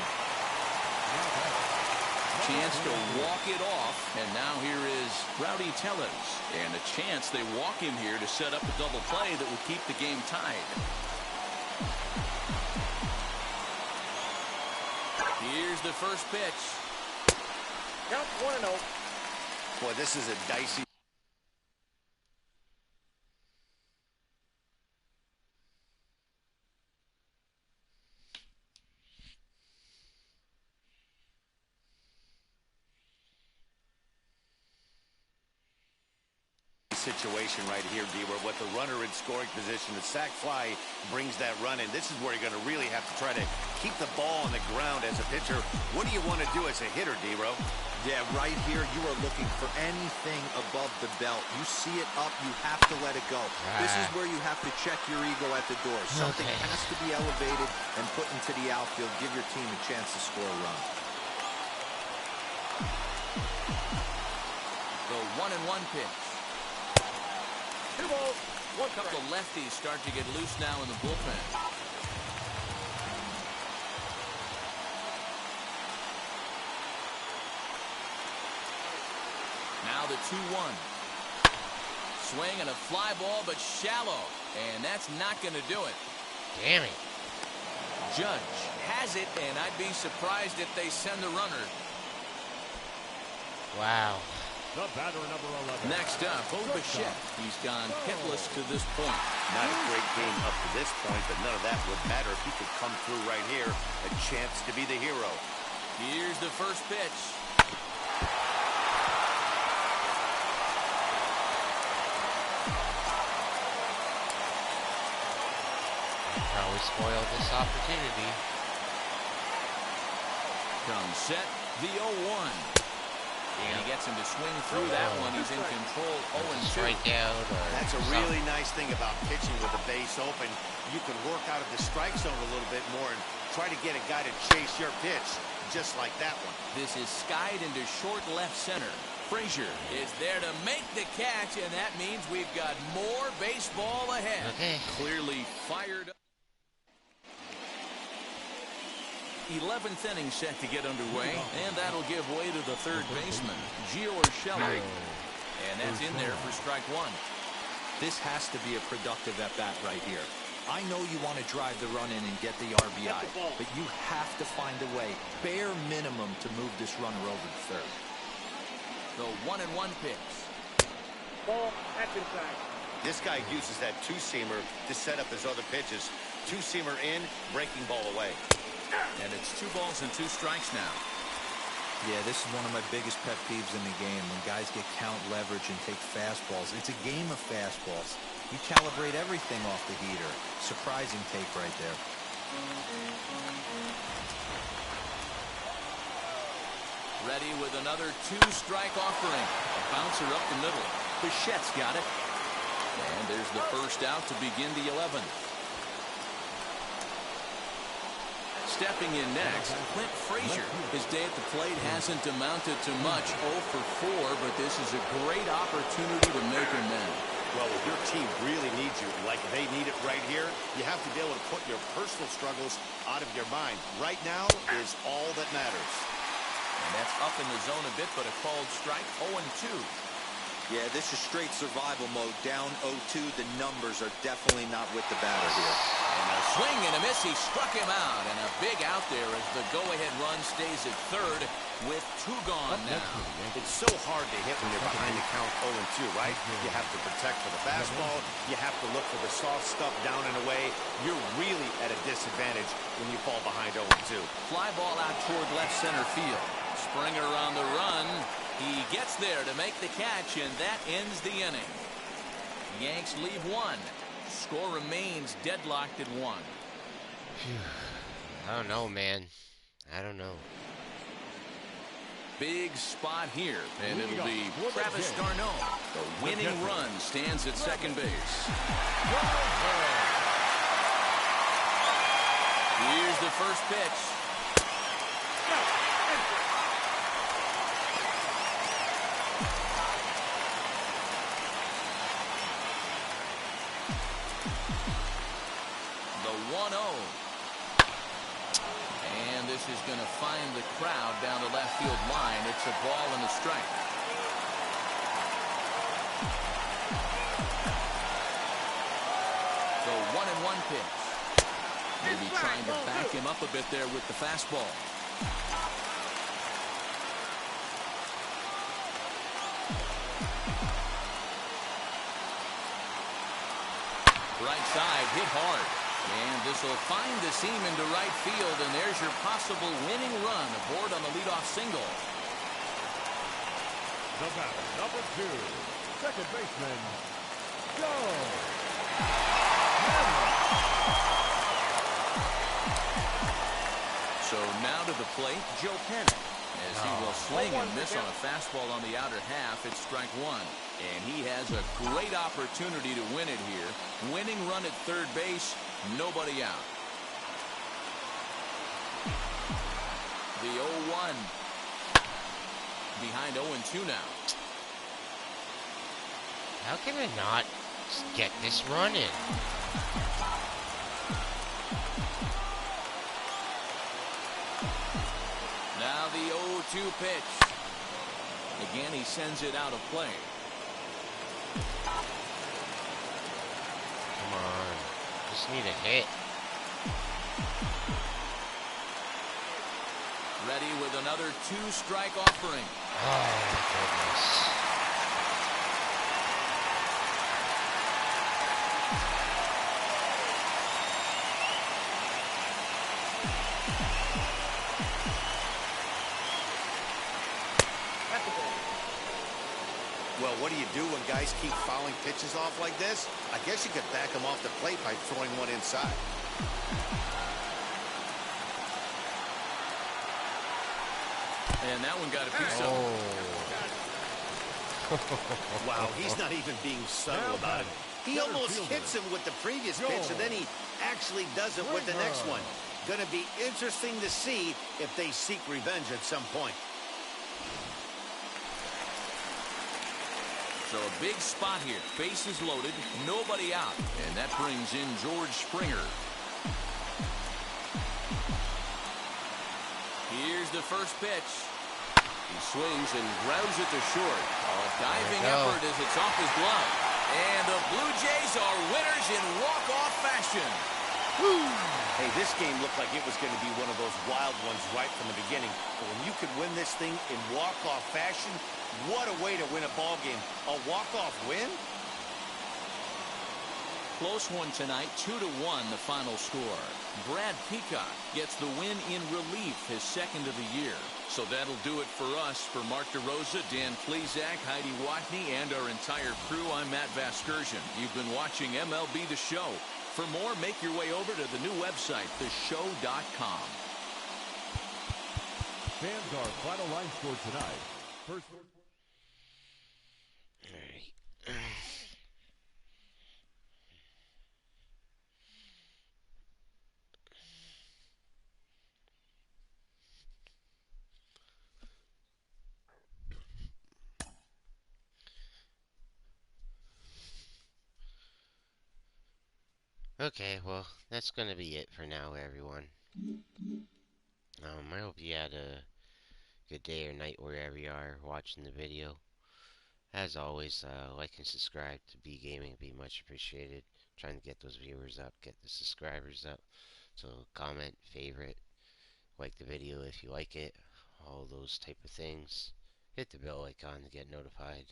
Chance to walk it off, and now here is Rowdy Tellez, and a chance they walk him here to set up a double play that will keep the game tied. Here's the first pitch. Count 1-0. Boy, this is a dicey situation right here, D, where with the runner in scoring position, the sac fly brings that run in. This is where you're going to really have to try to keep the ball on the ground as a pitcher. What do you want to do as a hitter, D-Ro? Yeah, right here, you are looking for anything above the belt. You see it up, you have to let it go. This is where you have to check your ego at the door. Something has to be elevated and put into the outfield. Give your team a chance to score a run. The 1-1 pitch. 2 balls, 1 A couple of lefties start to get loose now in the bullpen. Now the 2-1. Swing and a fly ball, but shallow. And that's not going to do it. Damn it. Judge has it, and I'd be surprised if they send the runner. Wow. The batter, number 11. Next up, Bichette. He's gone hitless to this point. Not a great game up to this point, but none of that would matter if he could come through right here. A chance to be the hero. Here's the first pitch. Probably spoiled this opportunity. Comes set, the 0-1. And he gets him to swing through that one. He's in control. 0-2. Strikeout. That's a really nice thing about pitching with the base open. You can work out of the strike zone a little bit more and try to get a guy to chase your pitch, just like that one. This is skied into short left center. Frazier is there to make the catch, and that means we've got more baseball ahead. Okay. Clearly fired up. 11th inning set to get underway, and that'll give way to the third baseman, Gio Urshela. And that's in there for strike one. This has to be a productive at-bat right here. I know you want to drive the run in and get the RBI, but you have to find a way, bare minimum, to move this runner over to third. The 1-1 pitch. Ball, that's inside. This guy uses that two-seamer to set up his other pitches. Two-seamer in, breaking ball away. And it's 2 balls and 2 strikes now. Yeah, this is one of my biggest pet peeves in the game, when guys get count leverage and take fastballs. It's a game of fastballs. You calibrate everything off the heater. Surprising take right there. Ready with another 2-strike offering. A bouncer up the middle. Bichette's got it. And there's the first out to begin the 11th. Stepping in next, Clint Frazier. His day at the plate hasn't amounted to much, 0 for 4, but this is a great opportunity to make amends. Well, if your team really needs you, like they need it right here, you have to be able to put your personal struggles out of your mind. Right now is all that matters. And that's up in the zone a bit, but a called strike, 0-2. Yeah, this is straight survival mode. Down 0-2. The numbers are definitely not with the batter here. And a swing and a miss. He struck him out. And a big out there as the go-ahead run stays at third with 2 gone now. It's so hard to hit when you're behind the count 0-2, right? You have to protect for the fastball. You have to look for the soft stuff down and away. You're really at a disadvantage when you fall behind 0-2. Fly ball out toward left center field. Springer on the run. He gets there to make the catch, and that ends the inning. Yanks leave 1. Score remains deadlocked at 1. I don't know, man. I don't know. Big spot here, and it'll be Travis d'Arnaud. The winning run stands at second base. Here's the first pitch. The 1-0. And this is going to find the crowd down the left field line. It's a ball and a strike. The 1-1 pitch. Maybe trying to back him up a bit there with the fastball. Right side, hit hard. And this will find the seam into right field, and there's your possible winning run aboard on the leadoff single. The batter, number 2, second baseman, Joe. So now to the plate, Joe Pennant. As he will swing and miss on a fastball on the outer half, it's strike 1. And he has a great opportunity to win it here. Winning run at third base, nobody out. The 0-1. Behind 0-2 now. How can I not get this run in? Now the 0-2 pitch. Again, he sends it out of play. Come on. Just need a hit. Ready with another 2-strike offering. Oh, my goodness. Well, what do you do when guys keep fouling pitches off like this? I guess you could back them off the plate by throwing one inside. And that one got a piece of it. Wow, he's not even being subtle about it. He almost hits him with the previous pitch, and then he actually does it with the next one. Going to be interesting to see if they seek revenge at some point. So a big spot here. Bases loaded, nobody out. And that brings in George Springer. Here's the first pitch. He swings and grounds it to short. A diving effort as it's off his glove. And the Blue Jays are winners in walk-off fashion. Woo! Hey, this game looked like it was going to be one of those wild ones right from the beginning. But when you could win this thing in walk-off fashion, what a way to win a ball game. A walk-off win? Close one tonight, 2-1 the final score. Brad Peacock gets the win in relief, his second of the year. So that'll do it for us. For Mark DeRosa, Dan Plesac, Heidi Watney, and our entire crew, I'm Matt Vasgersian. You've been watching MLB The Show. For more, make your way over to the new website, theshow.com. Fans, our final line score tonight. First. Okay, well, that's gonna be it for now, everyone. I hope you had a good day or night wherever you are watching the video. As always, like and subscribe to B Gaming would be much appreciated. Trying to get those viewers up, get the subscribers up. So comment, favorite, like the video if you like it, all those type of things. Hit the bell icon to get notified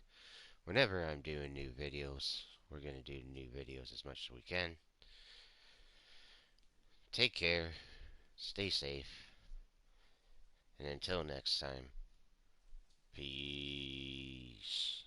whenever I'm doing new videos. We're going to do new videos as much as we can. Take care, stay safe, and until next time, peace.